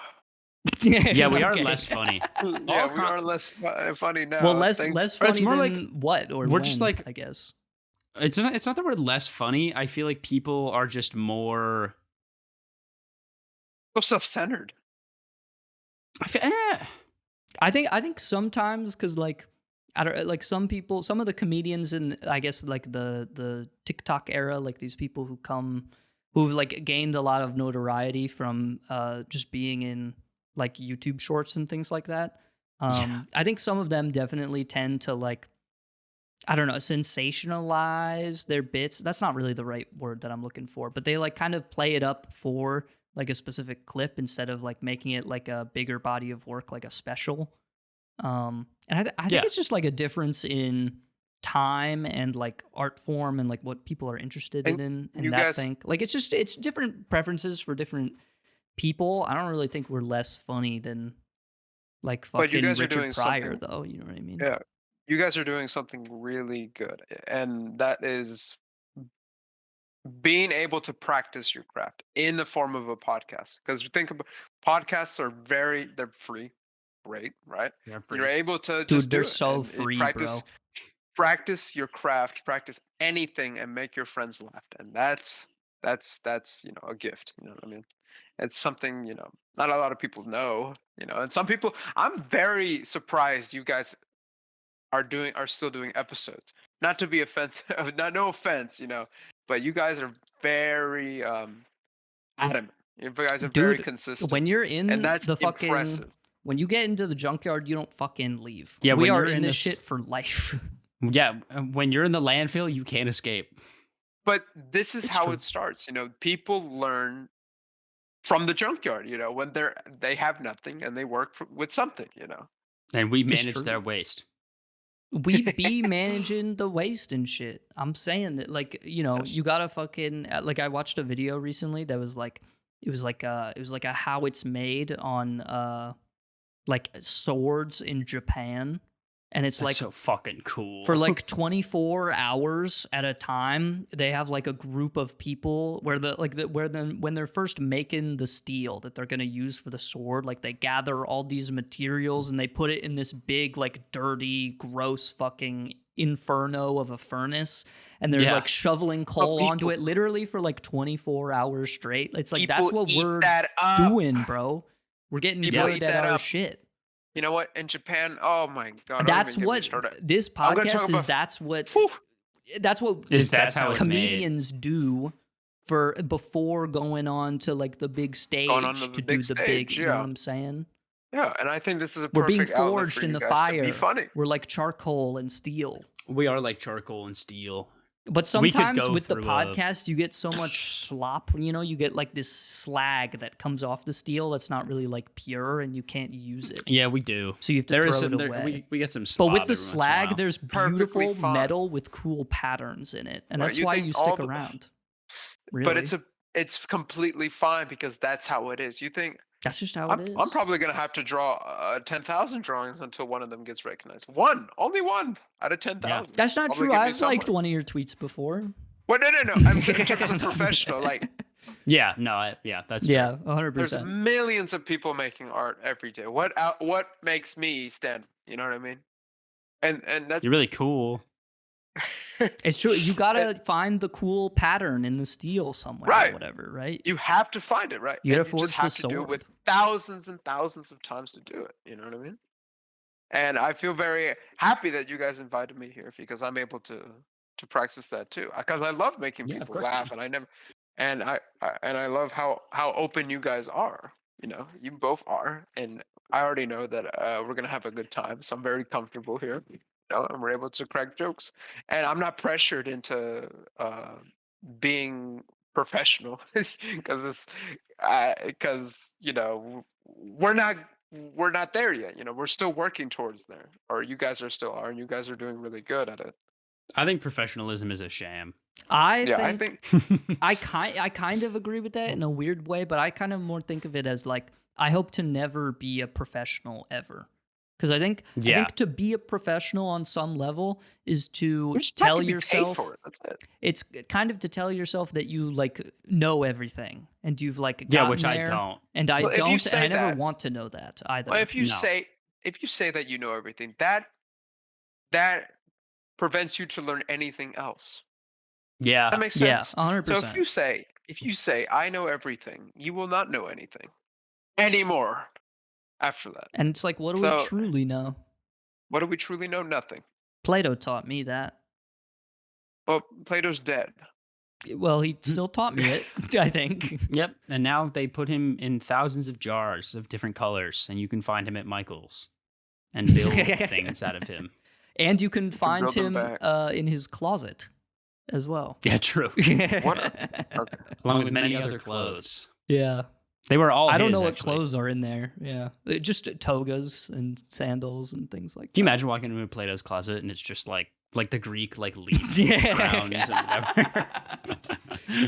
Speaker 2: Yeah, we are
Speaker 1: Okay.
Speaker 2: less funny.
Speaker 3: Yeah, we are less funny now.
Speaker 1: Well, less
Speaker 3: Thanks-
Speaker 1: less
Speaker 2: Or it's
Speaker 1: funny
Speaker 2: more
Speaker 1: than
Speaker 2: like
Speaker 1: what or
Speaker 2: we're just
Speaker 1: when,
Speaker 2: like-
Speaker 1: I guess.
Speaker 2: It's not that we're less funny. I feel like people are just more.
Speaker 3: so self-centered.
Speaker 1: I think sometimes because like I don't like some of the comedians in I guess like the TikTok era, like these people who've like gained a lot of notoriety from just being in like YouTube shorts and things like that.
Speaker 2: Yeah.
Speaker 1: I think some of them definitely tend to like I don't know sensationalize their bits. That's not really the right word that I'm looking for, but they like kind of play it up for like a specific clip instead of like making it like a bigger body of work, like a special. And I think
Speaker 2: Yeah.
Speaker 1: it's just like a difference in time and like art form and like what people are interested
Speaker 3: And
Speaker 1: in
Speaker 3: you
Speaker 1: that
Speaker 3: guys-
Speaker 1: thing. Like it's different preferences for different people. I don't really think we're less funny than like
Speaker 3: But you
Speaker 1: fucking
Speaker 3: guys are
Speaker 1: Richard
Speaker 3: doing
Speaker 1: Pryor
Speaker 3: something-
Speaker 1: though. You know what I mean?
Speaker 3: Yeah. You guys are doing something really good, and that is being able to practice your craft in the form of a podcast. Because think about podcasts are they're free, great, right? You're able to
Speaker 1: Dude,
Speaker 3: just do
Speaker 1: they're
Speaker 3: it
Speaker 1: so
Speaker 3: and
Speaker 1: free,
Speaker 3: practice,
Speaker 1: bro.
Speaker 3: practice your craft, practice anything, and make your friends laugh, and that's a gift. You know what I mean? It's something not a lot of people know. And some people. I'm very surprised you guys are still doing episodes. Not to be offensive, no offense, but you guys are very adamant. You guys are very
Speaker 1: Dude,
Speaker 3: consistent.
Speaker 1: when you're in
Speaker 3: and that's
Speaker 1: the fucking
Speaker 3: impressive.
Speaker 1: when you get into the junkyard, you don't fucking leave.
Speaker 2: Yeah,
Speaker 1: we
Speaker 2: when
Speaker 1: are
Speaker 2: you're
Speaker 1: in
Speaker 2: in
Speaker 1: this
Speaker 2: this-
Speaker 1: shit for life.
Speaker 2: Yeah, when you're in the landfill, you can't escape.
Speaker 3: But this is
Speaker 1: It's
Speaker 3: how
Speaker 1: true.
Speaker 3: it starts. People learn from the junkyard. When they have nothing and they work with something.
Speaker 2: And we
Speaker 1: It's
Speaker 2: manage
Speaker 1: true.
Speaker 2: their waste.
Speaker 1: We be managing the waste and shit. I'm saying that, like,
Speaker 3: Yes.
Speaker 1: you gotta fucking like. I watched a video recently that was like, it was like a how it's made on like swords in Japan, and it's
Speaker 2: That's
Speaker 1: like
Speaker 2: so fucking cool.
Speaker 1: for like 24 hours at a time they have like a group of people where when they're first making the steel that they're going to use for the sword, like they gather all these materials and they put it in this big like dirty gross fucking inferno of a furnace, and they're
Speaker 2: Yeah.
Speaker 1: like shoveling coal onto
Speaker 3: people-
Speaker 1: it literally for like 24 hours straight. It's like
Speaker 3: People
Speaker 1: that's what
Speaker 3: eat
Speaker 1: we're
Speaker 3: that up.
Speaker 1: doing, bro. We're getting
Speaker 3: People
Speaker 1: good
Speaker 3: eat
Speaker 1: at
Speaker 3: that
Speaker 1: our
Speaker 3: up.
Speaker 1: shit.
Speaker 3: You know what? In Japan, oh my god, don't
Speaker 1: That's
Speaker 3: even get me
Speaker 1: what
Speaker 3: started.
Speaker 1: this
Speaker 3: I'm gonna talk
Speaker 1: podcast is.
Speaker 3: about-
Speaker 1: That's what.
Speaker 3: Whew.
Speaker 1: That's what
Speaker 2: That's how it's made.
Speaker 1: comedians do for before going on to like the big stage
Speaker 3: on to the
Speaker 1: to
Speaker 3: big
Speaker 1: do the
Speaker 3: stage,
Speaker 1: big. You know
Speaker 3: yeah.
Speaker 1: what I'm saying?
Speaker 3: Yeah, and I think this is a
Speaker 1: We're being
Speaker 3: perfect outlet
Speaker 1: forged
Speaker 3: for
Speaker 1: in
Speaker 3: you
Speaker 1: the
Speaker 3: guys to be
Speaker 1: fire.
Speaker 3: funny.
Speaker 1: We're like charcoal and steel.
Speaker 2: We are like charcoal and steel.
Speaker 1: But
Speaker 2: We could
Speaker 1: sometimes
Speaker 2: go
Speaker 1: with the
Speaker 2: through a-
Speaker 1: podcast, you get so much slop. You get like this slag that comes off the steel that's not really like pure, and you can't use it.
Speaker 2: Yeah, we do.
Speaker 1: So you have to
Speaker 2: There
Speaker 1: throw
Speaker 2: is some.
Speaker 1: it away.
Speaker 2: We get some.
Speaker 1: But
Speaker 2: Slob
Speaker 1: with the
Speaker 2: every once in a
Speaker 1: slag,
Speaker 2: while.
Speaker 1: there's
Speaker 3: Perfectly
Speaker 1: beautiful
Speaker 3: fine.
Speaker 1: metal with cool patterns in it, and
Speaker 3: Right,
Speaker 1: that's
Speaker 3: you
Speaker 1: why
Speaker 3: think
Speaker 1: you
Speaker 3: all
Speaker 1: stick
Speaker 3: the-
Speaker 1: around. Really.
Speaker 3: But it's completely fine because that's how it is. You think
Speaker 1: That's just how
Speaker 3: I'm,
Speaker 1: it is.
Speaker 3: I'm probably gonna have to draw 10,000 drawings until one of them gets recognized. Only one out of 10,000.
Speaker 1: That's not
Speaker 3: Probably
Speaker 1: true.
Speaker 3: give me
Speaker 1: I've liked
Speaker 3: someone.
Speaker 1: one of your tweets before.
Speaker 3: Well, no. I'm in terms of professional. Like,
Speaker 2: Yeah, no, yeah, that's true.
Speaker 1: Yeah,
Speaker 3: there's
Speaker 1: 100%.
Speaker 3: millions of people making art every day. What makes me stand? You know what I mean? And that's
Speaker 2: You're really cool.
Speaker 1: It's true. You gotta find the cool pattern in the steel somewhere,
Speaker 3: Right.
Speaker 1: or whatever, right?
Speaker 3: you have to find it, right?
Speaker 1: You gotta
Speaker 3: And just
Speaker 1: forge the
Speaker 3: have to do it with
Speaker 1: sword.
Speaker 3: thousands and thousands of times to do it. You know what I mean? And I feel very happy that you guys invited me here because I'm able to practice that too. Because I love making
Speaker 2: Yeah, of
Speaker 3: people
Speaker 2: course,
Speaker 3: laugh, and I love how open you guys are. You know, you both are, and I already know that we're gonna have a good time. So I'm very comfortable here. You know, and we're able to crack jokes, and I'm not pressured into being professional because you know we're not there yet. You know, we're still working towards there, or you guys are still are, and you guys are doing really good at it.
Speaker 2: I think professionalism is a sham.
Speaker 1: I
Speaker 3: Yeah, I
Speaker 1: think
Speaker 3: think
Speaker 1: I kind of agree with that in a weird way, but I kind of more think of it as like I hope to never be a professional ever. Because I think to be a professional on some level is to
Speaker 3: you just have
Speaker 1: tell
Speaker 3: to be paid
Speaker 1: yourself
Speaker 3: for it. That's it.
Speaker 1: it's kind of to tell yourself that you like know everything and you've like gotten
Speaker 2: which I
Speaker 1: there,
Speaker 2: don't.
Speaker 1: and I
Speaker 3: Well, if you
Speaker 1: don't, and
Speaker 3: say
Speaker 1: I never
Speaker 3: that,
Speaker 1: want to know that either.
Speaker 3: well, if you
Speaker 2: No.
Speaker 3: say that you know everything, that prevents you to learn anything else.
Speaker 2: Yeah.
Speaker 3: That makes
Speaker 1: Yeah,
Speaker 3: sense.
Speaker 1: 100%.
Speaker 3: So if you say I know everything, you will not know anything anymore after that.
Speaker 1: And it's like, what do we
Speaker 3: So
Speaker 1: truly know?
Speaker 3: what do we truly know? Nothing.
Speaker 1: Plato taught me that.
Speaker 3: Well, Plato's dead.
Speaker 1: Well, he still taught me it, I think.
Speaker 2: Yep. And now they put him in thousands of jars of different colors, and you can find him at Michael's and build things out of him.
Speaker 1: And you can find
Speaker 3: build them
Speaker 1: him
Speaker 3: back.
Speaker 1: in his closet as well.
Speaker 2: Yeah, true.
Speaker 3: What? Okay.
Speaker 2: Along with many other clothes.
Speaker 1: Yeah.
Speaker 2: They were all
Speaker 1: I don't
Speaker 2: his,
Speaker 1: know what
Speaker 2: actually.
Speaker 1: clothes are in there. Yeah. Just togas and sandals and things like that.
Speaker 2: Can you imagine walking into Plato's closet and it's just like the Greek like leaf
Speaker 1: Yeah.
Speaker 2: crowns and whatever?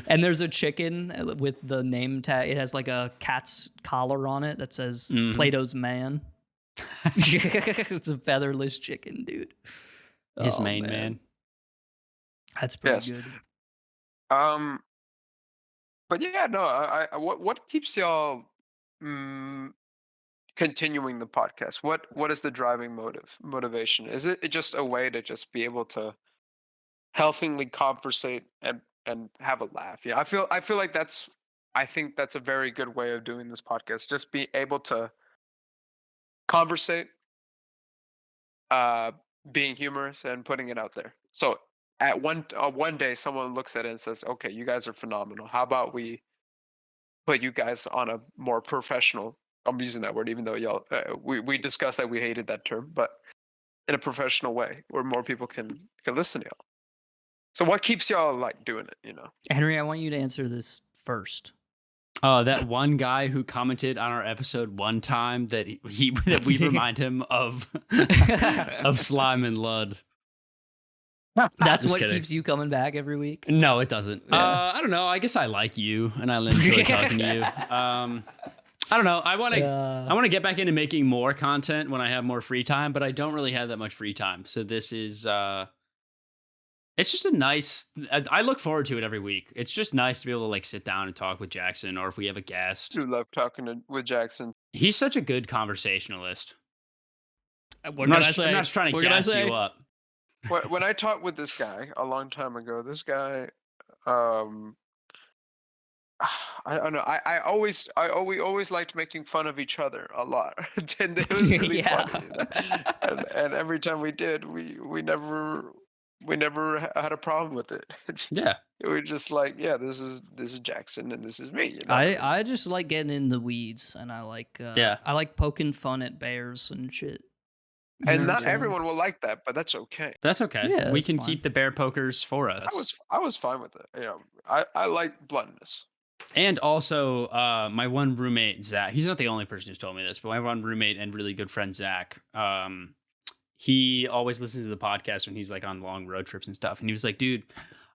Speaker 1: And there's a chicken with the name tag. It has like a cat's collar on it that says Plato's man. It's a featherless chicken, dude.
Speaker 2: His
Speaker 1: Oh,
Speaker 2: main man.
Speaker 1: That's pretty good.
Speaker 3: But yeah, no. What keeps y'all continuing the podcast? What is the driving motivation? Is it just a way to just be able to healthily conversate and have a laugh? Yeah, I feel like I think that's a very good way of doing this podcast. Just be able to conversate, being humorous and putting it out there. So at one day, someone looks at it and says, "Okay, you guys are phenomenal. How about we put you guys on a more professional?" I'm using that word, even though y'all we discussed that we hated that term, but in a professional way where more people can listen to y'all. So what keeps y'all like doing it? You know,
Speaker 1: Henry, I want you to answer this first.
Speaker 2: Oh, that one guy who commented on our episode one time that that we remind him of Slime and Lud.
Speaker 1: That's
Speaker 2: Just
Speaker 1: what
Speaker 2: kidding.
Speaker 1: keeps you coming back every week.
Speaker 2: No, it doesn't.
Speaker 1: Yeah.
Speaker 2: I don't know. I guess I like you, and I enjoy talking to you. I don't know. I want to get back into making more content when I have more free time, but I don't really have that much free time. So this is it's just a nice. I look forward to it every week. It's just nice to be able to like sit down and talk with Jackson, or if we have a guest.
Speaker 3: I do love talking with Jackson.
Speaker 2: He's such a good conversationalist.
Speaker 1: What
Speaker 2: I'm not trying to gas you up.
Speaker 3: When I talked with this guy a long time ago, this guy, I don't know. We always liked making fun of each other a lot. And it was really
Speaker 1: Yeah.
Speaker 3: funny. You know? And every time we did, we never had a problem with it.
Speaker 2: Yeah.
Speaker 3: We were just like, yeah, this is Jackson and this is me. You know?
Speaker 1: I just like getting in the weeds, and I like I like poking fun at bears and shit. You know
Speaker 3: And
Speaker 1: what I'm
Speaker 3: not
Speaker 1: saying?
Speaker 3: everyone will like that, but that's okay.
Speaker 2: That's okay.
Speaker 1: Yeah,
Speaker 2: we
Speaker 1: that's
Speaker 2: can
Speaker 1: fine.
Speaker 2: keep the bear pokers for us.
Speaker 3: I was fine with it. You know, I like bluntness.
Speaker 2: And also, my one roommate, Zach, he's not the only person who's told me this, but my one roommate and really good friend, Zach, he always listens to the podcast when he's like on long road trips and stuff. And he was like, dude,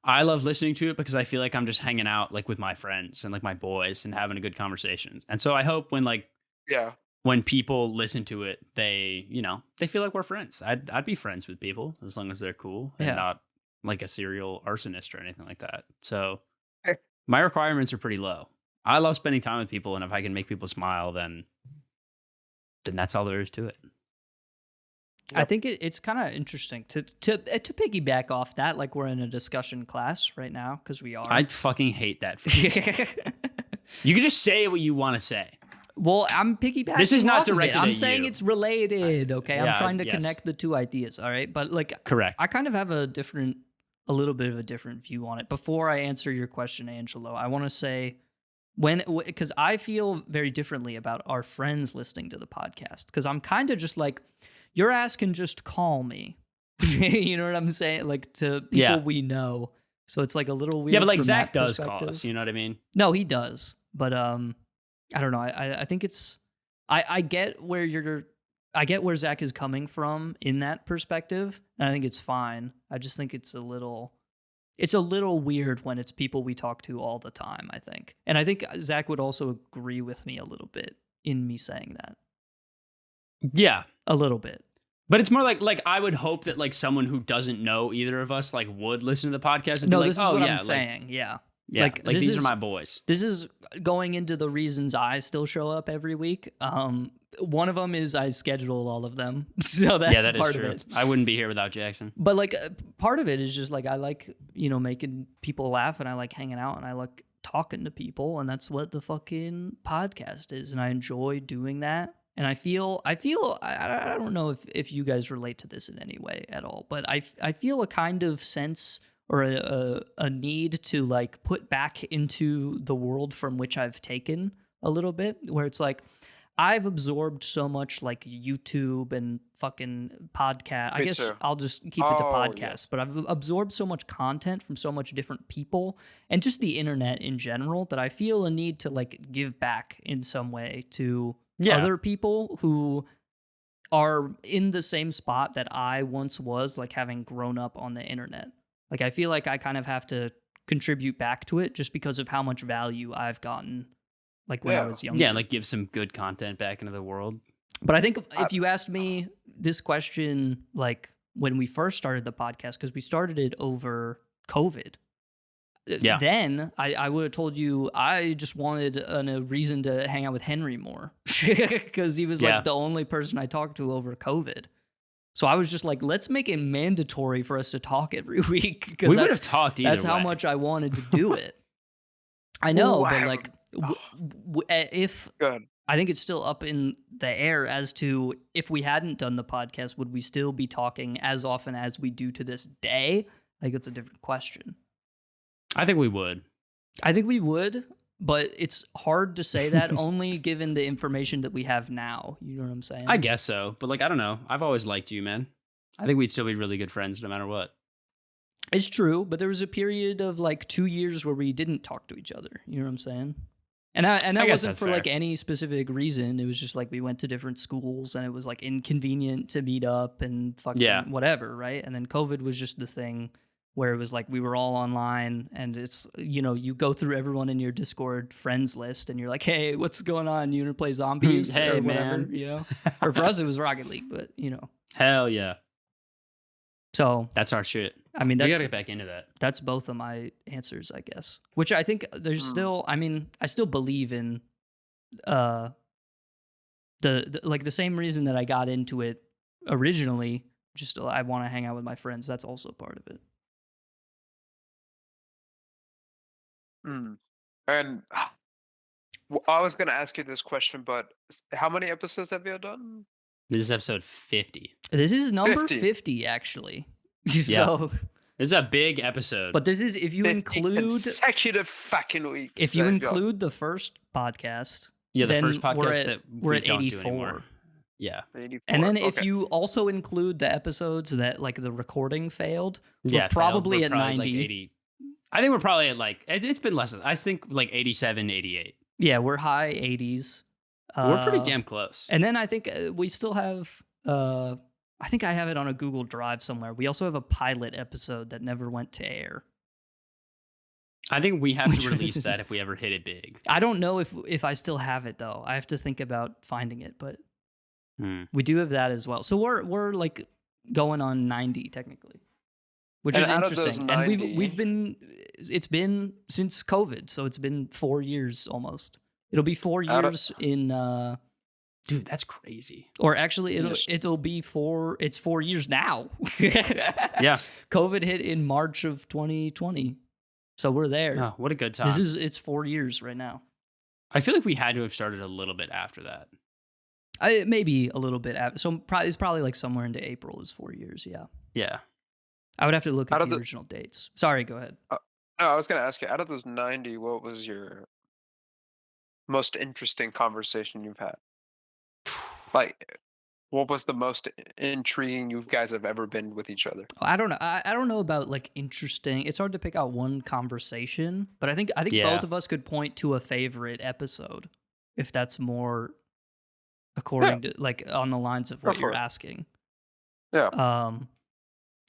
Speaker 2: I love listening to it because I feel like I'm just hanging out like with my friends and like my boys and having a good conversations. And so I hope when people listen to it, they feel like we're friends. I'd be friends with people as long as they're cool and not like a serial arsonist or anything like that. So my requirements are pretty low. I love spending time with people, and if I can make people smile, then that's all there is to it.
Speaker 1: I think it's kind of interesting to piggyback off that. Like we're in a discussion class right now because we are.
Speaker 2: I fucking hate that phrase. You can just say what you want to say.
Speaker 1: Well, I'm piggybacking.
Speaker 2: This is not
Speaker 1: off of it.
Speaker 2: directed
Speaker 1: I'm
Speaker 2: at
Speaker 1: saying
Speaker 2: you.
Speaker 1: it's related. Okay, I'm trying to
Speaker 2: yes.
Speaker 1: connect the two ideas. All right, but like,
Speaker 2: Correct.
Speaker 1: I kind of have a little bit of a different view on it. Before I answer your question, Angelo, I want to say because I feel very differently about our friends listening to the podcast, because I'm kind of just like, your ass can just call me. You know what I'm saying? Like, to people
Speaker 2: Yeah.
Speaker 1: we know. So it's like a little weird.
Speaker 2: Yeah, but like
Speaker 1: from
Speaker 2: Zach
Speaker 1: that
Speaker 2: does call
Speaker 1: perspective.
Speaker 2: us. You know what I mean?
Speaker 1: No, he does. But I don't know. I think it's I get where Zach is coming from in that perspective, and I think it's fine. I just think it's a little weird when it's people we talk to all the time, I think. And I think Zach would also agree with me a little bit in me saying that.
Speaker 2: Yeah.
Speaker 1: A little bit.
Speaker 2: But it's more like I would hope that like someone who doesn't know either of us like would listen to the podcast and
Speaker 1: No,
Speaker 2: be like,
Speaker 1: this is
Speaker 2: oh
Speaker 1: what
Speaker 2: yeah,
Speaker 1: I'm saying. Yeah.
Speaker 2: Yeah, like these are my boys.
Speaker 1: This is going into the reasons I still show up every week. One of them is I schedule all of them, so that's
Speaker 2: that
Speaker 1: part
Speaker 2: is true.
Speaker 1: of it.
Speaker 2: I wouldn't be here without Jackson.
Speaker 1: But like part of it is just like I like, you know, making people laugh, and I like hanging out, and I like talking to people, and that's what the fucking podcast is, and I enjoy doing that. And I don't know if you guys relate to this in any way at all, but I feel a kind of sense or a need to like put back into the world from which I've taken a little bit, where it's like I've absorbed so much like YouTube and fucking podcast. I guess
Speaker 3: too.
Speaker 1: I'll just keep it to
Speaker 3: Oh,
Speaker 1: podcasts,
Speaker 3: yeah.
Speaker 1: but I've absorbed so much content from so much different people and just the internet in general that I feel a need to like give back in some way to other people who are in the same spot that I once was, like having grown up on the internet. Like, I feel like I kind of have to contribute back to it just because of how much value I've gotten, like when I was younger.
Speaker 2: Yeah, like give some good content back into the world.
Speaker 1: But I think if you asked me this question, like when we first started the podcast, because we started it over COVID, then I would have told you I just wanted a reason to hang out with Henry more because he was like the only person I talked to over COVID. So I was just like, let's make it mandatory for us to talk every week.
Speaker 2: We would have talked either
Speaker 1: That's how
Speaker 2: way.
Speaker 1: much I wanted to do it. I know, but like, if
Speaker 3: Good.
Speaker 1: I think it's still up in the air as to if we hadn't done the podcast, would we still be talking as often as we do to this day? Like, it's a different question.
Speaker 2: I think we would.
Speaker 1: I think we would, but it's hard to say that only given the information that we have now. You know what I'm saying?
Speaker 2: I guess so. But like, I don't know. I've always liked you, man. I think we'd still be really good friends no matter what.
Speaker 1: It's true, but there was a period of like 2 years where we didn't talk to each other. You know what I'm saying? And that wasn't for like any specific reason. It was just like we went to different schools and it was like inconvenient to meet up and fucking whatever, right? And then COVID was just the thing where it was like we were all online and it's, you know, you go through everyone in your Discord friends list and you're like, hey, what's going on? You want to play zombies
Speaker 2: hey,
Speaker 1: or whatever,
Speaker 2: man.
Speaker 1: you know? Or for us, it was Rocket League, but you know.
Speaker 2: Hell yeah.
Speaker 1: So
Speaker 2: that's our shit.
Speaker 1: I mean,
Speaker 2: we gotta get back into that.
Speaker 1: That's both of my answers, I guess. Which I think there's still. I mean, I still believe in, the like the same reason that I got into it originally. Just I want to hang out with my friends. That's also part of it.
Speaker 3: And I was gonna ask you this question, but how many episodes have you done?
Speaker 2: This is episode 50.
Speaker 1: This is number 50 actually. So
Speaker 2: this is a big episode.
Speaker 1: But this is if you include
Speaker 3: consecutive fucking weeks.
Speaker 1: If you include the first podcast,
Speaker 2: the first podcast that
Speaker 1: we're at
Speaker 2: don't
Speaker 1: 84.
Speaker 2: do anymore. Yeah.
Speaker 3: 84.
Speaker 1: And then if you also include the episodes that like the recording failed, we're probably at 90.
Speaker 2: Like 80. I think we're probably at like it's been less than I think like 87, 88.
Speaker 1: Yeah, we're high 80s.
Speaker 2: We're pretty damn close.
Speaker 1: And then I think we still have I think I have it on a Google Drive somewhere. We also have a pilot episode that never went to air.
Speaker 2: I think we have to release that if we ever hit it big.
Speaker 1: I don't know if I still have it though. I have to think about finding it, but we do have that as well. So we're like going on 90 technically, which is interesting. And it's been since COVID, so it's been 4 years almost. It'll be 4 years in.
Speaker 2: Dude, that's crazy.
Speaker 1: Or actually, it's 4 years now.
Speaker 2: Yeah.
Speaker 1: COVID hit in March of 2020. So we're there.
Speaker 2: Oh, what a good time.
Speaker 1: It's 4 years right now.
Speaker 2: I feel like we had to have started a little bit after that.
Speaker 1: Maybe a little bit after. So it's probably like somewhere into April is 4 years. Yeah.
Speaker 2: Yeah.
Speaker 1: I would have to look at the original dates. Sorry, go ahead.
Speaker 3: No, I was going to ask you, out of those 90, what was your most interesting conversation you've had? Like, what was the most intriguing you guys have ever been with each other?
Speaker 1: I don't know. I don't know about like interesting. It's hard to pick out one conversation, but I think
Speaker 2: Yeah.
Speaker 1: both of us could point to a favorite episode, if that's more
Speaker 3: Yeah,
Speaker 1: according to like on the lines of
Speaker 3: go
Speaker 1: what you're
Speaker 3: for it.
Speaker 1: asking.
Speaker 3: Yeah.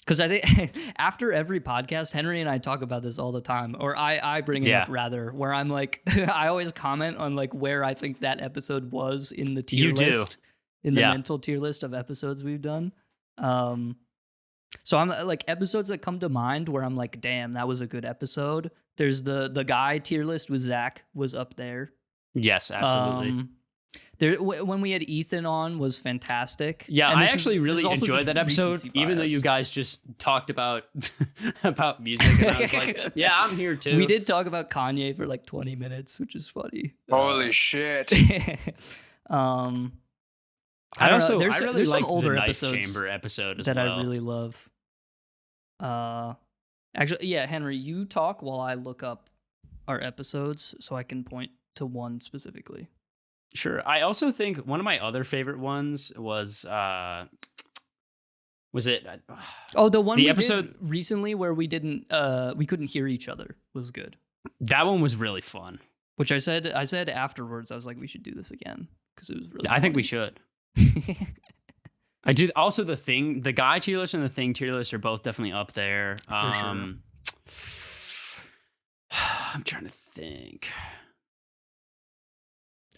Speaker 1: Because I think after every podcast, Henry and I talk about this all the time, or I bring it up
Speaker 2: Yeah.
Speaker 1: rather, where I'm like, I always comment on like where I think that episode was in the tier
Speaker 2: You do.
Speaker 1: list, in the
Speaker 2: Yeah.
Speaker 1: mental tier list of episodes we've done. Um, so I'm like episodes that come to mind where I'm like, damn, that was a good episode. There's the guy tier list with Zach was up there.
Speaker 2: Yes, absolutely.
Speaker 1: When we had Ethan on was fantastic.
Speaker 2: Yeah,
Speaker 1: And
Speaker 2: I
Speaker 1: this
Speaker 2: actually
Speaker 1: this
Speaker 2: really
Speaker 1: is also
Speaker 2: enjoyed
Speaker 1: just
Speaker 2: that episode,
Speaker 1: recency
Speaker 2: even though you
Speaker 1: bias.
Speaker 2: guys just talked about about music. And I was like, yeah, I'm here too.
Speaker 1: We did talk about Kanye for like 20 minutes, which is funny.
Speaker 3: Holy shit.
Speaker 1: I don't know.
Speaker 2: I really
Speaker 1: There's some
Speaker 2: liked
Speaker 1: older
Speaker 2: the Knife
Speaker 1: episodes
Speaker 2: Chamber episode as
Speaker 1: that
Speaker 2: well.
Speaker 1: I really love. Actually, yeah, Henry, you talk while I look up our episodes so I can point to one specifically.
Speaker 2: Sure. I also think one of my other favorite ones was it
Speaker 1: Oh, the one
Speaker 2: The
Speaker 1: we
Speaker 2: episode-
Speaker 1: did recently where we couldn't hear each other was good.
Speaker 2: that one was really fun.
Speaker 1: Which I said afterwards, I was like, we should do this again because it was really.
Speaker 2: I think we
Speaker 1: funny.
Speaker 2: should. I do also the guy tier list and the thing tier list are both definitely up there.
Speaker 1: For sure.
Speaker 2: I'm trying to think.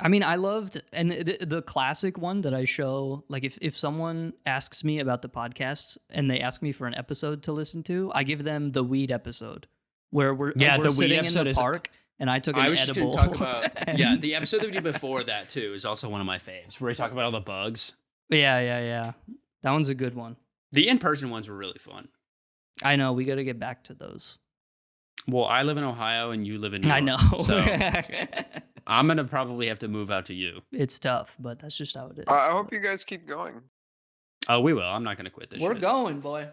Speaker 1: I mean, I loved, and the classic one that I show, like if someone asks me about the podcast and they ask me for an episode to listen to, I give them the weed episode where we're
Speaker 2: Yeah, the weed
Speaker 1: sitting in
Speaker 2: episode
Speaker 1: the
Speaker 2: is-
Speaker 1: park and I took an
Speaker 2: I was just
Speaker 1: edible.
Speaker 2: going to talk about the episode that we did before that too is also one of my faves, where we talk about all the bugs.
Speaker 1: yeah. That one's a good one.
Speaker 2: The in-person ones were really fun.
Speaker 1: I know, we got to get back to those.
Speaker 2: Well, I live in Ohio and you live in New York.
Speaker 1: I know.
Speaker 2: So I'm going to probably have to move out to you.
Speaker 1: It's tough, but that's just how it is.
Speaker 3: I hope you guys keep going.
Speaker 2: Oh, we will. I'm not going to quit this
Speaker 1: We're
Speaker 2: shit.
Speaker 1: going, boy.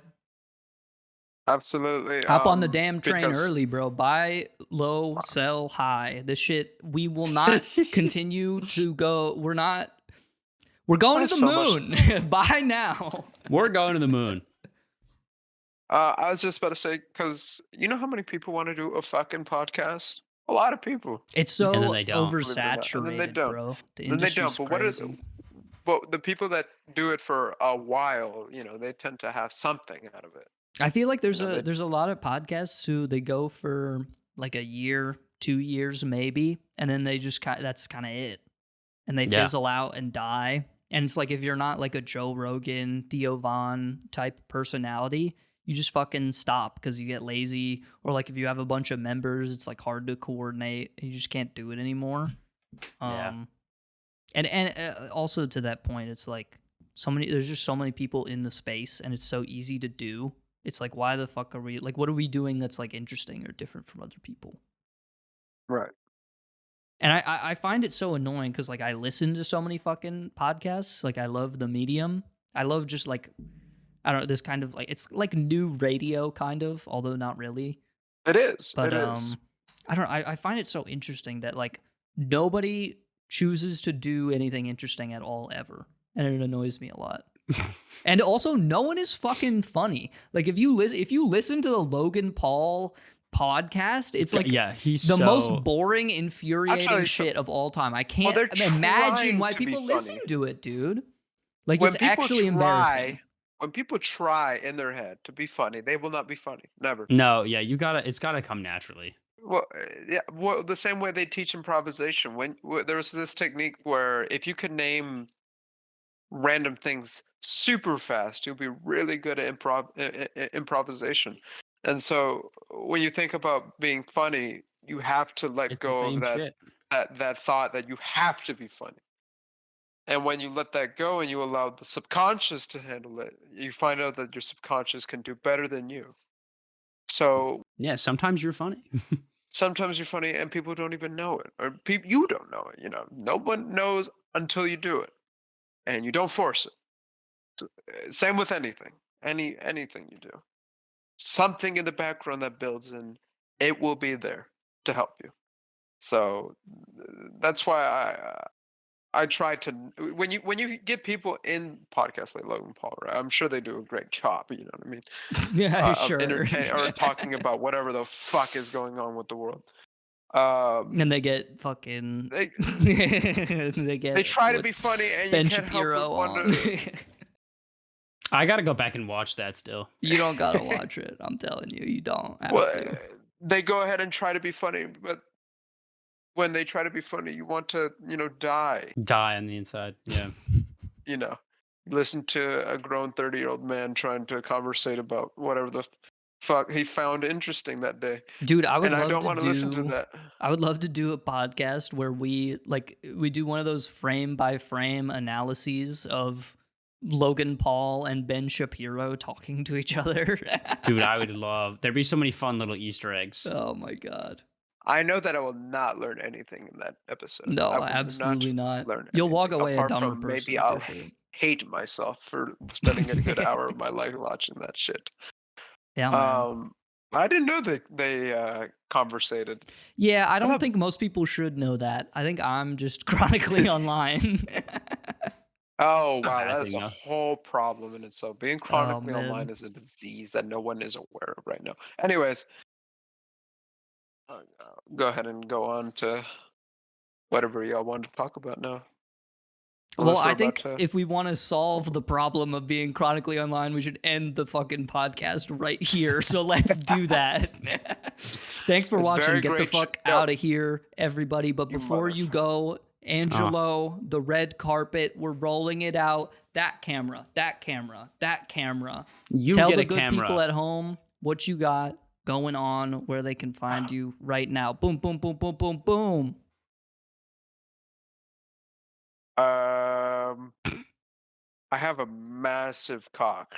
Speaker 3: Absolutely.
Speaker 1: Hop on the damn train
Speaker 3: because-
Speaker 1: early, bro. Buy low, sell high. This shit, we will not continue to go. We're going to the
Speaker 3: That's so
Speaker 1: moon. Buy now.
Speaker 2: We're going to the moon.
Speaker 3: I was just about to say, because you know how many people want to do a fucking podcast? A lot of people.
Speaker 1: It's so
Speaker 2: And then they don't.
Speaker 1: oversaturated,
Speaker 3: And then they don't.
Speaker 1: bro. The
Speaker 3: Then they
Speaker 1: industry's
Speaker 3: don't. But what is?
Speaker 1: crazy.
Speaker 3: Well, the people that do it for a while, they tend to have something out of it.
Speaker 1: I feel like there's
Speaker 3: You know, they-
Speaker 1: a lot of podcasts who they go for like a year, 2 years maybe, and then they just that's kind of it, and they
Speaker 2: Yeah.
Speaker 1: fizzle out and die. And it's like if you're not like a Joe Rogan, Theo Von type personality, you just fucking stop because you get lazy, or like if you have a bunch of members, it's like hard to coordinate. And you just can't do it anymore.
Speaker 2: Yeah.
Speaker 1: And also to that point, it's like there's just so many people in the space, and it's so easy to do. It's like, why the fuck are we like? What are we doing that's like interesting or different from other people?
Speaker 3: Right.
Speaker 1: And I find it so annoying because like I listen to so many fucking podcasts. Like I love the medium. I love just like, I don't know, this kind of like, it's like new radio kind of, although not really.
Speaker 3: It is.
Speaker 1: But
Speaker 3: it is.
Speaker 1: I don't know. I find it so interesting that like nobody chooses to do anything interesting at all ever. And it annoys me a lot. And also no one is fucking funny. Like if you listen to the Logan Paul podcast, it's like
Speaker 2: he's
Speaker 1: the
Speaker 2: so...
Speaker 1: most boring, infuriating
Speaker 3: Actually,
Speaker 1: shit of all time. I can't
Speaker 3: they're
Speaker 1: imagine
Speaker 3: trying
Speaker 1: why
Speaker 3: to be
Speaker 1: people
Speaker 3: funny.
Speaker 1: listen to it, dude. Like
Speaker 3: When
Speaker 1: it's
Speaker 3: people
Speaker 1: actually embarrassing.
Speaker 3: When people try in their head to be funny, they will not be funny. Never.
Speaker 2: No, yeah, it's gotta come naturally.
Speaker 3: Well, yeah. Well, the same way they teach improvisation. There's this technique where if you can name random things super fast, you'll be really good at improvisation. And so when you think about being funny, you have to let
Speaker 2: It's the
Speaker 3: go
Speaker 2: same
Speaker 3: of that
Speaker 2: shit.
Speaker 3: that thought that you have to be funny. And when you let that go and you allow the subconscious to handle it, you find out that your subconscious can do better than you. So
Speaker 2: Yeah, sometimes you're funny.
Speaker 3: sometimes you're funny and people don't even know it, or you don't know it. No one knows until you do it, and you don't force it. Same with anything, anything you do. Something in the background that builds in, it will be there to help you. So that's why I try to when you get people in podcasts like Logan Paul, right? I'm sure they do a great job. You know what I mean?
Speaker 1: Yeah,
Speaker 3: Of
Speaker 1: sure.
Speaker 3: entertain or talking about whatever the fuck is going on with the world.
Speaker 1: And they get fucking
Speaker 3: They
Speaker 1: they
Speaker 3: they
Speaker 1: get
Speaker 3: try to
Speaker 1: what
Speaker 3: be funny, and you
Speaker 1: Ben
Speaker 3: can't help but
Speaker 1: Shapiro
Speaker 3: wonder.
Speaker 1: on.
Speaker 2: I gotta go back and watch that still.
Speaker 1: You don't gotta watch it. I'm telling you, you don't have
Speaker 3: Well,
Speaker 1: to.
Speaker 3: they go ahead and try to be funny, but when they try to be funny, you want to, die.
Speaker 2: Die on the inside. Yeah.
Speaker 3: You know, listen to a grown 30-year-old man trying to conversate about whatever the fuck he found interesting that day.
Speaker 1: Dude, I would
Speaker 3: And I
Speaker 1: love
Speaker 3: don't
Speaker 1: to
Speaker 3: want to listen to
Speaker 1: do
Speaker 3: that.
Speaker 1: I would love to do a podcast where we do one of those frame by frame analyses of Logan Paul and Ben Shapiro talking to each other.
Speaker 2: Dude, I would love. There'd be so many fun little Easter eggs.
Speaker 1: Oh my god.
Speaker 3: I know that I will not learn anything in that episode.
Speaker 1: No,
Speaker 3: I will
Speaker 1: absolutely not.
Speaker 3: learn
Speaker 1: You'll walk
Speaker 3: anything,
Speaker 1: away a
Speaker 3: apart
Speaker 1: dumber
Speaker 3: from maybe
Speaker 1: person
Speaker 3: I'll
Speaker 1: for sure.
Speaker 3: hate myself for spending a good hour of my life watching that shit.
Speaker 1: Yeah, man.
Speaker 3: I didn't know they conversated.
Speaker 1: Yeah, I don't
Speaker 3: thought-
Speaker 1: think most people should know that. I think I'm just chronically online.
Speaker 3: Oh
Speaker 2: Not
Speaker 3: wow,
Speaker 2: bad
Speaker 3: that is
Speaker 2: thing,
Speaker 3: a
Speaker 2: though.
Speaker 3: whole problem in itself. Being
Speaker 1: Oh,
Speaker 3: chronically
Speaker 1: man.
Speaker 3: online is a disease that no one is aware of right now. Anyways, go ahead and go on to whatever y'all want to talk about now.
Speaker 1: Well,
Speaker 3: Unless we're
Speaker 1: I
Speaker 3: about
Speaker 1: think
Speaker 3: to.
Speaker 1: if we want to solve the problem of being chronically online, we should end the fucking podcast right here. So let's do that. Thanks for
Speaker 3: It's
Speaker 1: watching.
Speaker 3: very
Speaker 1: Get the
Speaker 3: great
Speaker 1: fuck
Speaker 3: yo,
Speaker 1: out of here, everybody. But
Speaker 3: you
Speaker 1: before you
Speaker 3: motherfucker.
Speaker 1: go, Angelo, the red carpet, we're rolling it out. That camera, that camera, that camera.
Speaker 2: You
Speaker 1: Tell
Speaker 2: get
Speaker 1: the
Speaker 2: a
Speaker 1: good
Speaker 2: camera.
Speaker 1: people at home what you got going on, where they can find you right now. Boom, boom, boom, boom, boom, boom.
Speaker 3: I have a massive cock.